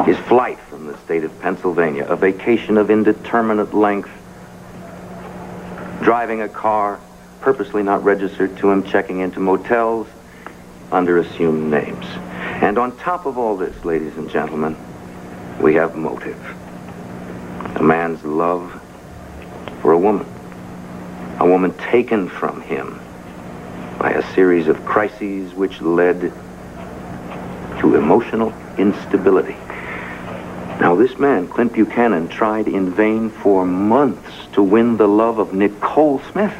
His flight from the state of Pennsylvania, a vacation of indeterminate length, driving a car purposely not registered to him, checking into motels under assumed names. And on top of all this, ladies and gentlemen, we have motive. A man's love for a woman taken from him by a series of crises which led to emotional instability. Now, this man, Clint Buchanan, tried in vain for months to win the love of Nicole Smith.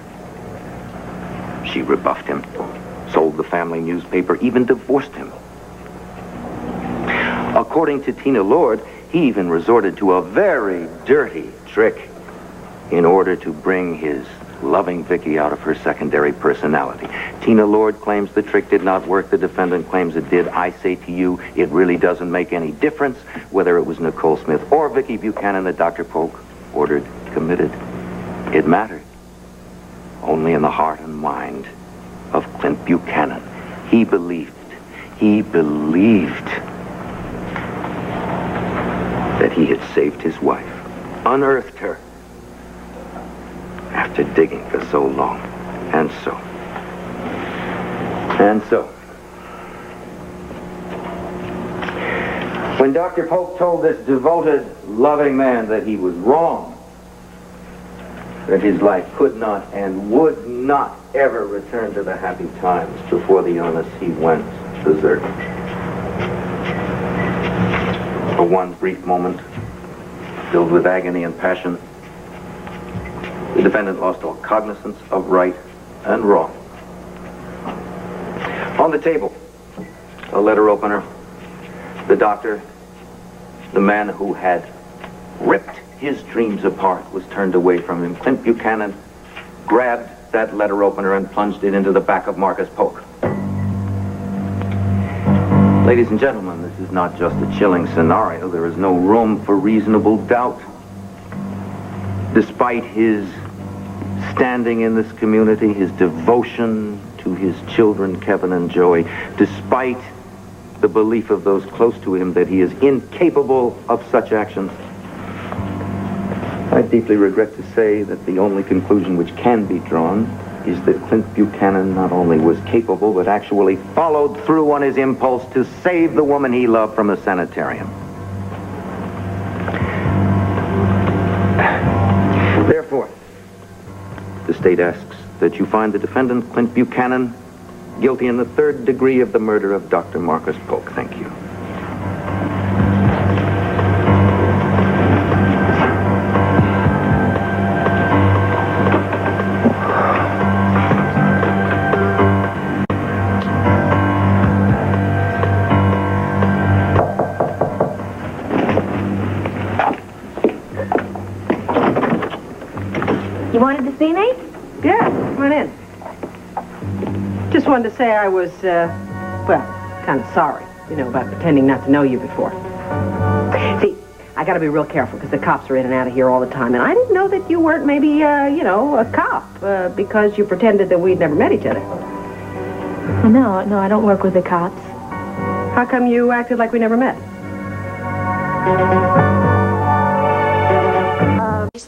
She rebuffed him, sold the family newspaper, even divorced him. According to Tina Lord, he even resorted to a very dirty trick in order to bring his loving Vicky out of her secondary personality. Tina Lord claims the trick did not work. The defendant claims it did. I say to you, it really doesn't make any difference whether it was Nicole Smith or Vicky Buchanan that Dr. Polk ordered committed. It mattered only in the heart and mind of Clint Buchanan. He believed that he had saved his wife, unearthed her, after digging for so long. And so. When Dr. Polk told this devoted, loving man that he was wrong, that his life could not and would not ever return to the happy times before the illness, he went berserk. For one brief moment, filled with agony and passion, the defendant lost all cognizance of right and wrong. On the table, a letter opener, the doctor, the man who had ripped his dreams apart, was turned away from him. Clint Buchanan grabbed that letter opener and plunged it into the back of Marcus Polk. Ladies and gentlemen, this is not just a chilling scenario. There is no room for reasonable doubt. Despite his standing in this community, his devotion to his children, Kevin and Joey, despite the belief of those close to him that he is incapable of such actions, I deeply regret to say that the only conclusion which can be drawn is that Clint Buchanan not only was capable, but actually followed through on his impulse to save the woman he loved from a sanitarium. Therefore, the state asks that you find the defendant, Clint Buchanan, guilty in the 3rd degree of the murder of Dr. Marcus Polk. Thank you. You wanted to see me? Yeah, come on in. Just wanted to say I was, kind of sorry, about pretending not to know you before. See, I gotta be real careful because the cops are in and out of here all the time, and I didn't know that you weren't maybe, a cop, because you pretended that we'd never met each other. No, I don't work with the cops. How come you acted like we never met?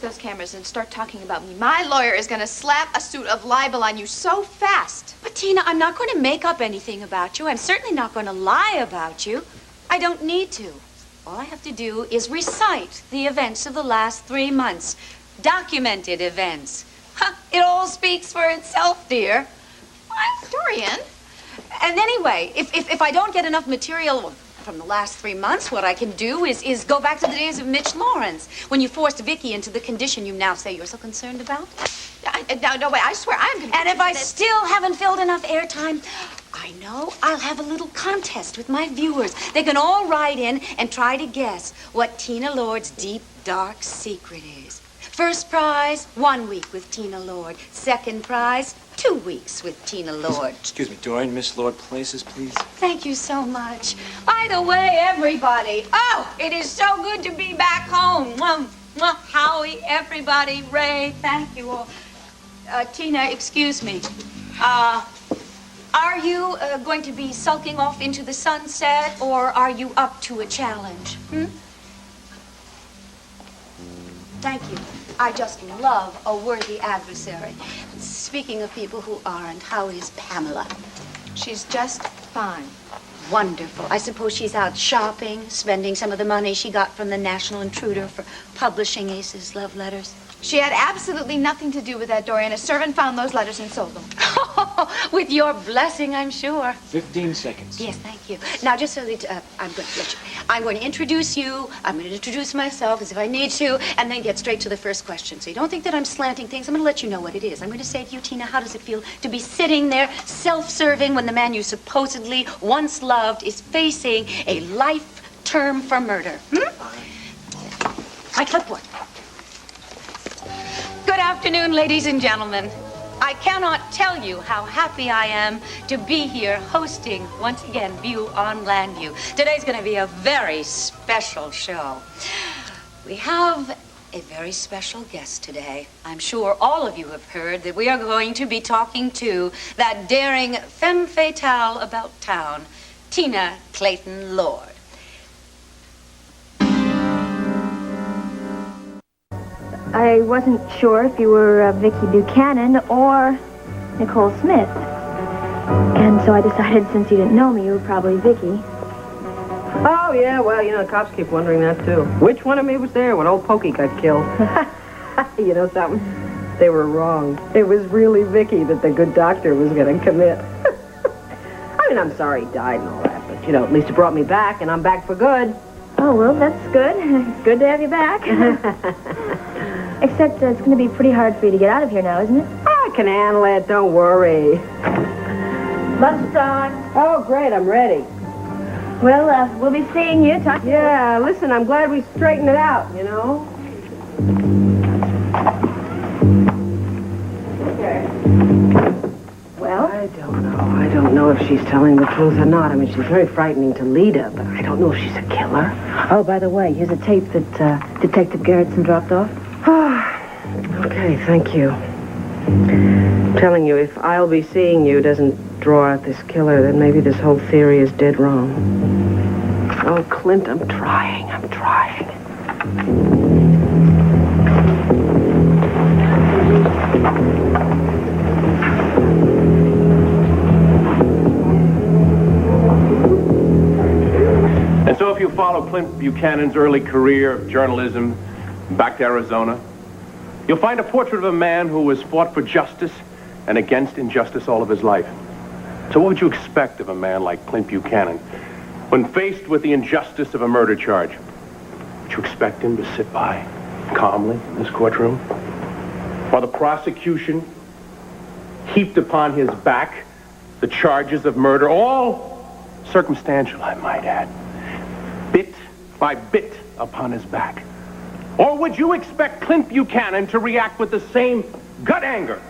Those cameras and start talking about me. My lawyer is going to slap a suit of libel on you so fast. But Tina, I'm not going to make up anything about you. I'm certainly not going to lie about you. I don't need to. All I have to do is recite the events of the last 3 months. Documented events. It all speaks for itself, dear. What? Dorian? And anyway, if I don't get enough material from the last 3 months, what I can do is go back to the days of Mitch Lawrence, when you forced Vicky into the condition you now say you're so concerned about. No, wait, I swear I'm convinced. And if I still haven't filled enough airtime, I know I'll have a little contest with my viewers. They can all write in and try to guess what Tina Lord's deep, dark secret is. First prize, 1 week with Tina Lord. Second prize, 2 weeks with Tina Lord. Excuse me, Dorian, Miss Lord, places, please. Thank you so much. By the way, everybody, it is so good to be back home. Mwah, mwah, Howie, everybody, Ray, thank you all. Tina, excuse me. Are you going to be sulking off into the sunset, or are you up to a challenge? Thank you. I just love a worthy adversary. speaking of people who aren't, how is Pamela? She's just fine. Wonderful. I suppose she's out shopping, spending some of the money she got from the National Intruder for publishing Ace's love letters. She had absolutely nothing to do with that, Dorian. A servant found those letters and sold them. With your blessing, I'm sure. 15 seconds. Yes, thank you. Now, just so that I'm going to let you. I'm going to introduce you. I'm going to introduce myself as if I need to, and then get straight to the first question. So you don't think that I'm slanting things. I'm going to let you know what it is. I'm going to say to you, Tina, how does it feel to be sitting there, self-serving, when the man you supposedly once loved is facing a life term for murder? My clipboard. Good afternoon, ladies and gentlemen. I cannot tell you how happy I am to be here hosting, once again, View on Landview. Today's going to be a very special show. We have a very special guest today. I'm sure all of you have heard that we are going to be talking to that daring femme fatale about town, Tina Clayton Lord. I wasn't sure if you were Vicky Buchanan or Nicole Smith. And so I decided since you didn't know me, you were probably Vicky. Oh, yeah, well, you know, the cops keep wondering that, too. Which one of me was there when old Pokey got killed? You know something? They were wrong. It was really Vicky that the good doctor was going to commit. I mean, I'm sorry he died and all that, but, you know, at least it brought me back, and I'm back for good. Oh, well, that's good. It's good to have you back. Except it's going to be pretty hard for you to get out of here now, isn't it? I can handle it, don't worry. Lunchtime. Oh, great, I'm ready. Well, we'll be seeing you. Talk to you. Yeah, listen, I'm glad we straightened it out, you know? Okay. Well? I don't know if she's telling the truth or not. I mean, she's very frightening to Lita, but I don't know if she's a killer. Oh, by the way, here's a tape that Detective Garrettson dropped off. Okay, thank you. I'm telling you, if I'll be seeing you doesn't draw out this killer, then maybe this whole theory is dead wrong. Oh, Clint, I'm trying. And so if you follow Clint Buchanan's early career of journalism back to Arizona, you'll find a portrait of a man who has fought for justice and against injustice all of his life. So what would you expect of a man like Clint Buchanan when faced with the injustice of a murder charge? Would you expect him to sit by calmly in this courtroom while the prosecution heaped upon his back the charges of murder, all circumstantial, I might add, bit by bit upon his back? Or would you expect Clint Buchanan to react with the same gut anger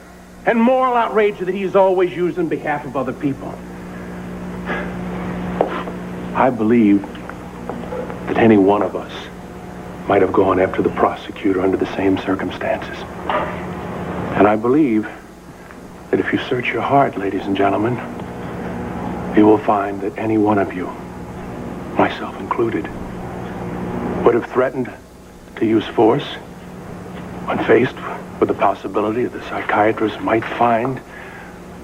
and moral outrage that he's always used in behalf of other people? I believe that any one of us might have gone after the prosecutor under the same circumstances. And I believe that if you search your heart, ladies and gentlemen, you will find that any one of you, myself included, would have threatened to use force when faced with the possibility that the psychiatrist might find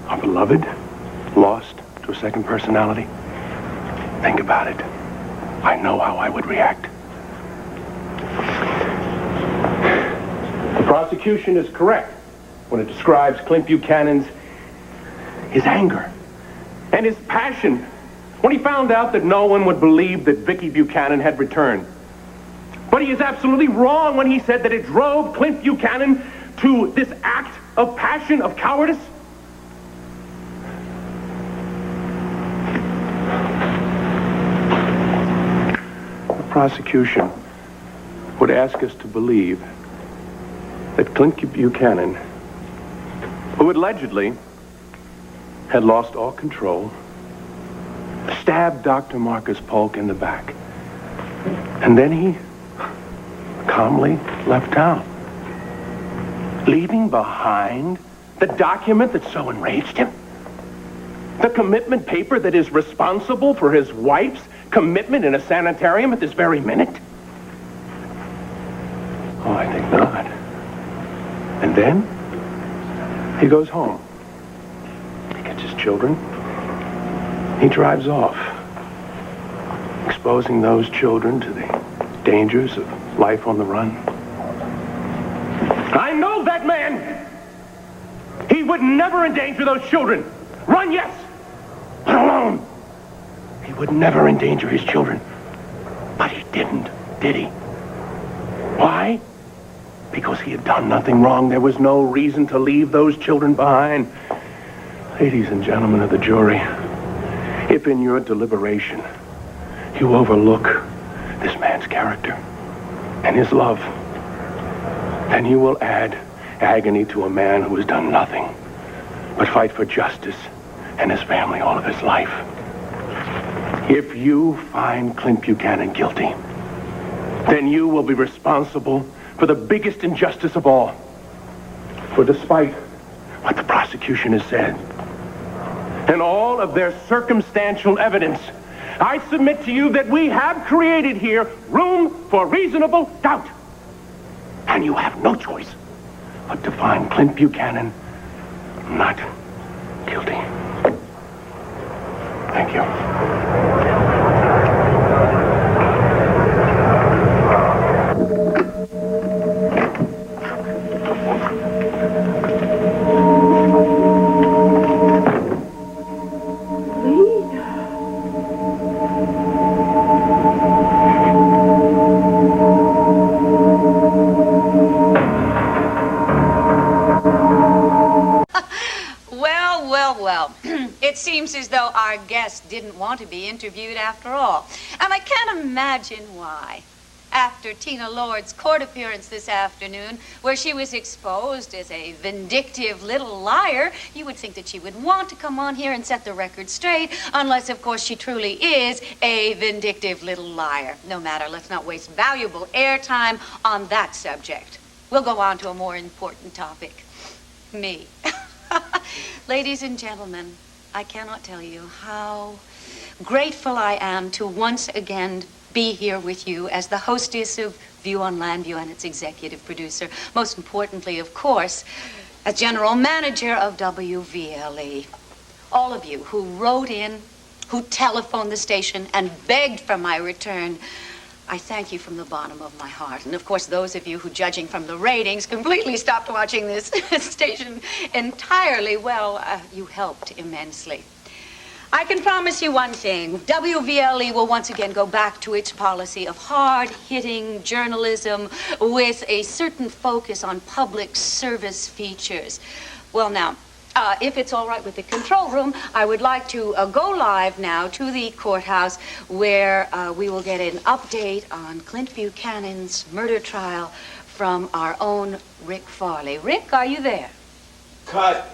our beloved lost to a second personality. Think about it. I know how I would react. The prosecution is correct when it describes Clint Buchanan's his anger and his passion when he found out that no one would believe that Vicky Buchanan had returned. But he is absolutely wrong when he said that it drove Clint Buchanan to this act of passion, of cowardice. The prosecution would ask us to believe that Clint Buchanan, who allegedly had lost all control, stabbed Dr. Marcus Polk in the back. And then he calmly left town, leaving behind the document that so enraged him, the commitment paper that is responsible for his wife's commitment in a sanitarium at this very minute. Oh, I think not. And He goes home. He gets his children. He drives off, exposing those children to the dangers of life on the run. I know that man! He would never endanger those children. Run, yes, but alone. He would never endanger his children. But he didn't, did he? Why? Because he had done nothing wrong. There was no reason to leave those children behind. Ladies and gentlemen of the jury, if in your deliberation you overlook this man's character and his love, then you will add agony to a man who has done nothing but fight for justice and his family all of his life. If you find Clint Buchanan guilty, then you will be responsible for the biggest injustice of all. For despite what the prosecution has said, and all of their circumstantial evidence, I submit to you that we have created here room for reasonable doubt. And you have no choice but to find Clint Buchanan not guilty. Thank you. Well, it seems as though our guest didn't want to be interviewed after all. And I can't imagine why. After Tina Lord's court appearance this afternoon, where she was exposed as a vindictive little liar, you would think that she would want to come on here and set the record straight, unless, of course, she truly is a vindictive little liar. No matter, let's not waste valuable airtime on that subject. We'll go on to a more important topic. Me. Ladies and gentlemen, I cannot tell you how grateful I am to once again be here with you as the hostess of View on Landview and its executive producer. Most importantly, of course, as general manager of WVLE. All of you who wrote in, who telephoned the station and begged for my return, I thank you from the bottom of my heart. And of course, those of you who, judging from the ratings, completely stopped watching this station entirely, well, you helped immensely. I can promise you one thing. WVLE will once again go back to its policy of hard-hitting journalism with a certain focus on public service features. Well, now, if it's all right with the control room, I would like to go live now to the courthouse where we will get an update on Clint Buchanan's murder trial from our own Rick Farley. Rick, are you there? Cut.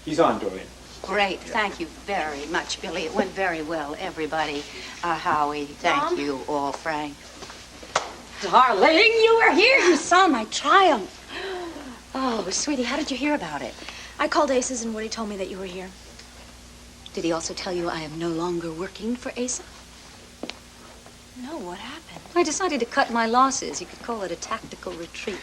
He's on, Dorian. Great. Thank you very much, Billy. It went very well, everybody. Howie, thank you all, Frank. Darling, you were here. You saw my triumph. Oh, sweetie, how did you hear about it? I called Aces and Woody told me that you were here. Did he also tell you I am no longer working for Asa? No, what happened? I decided to cut my losses. You could call it a tactical retreat.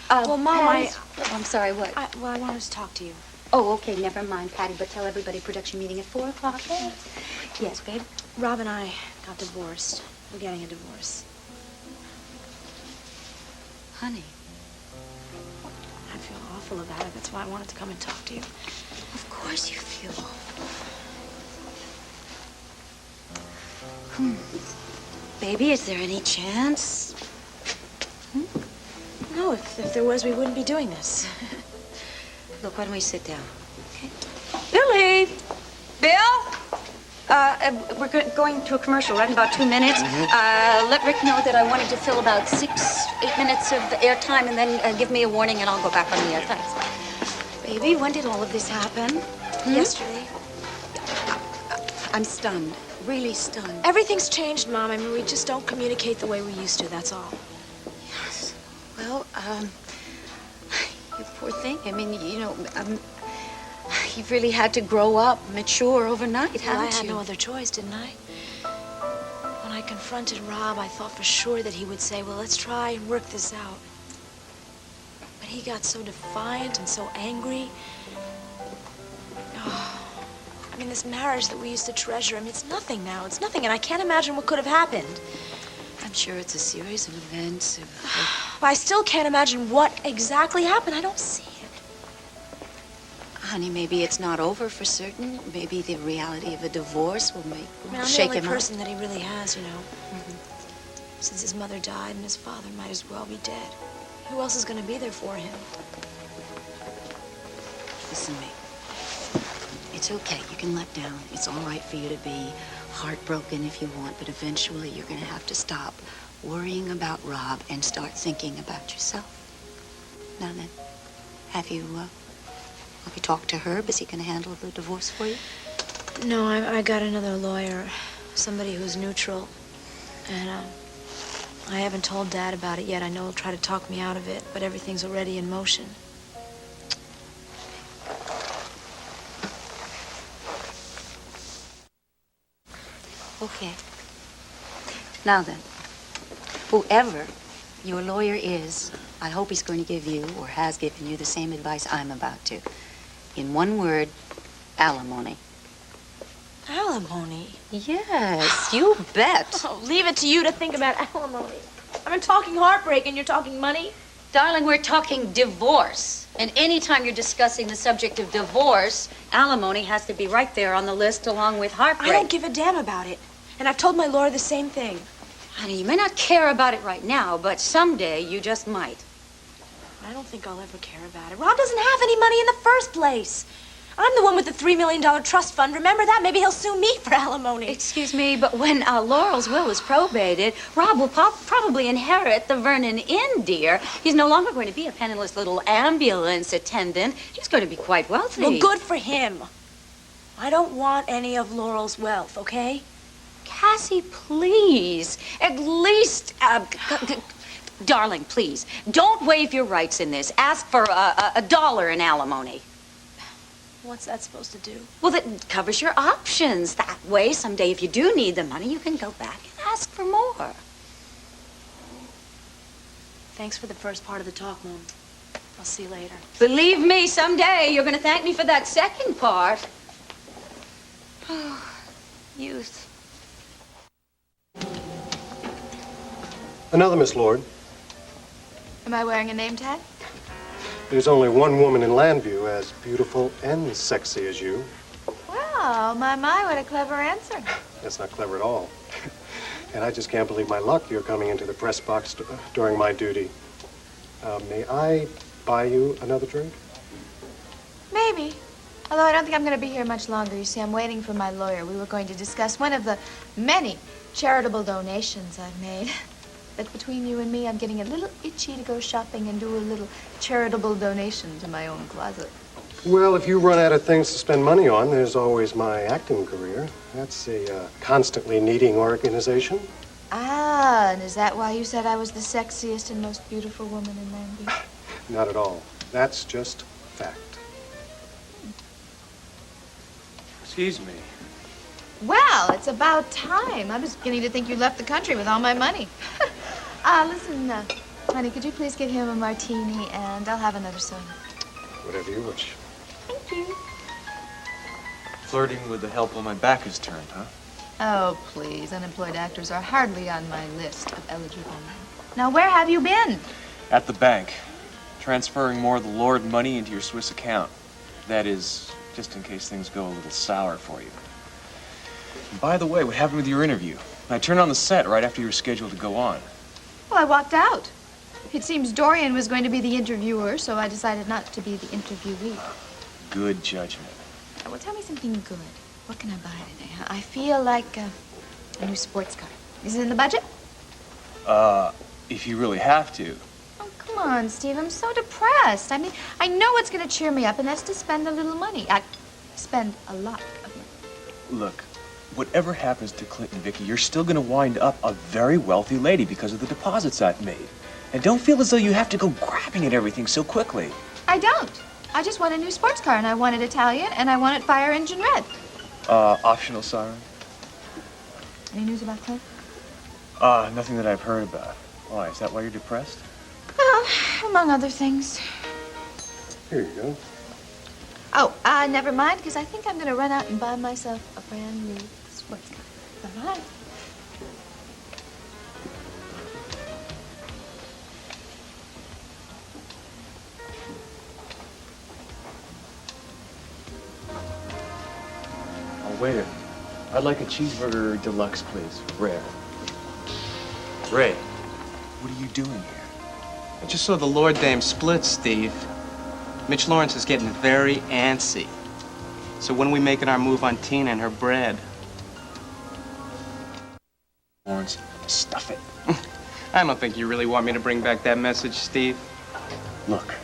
Well, Mom, I'm sorry, what? I wanted to talk to you. Oh, okay, never mind, Patty, but tell everybody production meeting at 4 o'clock. Yes, babe? Rob and I got divorced. We're getting a divorce. Honey. I feel awful about it. That's why I wanted to come and talk to you. Of course you feel awful. Baby, is there any chance? No, if there was, we wouldn't be doing this. Look, why don't we sit down? Okay. Billy! Bill? We're going to a commercial right in about 2 minutes. Let Rick know that I wanted to fill about 6-8 minutes of the airtime and then give me a warning and I'll go back on the air. Thanks. Baby, when did all of this happen? Yesterday. I'm stunned. Really stunned. Everything's changed, Mom. I mean, we just don't communicate the way we used to, that's all. Yes. Well, you poor thing. I mean, you know, you've really had to grow up, mature overnight, haven't you? I had no other choice, didn't I? When I confronted Rob, I thought for sure that he would say, well, let's try and work this out. But But he got so defiant and so angry. Oh, I mean, this marriage that we used to treasure, I mean, it's nothing now. It's nothing, and I can't imagine what could have happened. I'm sure it's a series of events. But I still can't imagine what exactly happened. I don't see it. Honey, maybe it's not over for certain. Maybe the reality of a divorce will I mean, I'm the shake only him person that he really has, you know. Since his mother died and his father might as well be dead. Who else is going to be there for him? Listen to me. It's okay. You can let down. It's all right for you to be heartbroken if you want, but eventually you're going to have to stop worrying about Rob and start thinking about yourself. Now then, have you talked to Herb? Is he going to handle the divorce for you? No, I got another lawyer, somebody who's neutral, and I haven't told Dad about it yet. I know he'll try to talk me out of it, but everything's already in motion. Okay. Now then, whoever your lawyer is, I hope he's going to give you, or has given you, the same advice I'm about to. In one word, alimony. Alimony? Yes, you bet. Oh, leave it to you to think about alimony. I'm talking heartbreak and you're talking money? Darling, we're talking divorce. And anytime you're discussing the subject of divorce, alimony has to be right there on the list along with heartbreak. I don't give a damn about it. And I've told my lawyer the same thing. Honey, you may not care about it right now, but someday you just might. I don't think I'll ever care about it. Rob doesn't have any money in the first place. I'm the one with the $3 million trust fund. Remember that? Maybe he'll sue me for alimony. Excuse me, but when Laurel's will is probated, Rob will probably inherit the Vernon Inn, dear. He's no longer going to be a penniless little ambulance attendant. He's going to be quite wealthy. Well, good for him. I don't want any of Laurel's wealth, okay? Cassie, please. At least, darling, please. Don't waive your rights in this. Ask for $1 in alimony. What's that supposed to do? Well, that covers your options. That way, someday, if you do need the money, you can go back and ask for more. Thanks for the first part of the talk, Mom. I'll see you later. Believe me, someday you're going to thank me for that second part. Oh, youth. Another Miss Lord. Am I wearing a name tag? There's only one woman in Landview as beautiful and sexy as you. Well, my, what a clever answer. That's not clever at all. And I just can't believe my luck you're coming into the press box during my duty. May I buy you another drink? Maybe. Although I don't think I'm going to be here much longer. You see, I'm waiting for my lawyer. We were going to discuss one of the many charitable donations I've made. But between you and me, I'm getting a little itchy to go shopping and do a little charitable donation to my own closet. Well, if you run out of things to spend money on, there's always my acting career. That's a constantly needing organization. Ah, and is that why you said I was the sexiest and most beautiful woman in Landview? Not at all. That's just fact. Excuse me. Well, it's about time. I was beginning to think you left the country with all my money. Listen, honey, could you please get him a martini, and I'll have another soda. Whatever you wish. Thank you. Flirting with the help when my back is turned, huh? Oh, please. Unemployed actors are hardly on my list of eligible men. Now, where have you been? At the bank. Transferring more of the Lord money into your Swiss account. That is, just in case things go a little sour for you. And by the way, what happened with your interview? I turned on the set right after you were scheduled to go on. Well, I walked out. It seems Dorian was going to be the interviewer, so I decided not to be the interviewee. Good judgment. Well, tell me something good. What can I buy today? Huh? I feel like a new sports car. Is it in the budget? If you really have to. Oh, come on, Steve. I'm so depressed. I mean, I know what's going to cheer me up, and that's to spend a little money. I spend a lot of money. Look, whatever happens to Clint and Vicky, you're still going to wind up a very wealthy lady because of the deposits I've made. And don't feel as though you have to go grabbing at everything so quickly. I don't. I just want a new sports car, and I want it Italian, and I want it fire engine red. Optional siren? Any news about Clint? Nothing that I've heard about. Why, is that why you're depressed? Well, among other things. Here you go. Oh, never mind, because I think I'm going to run out and buy myself a brand new sports car. Bye-bye. Oh, waiter. I'd like a cheeseburger deluxe, please. Rare. Ray, what are you doing here? I just saw the Lord Dame split, Steve. Mitch Lawrence is getting very antsy. So when are we making our move on Tina and her bread? Lawrence, stuff it. I don't think you really want me to bring back that message, Steve. Look,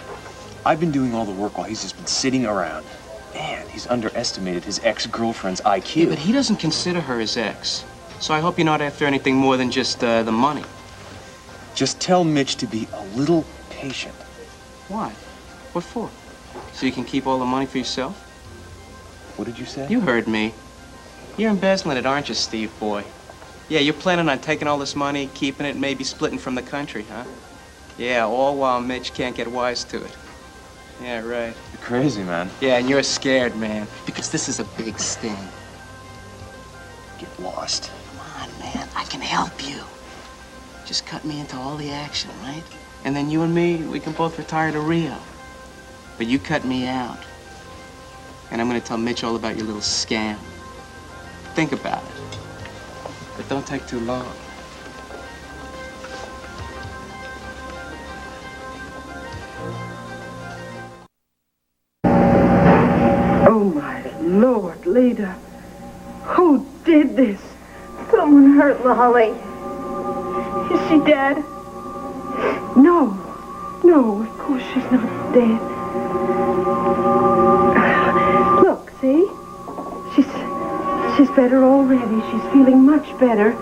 I've been doing all the work while he's just been sitting around. Man, he's underestimated his ex-girlfriend's IQ. Yeah, but he doesn't consider her his ex. So I hope you're not after anything more than just the money. Just tell Mitch to be a little patient. Why? What for? So you can keep all the money for yourself? What did you say? You heard me. You're embezzling it, aren't you, Steve boy? Yeah, you're planning on taking all this money, keeping it, maybe splitting from the country, huh? Yeah, all while Mitch can't get wise to it. Yeah, right. You're crazy, man. Yeah, and you're scared, man, because this is a big sting. Get lost. Come on, man, I can help you. Just cut me into all the action, right? And then you and me, we can both retire to Rio. But you cut me out. And I'm gonna tell Mitch all about your little scam. Think about it. But don't take too long. Oh, my Lord, Leda. Who did this? Someone hurt Lolly. Is she dead? No. No, of course she's not dead. Look, see? She's better already. She's feeling much better.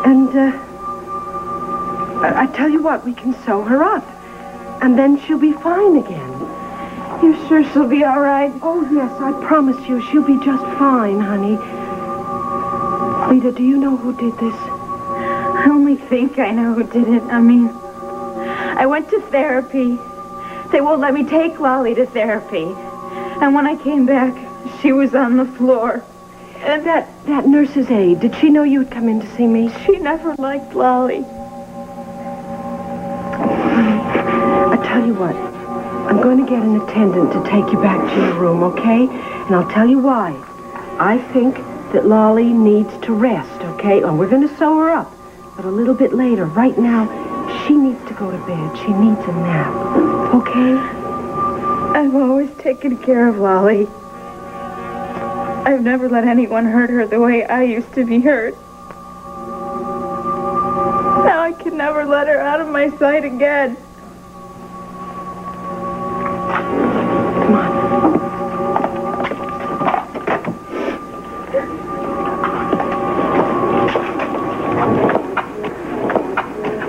And, I tell you what, we can sew her up. And then she'll be fine again. You sure she'll be all right? Oh, yes, I promise you, she'll be just fine, honey. Leda, do you know who did this? I only think I know who did it. I mean, I went to therapy. They won't let me take Lolly to therapy. And when I came back, she was on the floor. And that nurse's aide, did she know you'd come in to see me? She never liked Lolly. I tell you what, I'm going to get an attendant to take you back to your room, okay? And I'll tell you why. I think that Lolly needs to rest, okay? And we're going to sew her up. But a little bit later, right now, she needs to go to bed. She needs a nap, okay? I've always taken care of Lolly. I've never let anyone hurt her the way I used to be hurt. Now I can never let her out of my sight again. Come on.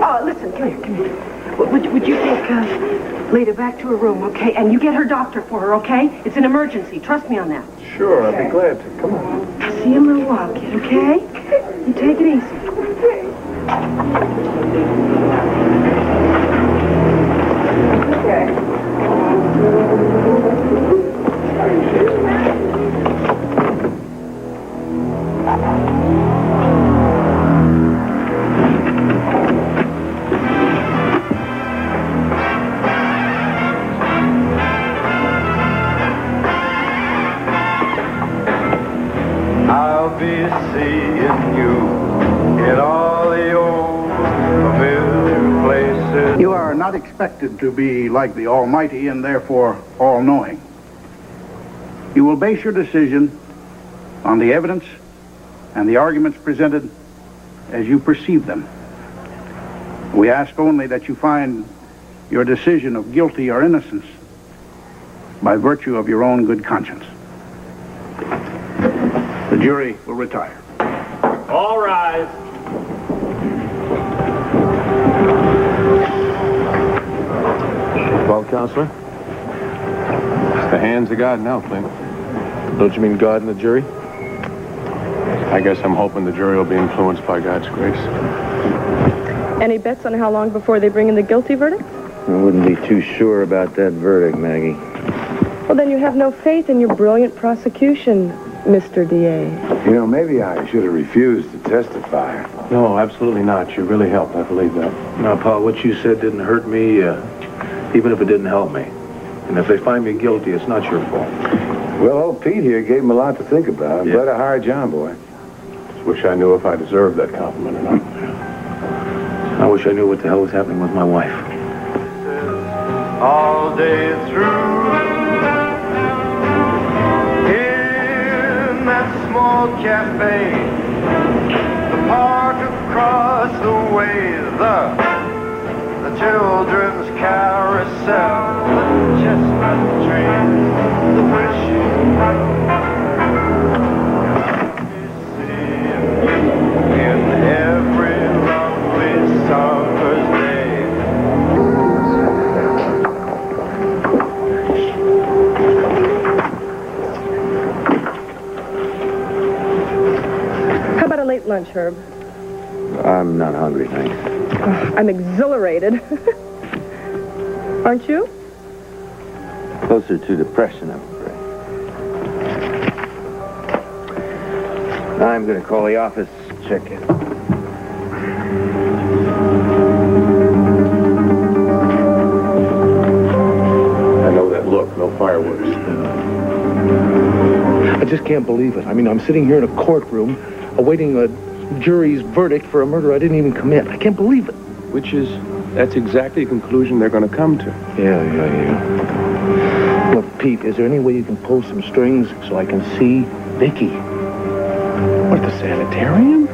Oh, listen, come here. Would you take Leda back to her room, okay? And you get her doctor for her, okay? It's an emergency. Trust me on that. Sure, I'd be glad to. Come on. I'll see you in a little while, kid, okay? You take it easy. I'll be seeing you in all the old familiar places. You are not expected to be like the Almighty and therefore all-knowing. You will base your decision on the evidence and the arguments presented as you perceive them. We ask only that you find your decision of guilty or innocence by virtue of your own good conscience. The jury will retire. All rise. Well, Counselor? It's the hands of God now, Clint. Don't you mean God and the jury? I guess I'm hoping the jury will be influenced by God's grace. Any bets on how long before they bring in the guilty verdict? I wouldn't be too sure about that verdict, Maggie. Well, then you have no faith in your brilliant prosecution, Mr. D.A. You know, maybe I should have refused to testify. No, absolutely not. You really helped. I believe that. Now, Paul, what you said didn't hurt me, even if it didn't help me. And if they find me guilty, it's not your fault. Well, old Pete here gave him a lot to think about. I'm glad I hired John, boy. Just wish I knew if I deserved that compliment or not. I wish I knew what the hell was happening with my wife. All day through in that small cafe, the park across the way, the children's carousel, the chestnut trees, the wishing in every lovely summer's day. How about a late lunch, Herb? I'm not hungry, thanks. I'm exhilarated. Aren't you? Closer to depression, I'm afraid. I'm going to call the office, check in. I know that look. No fireworks. I just can't believe it. I mean, I'm sitting here in a courtroom awaiting a jury's verdict for a murder I didn't even commit. I can't believe it. That's exactly the conclusion they're going to come to. Yeah. Look, Pete, is there any way you can pull some strings so I can see Vicky? What, the sanitarium?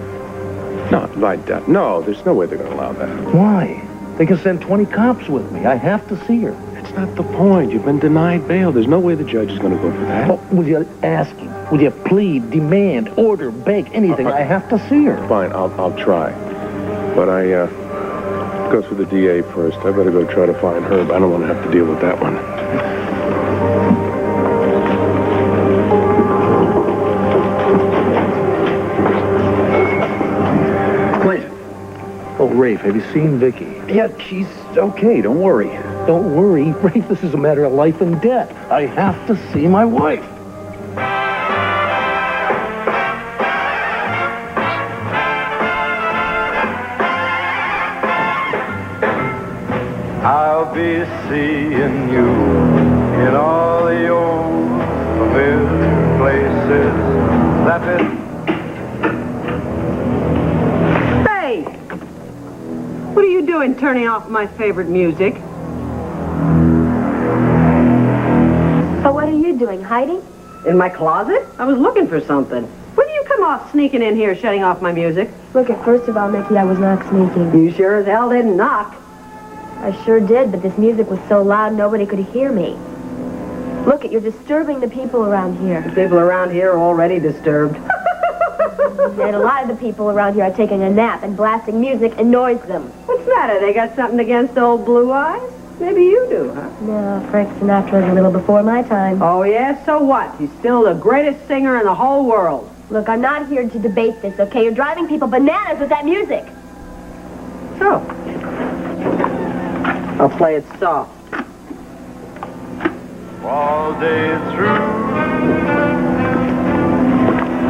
No, there's no way they're going to allow that. Why? They can send 20 cops with me. I have to see her. That's not the point. You've been denied bail. There's no way the judge is going to go for that. Oh, will you ask him? Will you plead, demand, order, beg, anything? I have to see her. Fine, I'll try. But I go through the DA first. I better go try to find Herb. I don't want to have to deal with that one. Clint. Oh, Rafe, have you seen Vicky? Yeah, she's okay. Don't worry. Don't worry, Rafe. This is a matter of life and death. I have to see my wife. I'll be seeing you in all the old familiar places. Hey! What are you doing turning off my favorite music? But what are you doing, hiding? In my closet? I was looking for something. When do you come off sneaking in here, shutting off my music? Look, first of all, Mickey, I was not sneaking. You sure as hell didn't knock. I sure did, but this music was so loud nobody could hear me. Look, you're disturbing the people around here. The people around here are already disturbed. And a lot of the people around here are taking a nap, and blasting music annoys them. What's the matter? They got something against old Blue Eyes? Maybe you do, huh? No, Frank Sinatra's a little before my time. Oh, yeah? So what? He's still the greatest singer in the whole world. Look, I'm not here to debate this, okay? You're driving people bananas with that music. So, I'll play it soft. All day through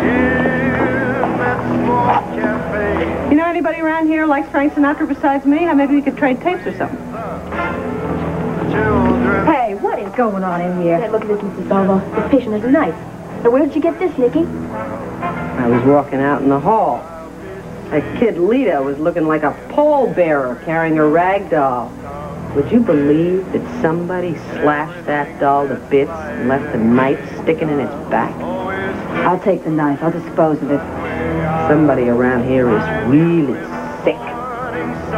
in that small cafe. You know anybody around here likes Frank Sinatra besides me? Maybe we could trade tapes or something. Hey, what is going on in here? Hey, look at this, Mrs. Salvo. This patient has a knife. Now, where did you get this, Nicky? I was walking out in the hall. That kid Lita was looking like a pallbearer carrying a rag doll. Would you believe that somebody slashed that doll to bits and left the knife sticking in its back? I'll take the knife. I'll dispose of it. Somebody around here is really sick.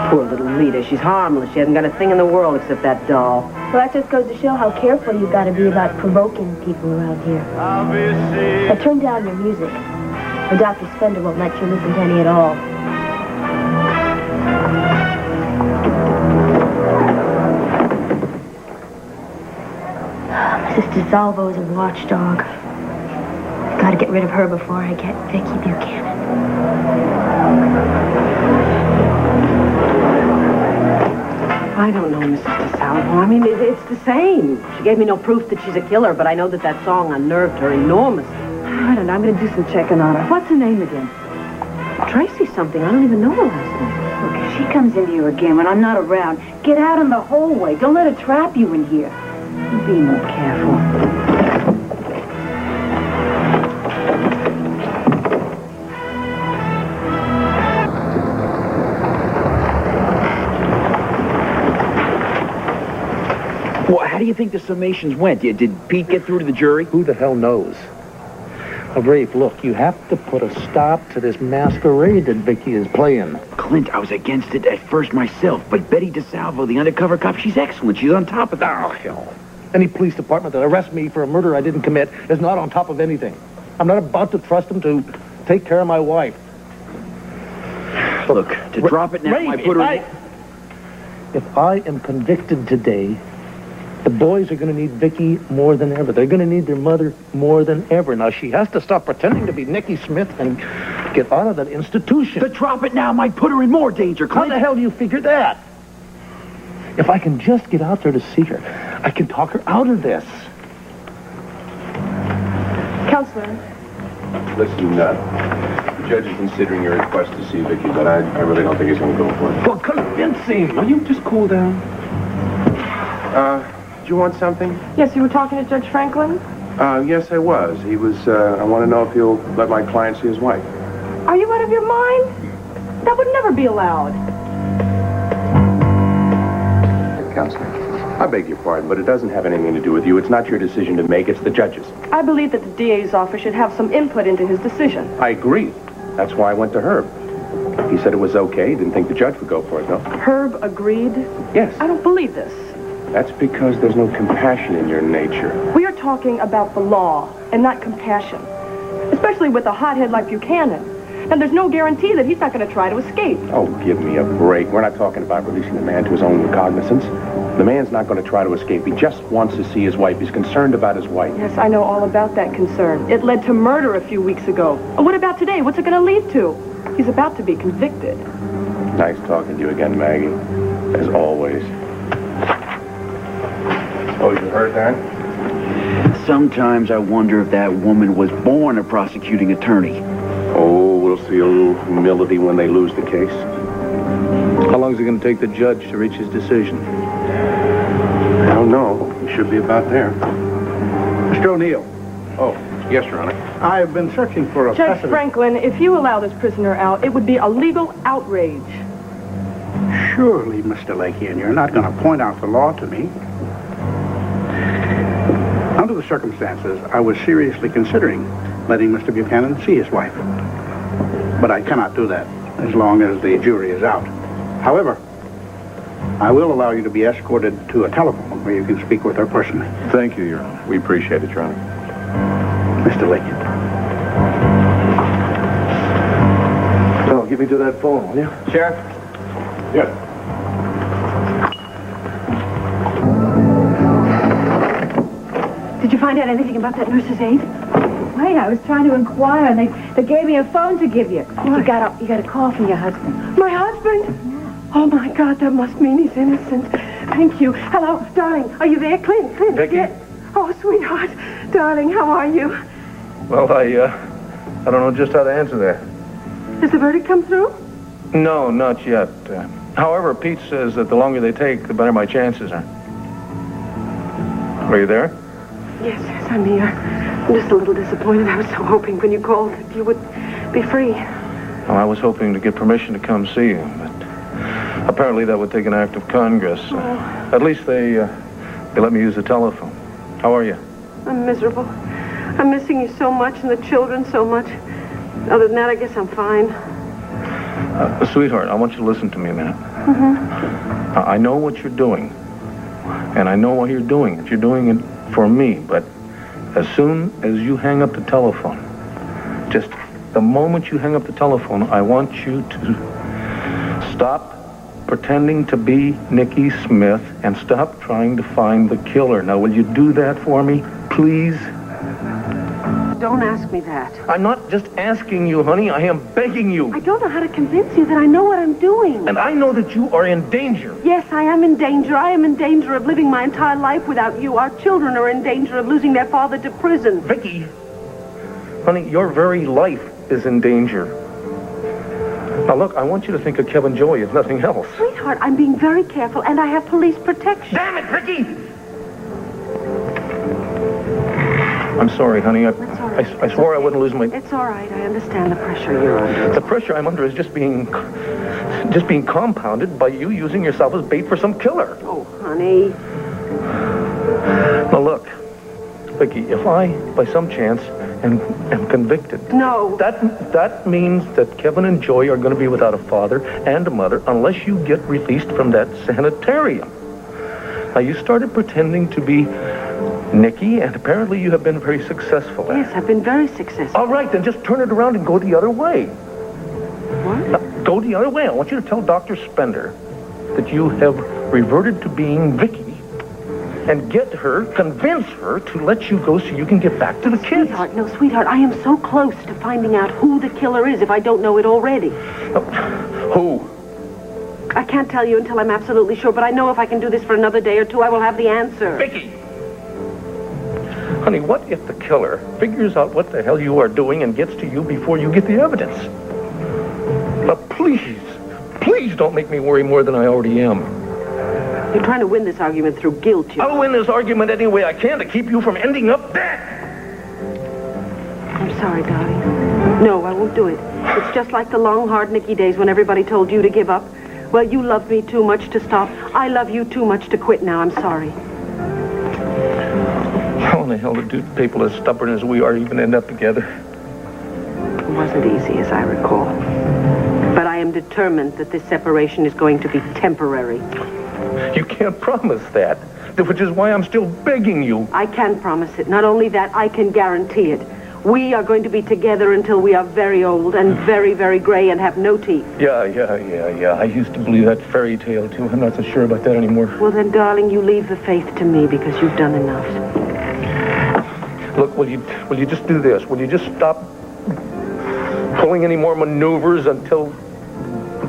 Poor little Lita. She's harmless. She hasn't got a thing in the world except that doll. Well, that just goes to show how careful you've got to be about provoking people around here. Now, turn down your music. Or Dr. Spender won't let you listen to any at all. Sister Salvo is a watchdog. Gotta get rid of her before I get Vicky Buchanan. I don't know, Mrs. DeSalvo. I mean, it's the same. She gave me no proof that she's a killer, but I know that song unnerved her enormously. I don't know. I'm going to do some checking on her. What's her name again? Tracy something. I don't even know her last name. Look, if she comes into you again when I'm not around, get out in the hallway. Don't let her trap you in here. Be more careful. Well, how do you think the summations went? Did Pete get through to the jury? Who the hell knows? Rafe, look, you have to put a stop to this masquerade that Vicky is playing. Clint, I was against it at first myself, but Betty DeSalvo, the undercover cop, she's excellent. She's on top of that. Oh, hell. Any police department that arrests me for a murder I didn't commit is not on top of anything. I'm not about to trust them to take care of my wife. Look, to drop it now, Rafe, I put her in... If I am convicted today, the boys are going to need Vicky more than ever. They're going to need their mother more than ever. Now, she has to stop pretending to be Nicky Smith and get out of that institution. To drop it now might put her in more danger, Clint. How the hell do you figure that? If I can just get out there to see her, I can talk her out of this. Counselor. Listen, the judge is considering your request to see Vicky, but I really don't think he's going to go for it. Well, convince him. Will you just cool down? Do you want something? Yes, you were talking to Judge Franklin? Yes, I was. He was, I want to know if he'll let my client see his wife. Are you out of your mind? That would never be allowed. Counselor, I beg your pardon, but it doesn't have anything to do with you. It's not your decision to make, it's the judge's. I believe that the DA's office should have some input into his decision. I agree. That's why I went to Herb. He said it was okay. He didn't think the judge would go for it, no? Herb agreed? Yes. I don't believe this. That's because there's no compassion in your nature. We are talking about the law and not compassion, especially with a hothead like Buchanan. And there's no guarantee that he's not going to try to escape. Oh, give me a break. We're not talking about releasing the man to his own recognizance. The man's not going to try to escape. He just wants to see his wife. He's concerned about his wife. Yes, I know all about that concern. It led to murder a few weeks ago. What about today? What's it going to lead to? He's about to be convicted. Nice talking to you again, Maggie. As always. Oh, you heard that? Sometimes I wonder if that woman was born a prosecuting attorney. Oh, we'll see a little humility when they lose the case. How long is it going to take the judge to reach his decision? I don't know. He should be about there. Mr. O'Neill. Oh, yes, Your Honor. I have been searching for a Judge precedent. Franklin, if you allow this prisoner out, it would be a legal outrage. Surely, Mr. Lakian, you're not going to point out the law to me. Under the circumstances, I was seriously considering letting Mr. Buchanan see his wife. But I cannot do that as long as the jury is out. However, I will allow you to be escorted to a telephone where you can speak with her personally. Thank you, Your Honor. We appreciate it, Your Honor. Mr. Lakian. Oh, get me to that phone, will you? Sheriff? Yes. Did you find out anything about that nurse's aide? Wait, I was trying to inquire, and they gave me a phone to give you. You got a call from your husband. My husband? Oh, my God, that must mean he's innocent. Thank you. Hello, darling. Are you there? Clint. Vicky? Yeah. Oh, sweetheart. Darling, how are you? Well, I don't know just how to answer that. Has the verdict come through? No, not yet. However, Pete says that the longer they take, the better my chances are. Are you there? Yes, I'm here. I'm just a little disappointed. I was so hoping when you called that you would be free. Well, I was hoping to get permission to come see you, but apparently that would take an act of Congress. At least they let me use the telephone. How are you? I'm miserable. I'm missing you so much and the children so much. Other than that, I guess I'm fine. Sweetheart, I want you to listen to me a minute. Mm-hmm. I know what you're doing, and I know why you're doing it. You're doing it for me, but as soon as you hang up the telephone, just the moment you hang up the telephone, I want you to stop pretending to be Nicky Smith and stop trying to find the killer. Now, will you do that for me, please? don't ask me that. I'm not just asking you, honey. I am begging you. I don't know how to convince you that I know what I'm doing. And I know that you are in danger. Yes, I am in danger. I am in danger of living my entire life without you. Our children are in danger of losing their father to prison. Vicky, honey, your very life is in danger. Now, look, I want you to think of Kevin Joey as nothing else. Sweetheart, I'm being very careful, and I have police protection. Damn it, Vicky! I'm sorry, honey. I swore I wouldn't lose my... It's all right. I understand the pressure you're under. The pressure I'm under is just being compounded by you using yourself as bait for some killer. Oh, honey. Now, look, Vicky, if I, by some chance, am convicted... No. That means that Kevin and Joy are going to be without a father and a mother unless you get released from that sanitarium. Now, you started pretending to be Nikki, and apparently you have been very successful at it. Yes, I've been very successful. All right, then just turn it around and go the other way. What? Now, go the other way. I want you to tell Dr. Spender that you have reverted to being Vicky and convince her to let you go so you can get back to the kids. Sweetheart, I am so close to finding out who the killer is if I don't know it already. Who? I can't tell you until I'm absolutely sure, but I know if I can do this for another day or two, I will have the answer. Vicky! Honey, what if the killer figures out what the hell you are doing and gets to you before you get the evidence? Now, please don't make me worry more than I already am. You're trying to win this argument through guilt, I'll win this argument any way I can to keep you from ending up dead. I'm sorry, darling. No, I won't do it. It's just like the long, hard Nicky days when everybody told you to give up. Well, you loved me too much to stop. I love you too much to quit now. I'm sorry. How in the hell did people as stubborn as we are even end up together? It wasn't easy, as I recall. But I am determined that this separation is going to be temporary. You can't promise that, which is why I'm still begging you. I can promise it. Not only that, I can guarantee it. We are going to be together until we are very old and very, very gray and have no teeth. Yeah. I used to believe that fairy tale, too. I'm not so sure about that anymore. Well, then, darling, you leave the faith to me because you've done enough. Look, will you just do this? Will you just stop pulling any more maneuvers until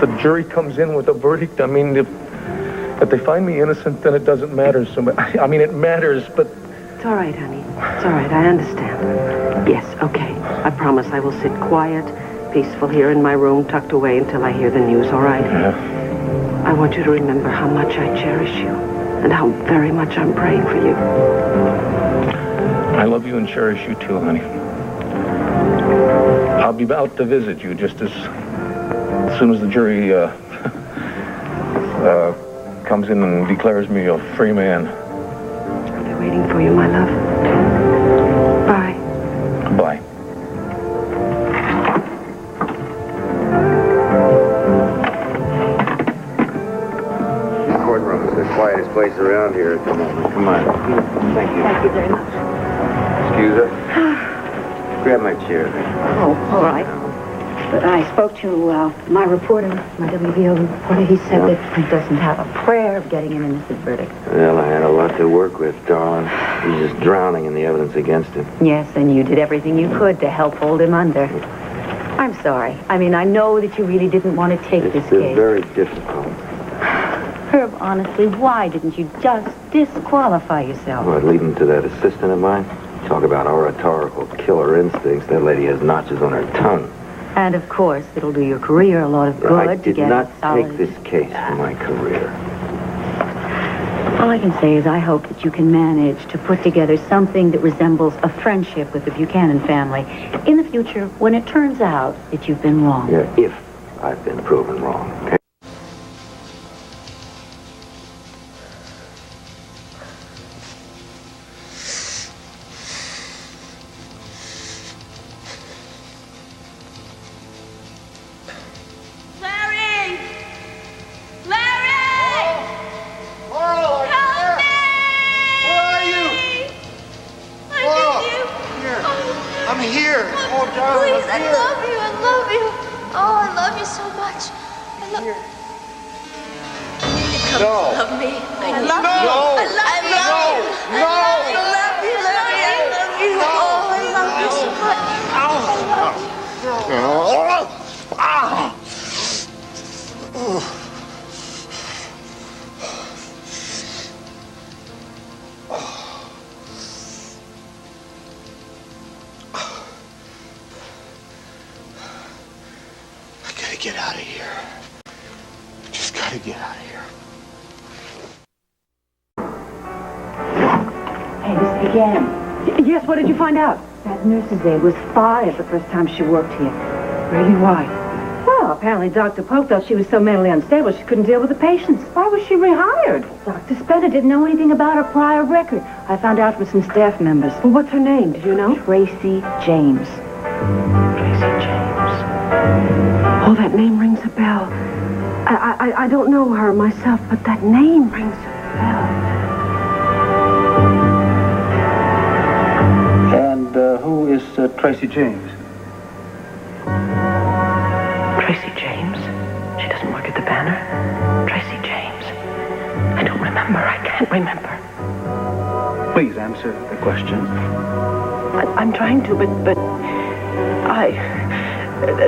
the jury comes in with a verdict? I mean, if they find me innocent, then it doesn't matter so much. I mean, it matters, but... It's all right, honey. It's all right. I understand. Yes, okay. I promise I will sit quiet, peaceful here in my room, tucked away until I hear the news, all right? Yeah. I want you to remember how much I cherish you and how very much I'm praying for you. I love you and cherish you, too, honey. I'll be out to visit you just as soon as the jury comes in and declares me a free man. I'll be waiting for you, my love. Bye. Bye. The courtroom is the quietest place around here. Come on. Thank you. Thank you very much. Excuse us. Grab my chair there. Oh, all right. But I spoke to my reporter, my WBO reporter. He said that he doesn't have a prayer of getting an innocent verdict. Well, I had a lot to work with, darling. He's just drowning in the evidence against him. Yes, and you did everything you could to help hold him under. I'm sorry. I mean, I know that you really didn't want to take this It's case. very difficult. Herb, honestly, why didn't you just disqualify yourself? What, leading to that assistant of mine? Talk about oratorical killer instincts. That lady has notches on her tongue. And, of course, it'll do your career a lot of good I to did get not a solid... take this case for my career. All I can say is I hope that you can manage to put together something that resembles a friendship with the Buchanan family in the future when it turns out that you've been wrong. Yeah, if I've been proven wrong, okay? Please, I love you. I love you. Oh, I love you so much. I love you. Come love me. I love you. I love you. I love you. I love you. I love you. Oh, I love you so much. Get out of here. Just gotta get out of here. Hey, this is again. Yes, what did you find out? That nurse's aide was fired the first time she worked here. Really, why? Well, apparently Dr. Pope felt she was so mentally unstable she couldn't deal with the patients. Why was she rehired? Dr. Spender didn't know anything about her prior record. I found out from some staff members. Well, what's her name? Did you know? Tracy James. Tracy James. Oh, that name rings a bell. I don't know her myself, but that name rings a bell. And who is Tracy James? Tracy James? She doesn't work at the Banner? Tracy James? I don't remember. I can't remember. Please answer the question. I'm trying to, but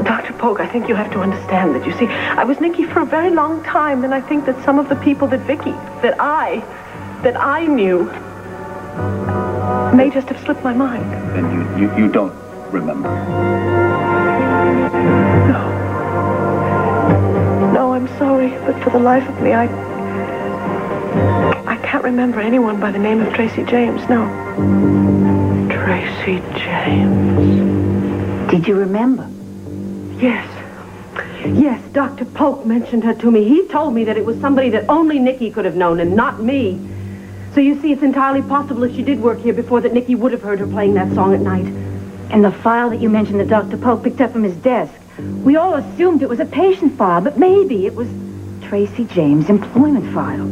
Dr. Polk, I think you have to understand that, you see, I was Nikki for a very long time, and I think that some of the people that I knew may just have slipped my mind. Then you don't remember? No, I'm sorry, but for the life of me, I can't remember anyone by the name of Tracy James, no. Tracy James. Did you remember? Yes. Yes, Dr. Polk mentioned her to me. He told me that it was somebody that only Nikki could have known and not me. So you see, it's entirely possible if she did work here before that Nikki would have heard her playing that song at night. And the file that you mentioned that Dr. Polk picked up from his desk, we all assumed it was a patient file, but maybe it was Tracy James' employment file.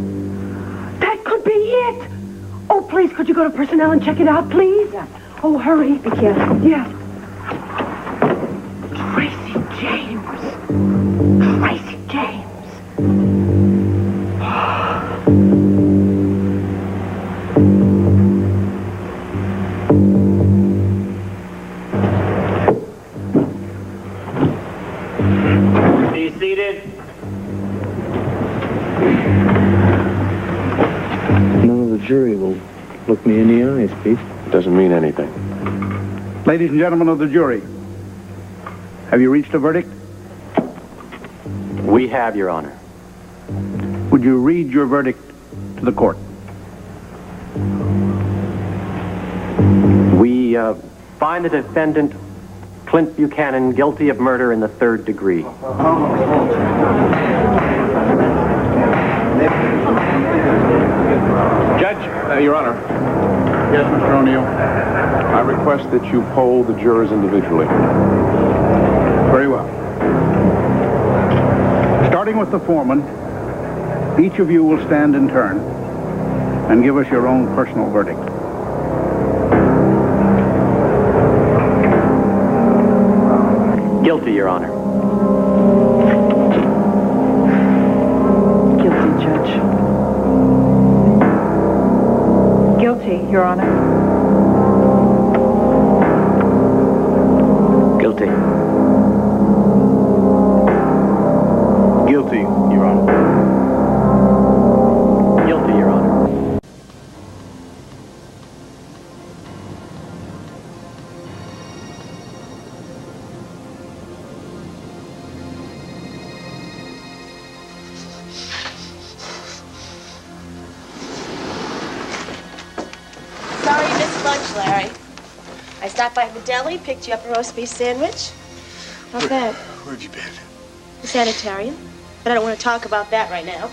That could be it! Oh, please, could you go to personnel and check it out, please? Yeah. Oh, hurry. Be careful. Yeah. Tracy James. Tracy James. Be seated. None of the jury will look me in the eyes, Pete. Doesn't mean anything. Ladies and gentlemen of the jury, have you reached a verdict? We have, Your Honor. Would you read your verdict to the court? We find the defendant, Clint Buchanan, guilty of murder in the 3rd degree. Judge, Your Honor. Yes, Mr. O'Neill. I request that you poll the jurors individually. Very well. Starting with the foreman, each of you will stand in turn and give us your own personal verdict. Guilty, Your Honor. Guilty, Judge. Guilty, Your Honor. Guilty. Guilty, Your Honor. Guilty, Your Honor. Sorry you missed lunch, Larry. I stopped by the deli, picked you up a roast beef sandwich. Not bad. Where'd you been? The sanitarium. But I don't want to talk about that right now.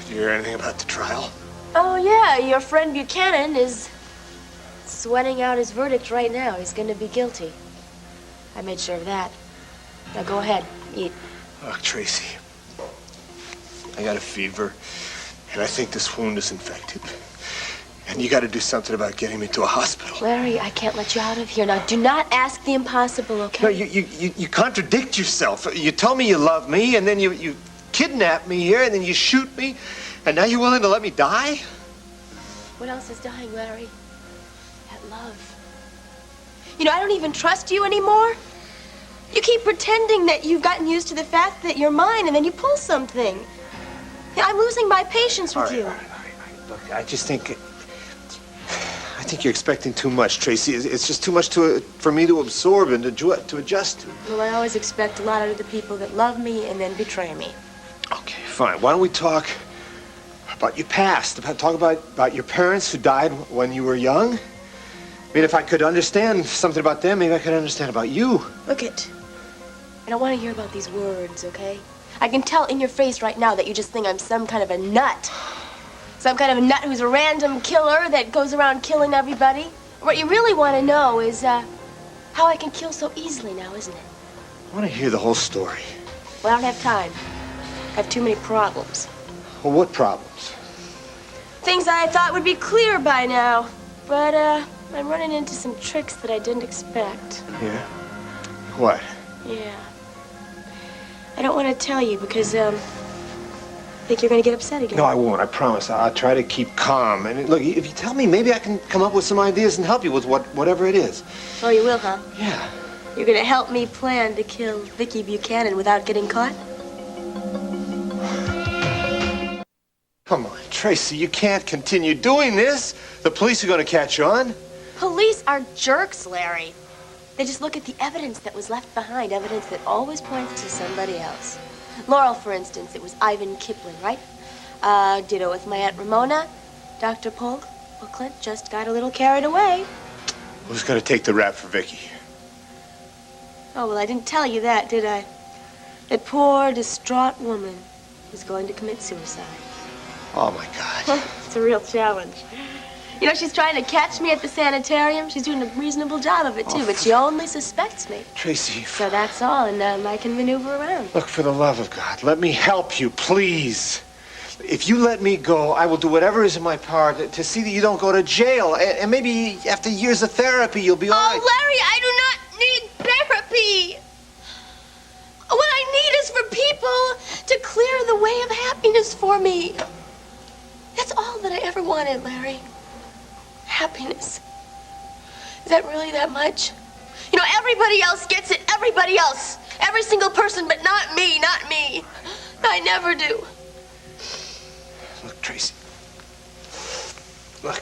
Did you hear anything about the trial? Oh, yeah, your friend Buchanan is sweating out his verdict right now. He's going to be guilty. I made sure of that. Now go ahead, eat. Look, Tracy, I got a fever, and I think this wound is infected. And you got to do something about getting me to a hospital. Larry, I can't let you out of here. Now, do not ask the impossible, okay? No, you contradict yourself. You tell me you love me, and then you kidnap me here, and then you shoot me, and now you're willing to let me die? What else is dying, Larry? That love. You know, I don't even trust you anymore. You keep pretending that you've gotten used to the fact that you're mine, and then you pull something. I'm losing my patience with you. Look, I just think... I think you're expecting too much, Tracy. It's just too much for me to absorb and to adjust to. Well, I always expect a lot out of the people that love me and then betray me. Okay, fine. Why don't we talk about your past? Talk about your parents who died when you were young? I mean, if I could understand something about them, maybe I could understand about you. Look it. I don't want to hear about these words, okay? I can tell in your face right now that you just think I'm some kind of a nut. Some kind of a nut who's a random killer that goes around killing everybody. What you really want to know is how I can kill so easily now, isn't it? I want to hear the whole story. Well, I don't have time. I have too many problems. Well, what problems? Things I thought would be clear by now. But I'm running into some tricks that I didn't expect. Yeah? What? Yeah. I don't want to tell you because I think you're going to get upset again. No, I won't. I promise. I'll try to keep calm. And look, if you tell me, maybe I can come up with some ideas and help you with whatever it is. Oh, you will, huh? Yeah. You're going to help me plan to kill Vicky Buchanan without getting caught? Come on, Tracy, you can't continue doing this. The police are going to catch on. Police are jerks, Larry. They just look at the evidence that was left behind, evidence that always points to somebody else. Laurel, for instance, it was Ivan Kipling, right? Ditto with my Aunt Ramona. Dr. Polk, well, Clint just got a little carried away. Who's going to take the rap for Vicky? Oh, well, I didn't tell you that, did I? That poor, distraught woman is going to commit suicide. Oh, my God. It's a real challenge. You know, she's trying to catch me at the sanitarium. She's doing a reasonable job of it, too, but she only suspects me. Tracy. So that's all, and I can maneuver around. Look, for the love of God, let me help you, please. If you let me go, I will do whatever is in my power to see that you don't go to jail. And maybe after years of therapy, you'll be all right. Oh, Larry, I do not need therapy. What I need is for people to clear the way of happiness for me. That's all that I ever wanted, Larry. Happiness. Is that really that much? You know, everybody else gets it. Everybody else. Every single person, but not me, not me. I never do. Look, Tracy. Look.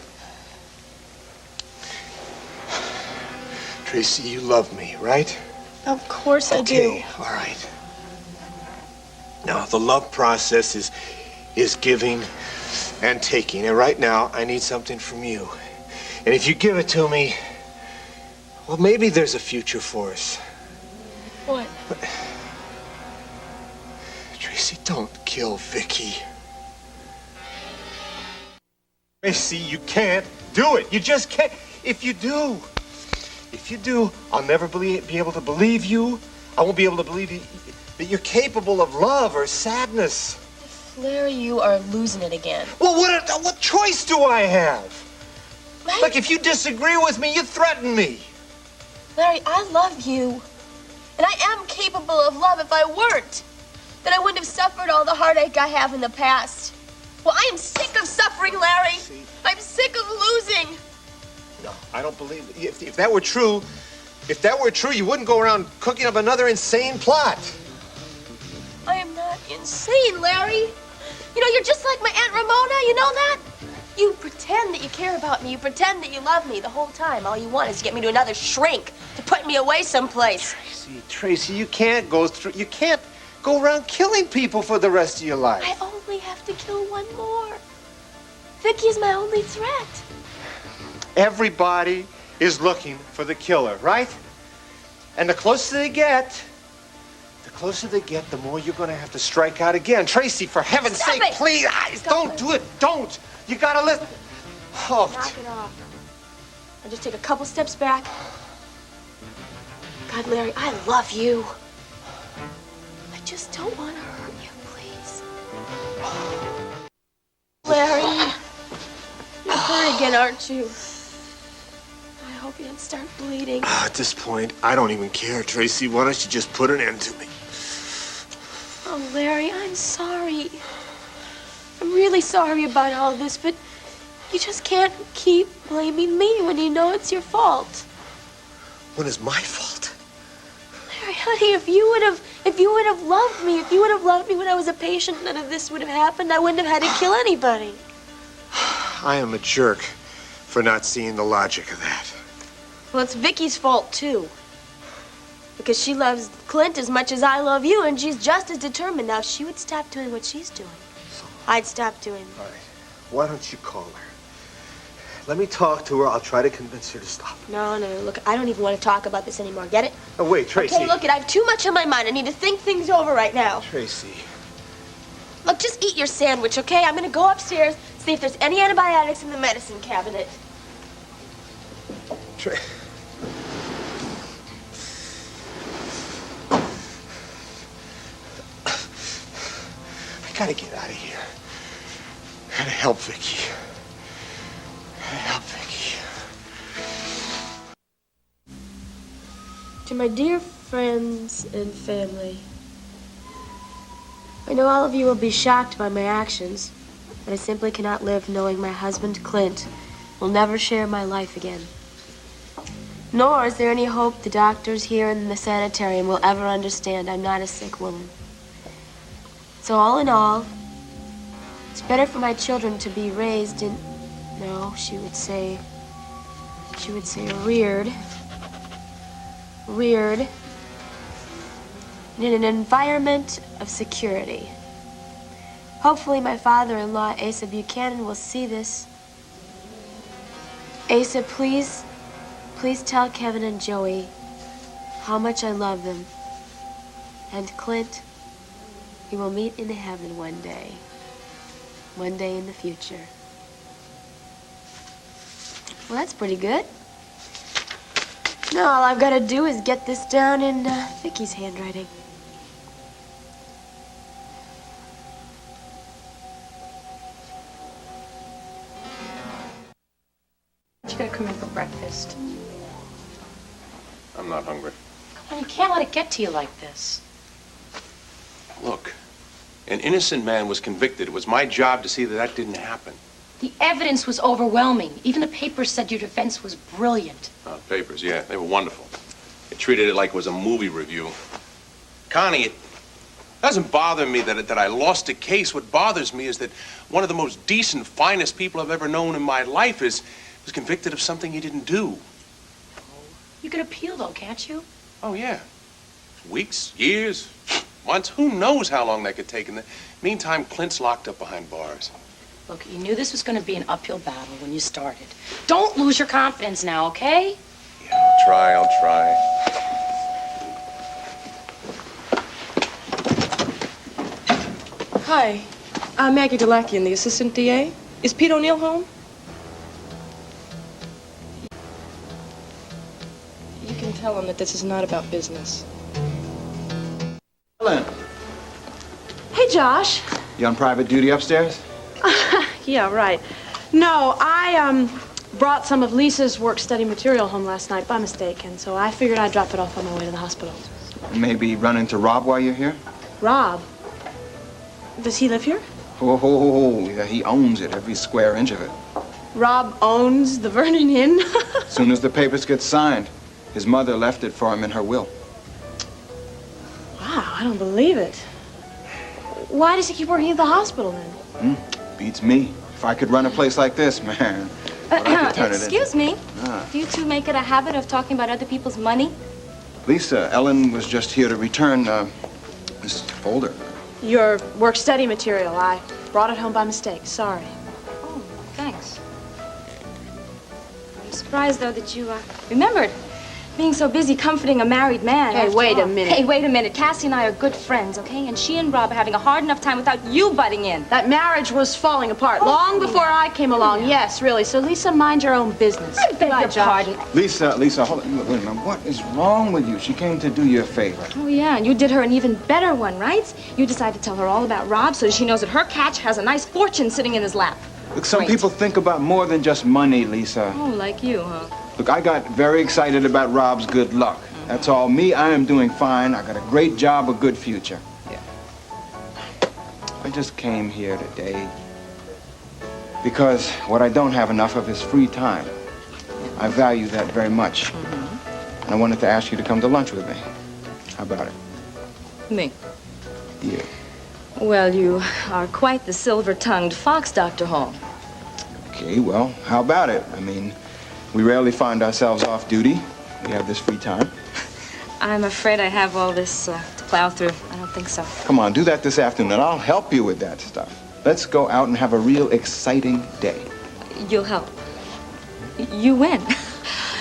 Tracy, you love me, right? Of course I do. Okay, all right. Now, the love process is giving and taking. And right now, I need something from you. And if you give it to me, well, maybe there's a future for us. What? But, Tracy, don't kill Vicky. Tracy, you can't do it. You just can't. If you do, I'll never be able to believe you. I won't be able to believe that you're capable of love or sadness. Larry, you are losing it again. Well, what choice do I have? Larry, Look, if you disagree with me, you threaten me. Larry, I love you. And I am capable of love. If I weren't, then I wouldn't have suffered all the heartache I have in the past. Well, I am sick of suffering, Larry. I'm sick of losing. No, I don't believe it. If that were true, you wouldn't go around cooking up another insane plot. I am not insane, Larry. You know, you're just like my Aunt Ramona, you know that? You pretend that you care about me. You pretend that you love me the whole time. All you want is to get me to another shrink, to put me away someplace. Tracy, you can't go around killing people for the rest of your life. I only have to kill one more. Vicky is my only threat. Everybody is looking for the killer, right? And the closer they get, the more you're going to have to strike out again. Tracy, for heaven's sake, please, don't do it. Don't. You got to listen. Oh. Knock it off. I'll just take a couple steps back. God, Larry, I love you. I just don't want to hurt you, please. Larry, you're hurt again, aren't you? I hope you didn't start bleeding. At this point, I don't even care, Tracy. Why don't you just put an end to me? Oh, Larry, I'm sorry. I'm really sorry about all this, but you just can't keep blaming me when you know it's your fault. When is my fault? Larry, honey, if you would have loved me, if you would have loved me when I was a patient, none of this would have happened. I wouldn't have had to kill anybody. I am a jerk for not seeing the logic of that. Well, it's Vicky's fault, too. Because she loves Clint as much as I love you, and she's just as determined. Now, if she would stop doing what she's doing, I'd stop doing. All right. Why don't you call her? Let me talk to her. I'll try to convince her to stop. No, look, I don't even want to talk about this anymore. Get it? Oh, wait, Tracy. Okay, look, I have too much on my mind. I need to think things over right now. Tracy. Look, just eat your sandwich, okay? I'm gonna go upstairs, see if there's any antibiotics in the medicine cabinet. I gotta get out of here. I gotta help Vicky. I gotta help Vicky. To my dear friends and family, I know all of you will be shocked by my actions, but I simply cannot live knowing my husband, Clint, will never share my life again. Nor is there any hope the doctors here in the sanitarium will ever understand I'm not a sick woman. So all in all, it's better for my children to be raised in, no, she would say reared in an environment of security. Hopefully my father-in-law, Asa Buchanan, will see this. Asa, please tell Kevin and Joey how much I love them. And Clint, we will meet in heaven one day in the future. Well, that's pretty good. Now all I've got to do is get this down in Vicky's handwriting. You gotta come in for breakfast. I'm not hungry. Come on, you can't let it get to you like this. Look, an innocent man was convicted. It was my job to see that that didn't happen. The evidence was overwhelming. Even the papers said your defense was brilliant. Papers, yeah, they were wonderful. They treated it like it was a movie review. Connie, it doesn't bother me that I lost a case. What bothers me is that one of the most decent, finest people I've ever known in my life was convicted of something he didn't do. You can appeal, though, can't you? Oh, yeah. Weeks, years, months, who knows how long that could take. In the meantime, Clint's locked up behind bars. Look, you knew this was going to be an uphill battle when you started. Don't lose your confidence now, okay? Yeah, I'll try. Hi, I'm Maggie Delakian, the assistant DA. Is Pete O'Neill home? You can tell him that this is not about business. Ellen, Hey, Josh. you on private duty upstairs? Yeah, right. No, I brought some of Lisa's work-study material home last night by mistake, and so I figured I'd drop it off on my way to the hospital. Maybe run into Rob while you're here? Rob? Does he live here? Oh, yeah, he owns it, every square inch of it. Rob owns the Vernon Inn? As soon as the papers get signed, his mother left it for him in her will. Wow, I don't believe it. Why does he keep working at the hospital, then? Beats me. If I could run a place like this, man, what I could turn it into. Excuse me. Ah. Do you two make it a habit of talking about other people's money? Lisa, Ellen was just here to return this folder. Your work-study material. I brought it home by mistake. Sorry. Oh, thanks. I'm surprised, though, that you remembered. Being so busy comforting a married man. Hey, after wait all. a minute. Hey, wait a minute. Cassie and I are good friends, okay? And she and Rob are having a hard enough time without you butting in. That marriage was falling apart long before I came along. Yes, really. So, Lisa, mind your own business. I beg your pardon. Lisa, hold on. Wait a minute. What is wrong with you? She came to do you a favor. Oh, yeah, and you did her an even better one, right? You decided to tell her all about Rob so she knows that her catch has a nice fortune sitting in his lap. Look, some people think about more than just money, Lisa. Oh, like you, huh? Look, I got very excited about Rob's good luck. That's all. Me, I am doing fine. I got a great job, a good future. Yeah. I just came here today because what I don't have enough of is free time. I value that very much. And I wanted to ask you to come to lunch with me. How about it? Me. Yeah. Well, you are quite the silver-tongued fox, Dr. Hall. Okay, well, how about it? I mean, we rarely find ourselves off duty. We have this free time. I'm afraid I have all this to plow through. I don't think so. Come on, do that this afternoon, and I'll help you with that stuff. Let's go out and have a real exciting day. You'll help. You win.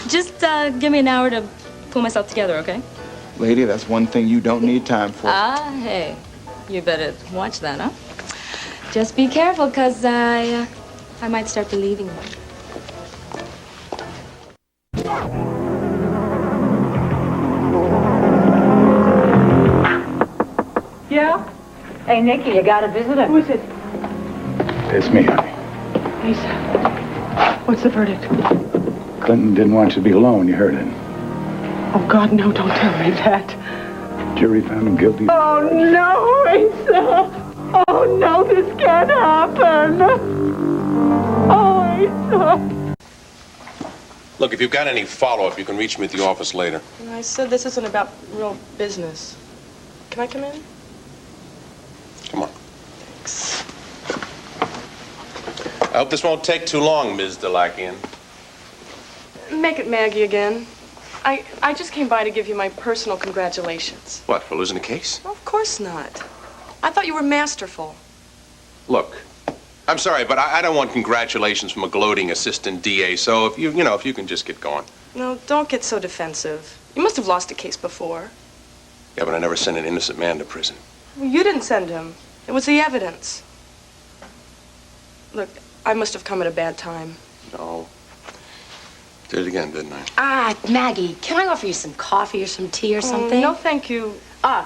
Just give me an hour to pull myself together, okay? Lady, that's one thing you don't need time for. Hey. You better watch that, huh? Just be careful, 'cause I might start believing you. Yeah? Hey, Nikki, you got a visitor? Who is it? It's me, honey. Lisa. What's the verdict? Clinton didn't want you to be alone. You heard it. Oh, God, no, don't tell me that. Jury found him guilty. Oh, no, Asa. Oh, no, this can't happen. Oh, Asa. Look, if you've got any follow-up, you can reach me at the office later. I said this isn't about real business. Can I come in? Come on. I hope this won't take too long, Ms. Delakian. Make it Maggie again. I just came by to give you my personal congratulations. What, for losing the case? Of course not. I thought you were masterful. Look, I'm sorry, but I don't want congratulations from a gloating assistant DA, so if if you can just get going. No, don't get so defensive. You must have lost a case before. Yeah, but I never sent an innocent man to prison. Well, you didn't send him. It was the evidence. Look, I must have come at a bad time. No. Did it again, didn't I? Maggie, can I offer you some coffee or some tea or something? No, thank you.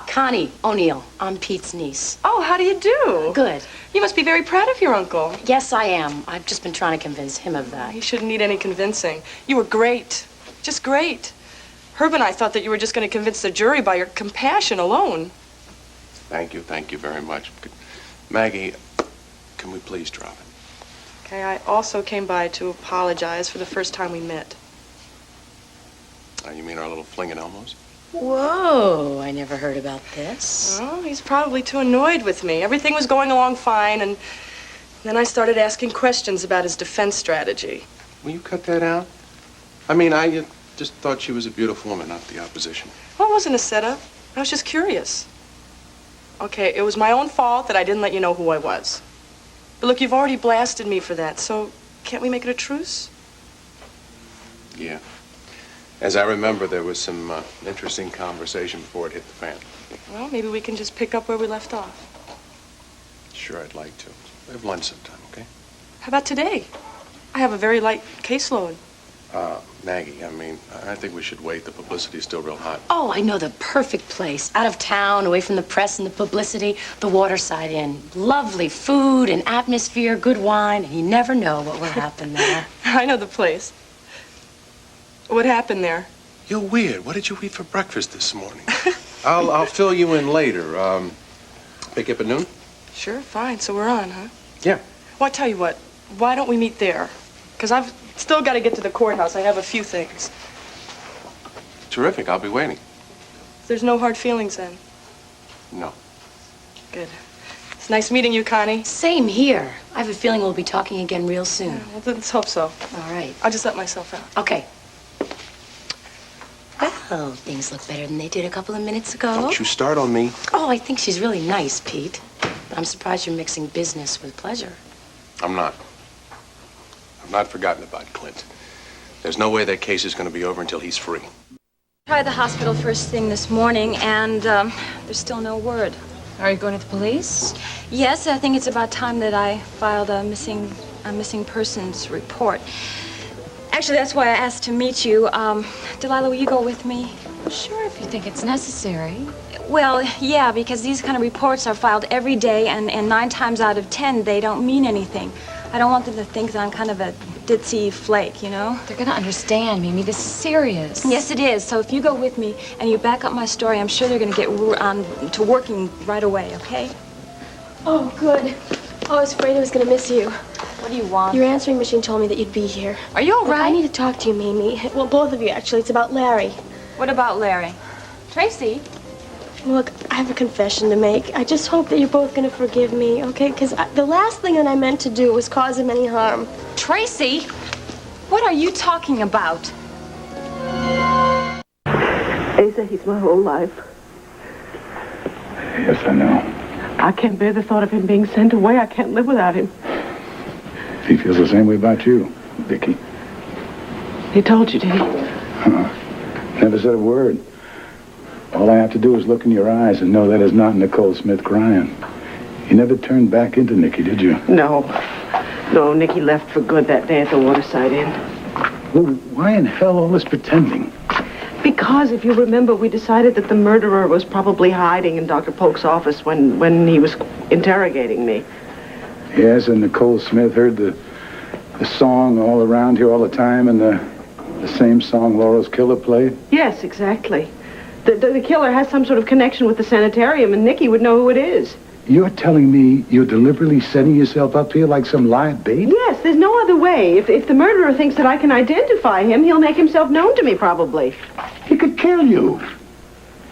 Connie O'Neill. I'm Pete's niece. Oh, how do you do? Good. You must be very proud of your uncle. Yes, I am. I've just been trying to convince him of that. He shouldn't need any convincing. You were great. Just great. Herb and I thought that you were just going to convince the jury by your compassion alone. Thank you very much. Maggie, can we please drop it? Okay, I also came by to apologize for the first time we met. You mean our little fling at Elmo's? Whoa, I never heard about this. Oh, he's probably too annoyed with me. Everything was going along fine, and then I started asking questions about his defense strategy. Will you cut that out? I mean, I just thought she was a beautiful woman, not the opposition. Well, it wasn't a setup. I was just curious. Okay, it was my own fault that I didn't let you know who I was. But look, you've already blasted me for that, so can't we make it a truce? Yeah. As I remember, there was some interesting conversation before it hit the fan. Well, maybe we can just pick up where we left off. Sure, I'd like to. We have lunch sometime, okay? How about today? I have a very light caseload. Maggie, I mean, I think we should wait. The publicity's still real hot. Oh, I know the perfect place. Out of town, away from the press and the publicity, the Waterside Inn. Lovely food and atmosphere, good wine, and you never know what will happen there. I know the place. What happened there? You're weird. What did you eat for breakfast this morning? I'll fill you in later. Pick up at noon? Sure, fine. So we're on, huh? Yeah. Well, I tell you what. Why don't we meet there? Because I've still got to get to the courthouse. I have a few things. Terrific. I'll be waiting. There's no hard feelings then? No. Good. It's nice meeting you, Connie. Same here. I have a feeling we'll be talking again real soon. Yeah, well, let's hope so. All right. I'll just let myself out. Okay. Well, things look better than they did a couple of minutes ago. Don't you start on me. Oh, I think she's really nice, Pete. But I'm surprised you're mixing business with pleasure. I'm not. I've not forgotten about Clint. There's no way that case is going to be over until he's free. Tried the hospital first thing this morning, and there's still no word. Are you going to the police? Yes, I think it's about time that I filed a missing persons report. Actually, that's why I asked to meet you. Delilah, will you go with me? Sure, if you think it's necessary. Well, yeah, because these kind of reports are filed every day, and 9 times out of 10, they don't mean anything. I don't want them to think that I'm kind of a ditzy flake, you know? They're gonna understand, Mimi. This is serious. Yes, it is. So if you go with me and you back up my story, I'm sure they're gonna get on to working right away, okay? Oh, good. Oh, I was afraid I was going to miss you. What do you want? Your answering machine told me that you'd be here. Are you all Look, right? I need to talk to you, Mimi. Well, both of you, actually. It's about Larry. What about Larry? Tracy? Look, I have a confession to make. I just hope that you're both going to forgive me, okay? Because the last thing that I meant to do was cause him any harm. Tracy, what are you talking about? Asa, he's my whole life. Yes, I know. I can't bear the thought of him being sent away. I can't live without him. He feels the same way about you, Vicky. He told you, did he? Never said a word. All I have to do is look in your eyes and know that is not Nicole Smith crying. You never turned back into Nicky, did you? No. No, Nicky left for good that day at the Waterside Inn. Well, why in hell all this pretending? Because, if you remember, we decided that the murderer was probably hiding in Dr. Polk's office when he was interrogating me. Yes, and Nicole Smith heard the song all around here all the time, and the same song Laurel's killer played? Yes, exactly. The killer has some sort of connection with the sanitarium, and Nicky would know who it is. You're telling me you're deliberately setting yourself up here like some live bait? Yes, there's no other way. If the murderer thinks that I can identify him, he'll make himself known to me, probably. He could kill you.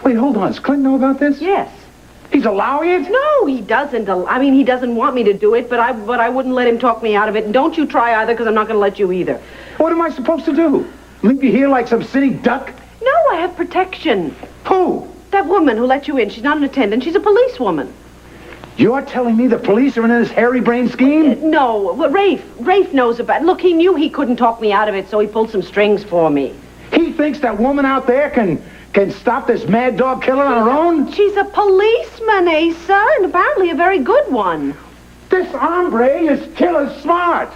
Wait, hold on. Does Clint know about this? Yes. He's allowing it? No, he doesn't. I mean, he doesn't want me to do it, but I wouldn't let him talk me out of it. And don't you try either, because I'm not going to let you either. What am I supposed to do? Leave you here like some city duck? No, I have protection. Who? That woman who let you in. She's not an attendant. She's a policewoman. You're telling me the police are in this hairy-brained scheme? No. Well, Rafe knows about it. Look, he knew he couldn't talk me out of it, so he pulled some strings for me. He thinks that woman out there can stop this mad dog killer on her own? She's a policeman, Asa, and apparently a very good one. This hombre is killer smart.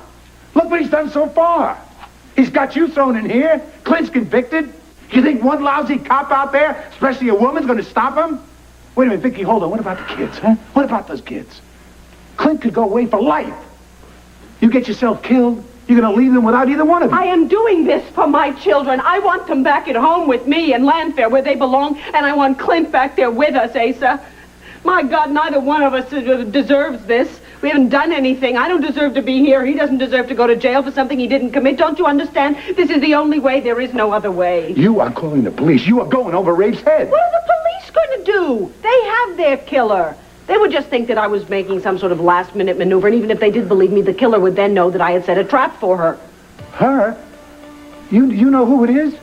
Look what he's done so far. He's got you thrown in here. Clint's convicted. You think one lousy cop out there, especially a woman's going to stop him? Wait a minute, Vicky, hold on. What about the kids, huh? What about those kids? Clint could go away for life. You get yourself killed, you're going to leave them without either one of you. I am doing this for my children. I want them back at home with me in Landfair where they belong, and I want Clint back there with us, Asa. My God, neither one of us deserves this. We haven't done anything. I don't deserve to be here. He doesn't deserve to go to jail for something he didn't commit. Don't you understand? This is the only way. There is no other way. You are calling the police. You are going over Rafe's head. What are the police going to do? They have their killer. They would just think that I was making some sort of last-minute maneuver, and even if they did believe me, the killer would then know that I had set a trap for her. Her? You know who it is?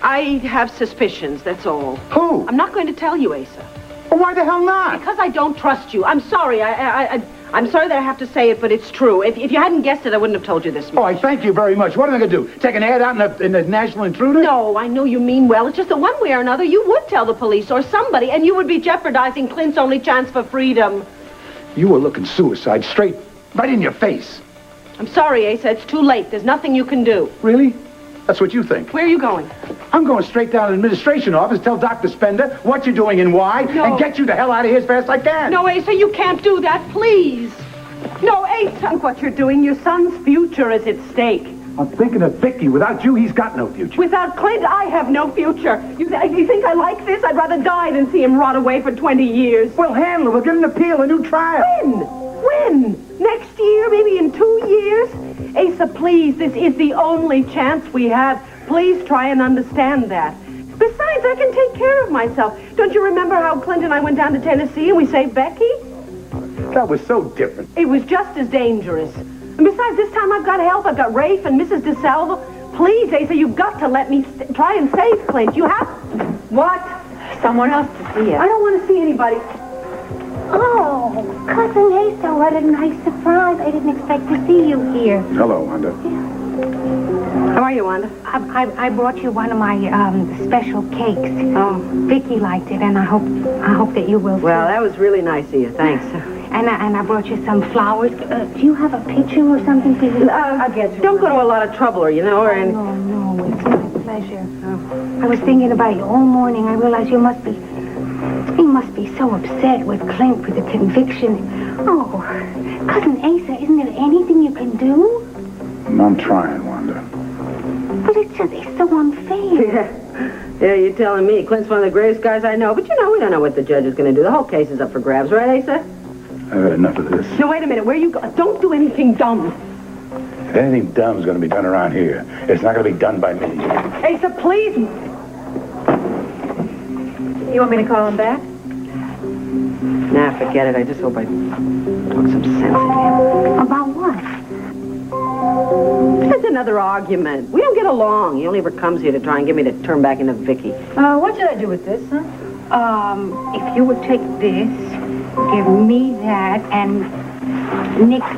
I have suspicions, that's all. Who? I'm not going to tell you, Asa. Well, why the hell not? Because I don't trust you. I'm sorry. I'm sorry that I have to say it, but it's true. If you hadn't guessed it, I wouldn't have told you this much. Oh, I thank you very much. What am I going to do? Take an ad out in the National Intruder? No, I know you mean well. It's just that one way or another, you would tell the police or somebody, and you would be jeopardizing Clint's only chance for freedom. You were looking suicide straight right in your face. I'm sorry, Asa. It's too late. There's nothing you can do. Really? That's what you think. Where are you going? I'm going straight down to the administration office, tell Dr. Spender what you're doing and why, and get you the hell out of here as fast as I can. No, Asa, you can't do that, please. No, Asa. Look what you're doing. Your son's future is at stake. I'm thinking of Vicky. Without you, he's got no future. Without Clint, I have no future. You think I like this? I'd rather die than see him rot away for 20 years. Well, handle it. We'll get an appeal, a new trial. When? Next year? Maybe in 2 years? Asa, please, this is the only chance we have. Please try and understand that. Besides, I can take care of myself. Don't you remember how Clint and I went down to Tennessee and we saved Becky? That was so different. It was just as dangerous. And besides, this time I've got help. I've got Rafe and Mrs. DeSalvo. Please, Asa, you've got to let me try and save Clint. You have... What? Someone else to see you. I don't want to see anybody. Oh, Cousin Asa, what a nice surprise. I didn't expect to see you here. Hello, Wanda. How are you, Wanda? I brought you one of my special cakes. Oh. Vicky liked it, and I hope that you will. Well, that was really nice of you. Thanks. And I brought you some flowers. Do you have a picture or something for you? I'll get you. Don't go to a lot of trouble, or No, it's my pleasure. I was thinking about you all morning. I realized you must be so upset with Clint for the conviction. Oh, Cousin Asa, isn't there anything you can do? I'm trying, Wanda. But it's so unfair. Yeah, you're telling me. Clint's one of the greatest guys I know. But we don't know what the judge is going to do. The whole case is up for grabs, right, Asa? I've had enough of this. No, wait a minute. Where you go? Don't do anything dumb. If anything dumb is going to be done around here, it's not going to be done by me. Asa, please. You want me to call him back? Nah, forget it. I just hope I talk some sense into him. About what? It's another argument. We don't get along. He only ever comes here to try and get me to turn back into Vicky. What should I do with this, huh? If you would take this, give me that, and Nicky.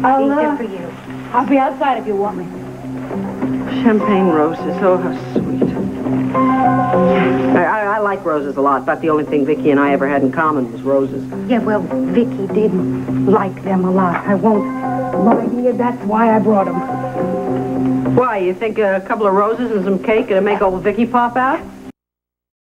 Easier for you. I'll be outside if you want me. Champagne roses. Oh, how sweet. I like roses a lot. In fact, the only thing Vicky and I ever had in common was roses. Yeah, well, Vicky didn't like them a lot. I won't lie to you. That's why I brought them. Why, you think a couple of roses and some cake gonna make old Vicky pop out?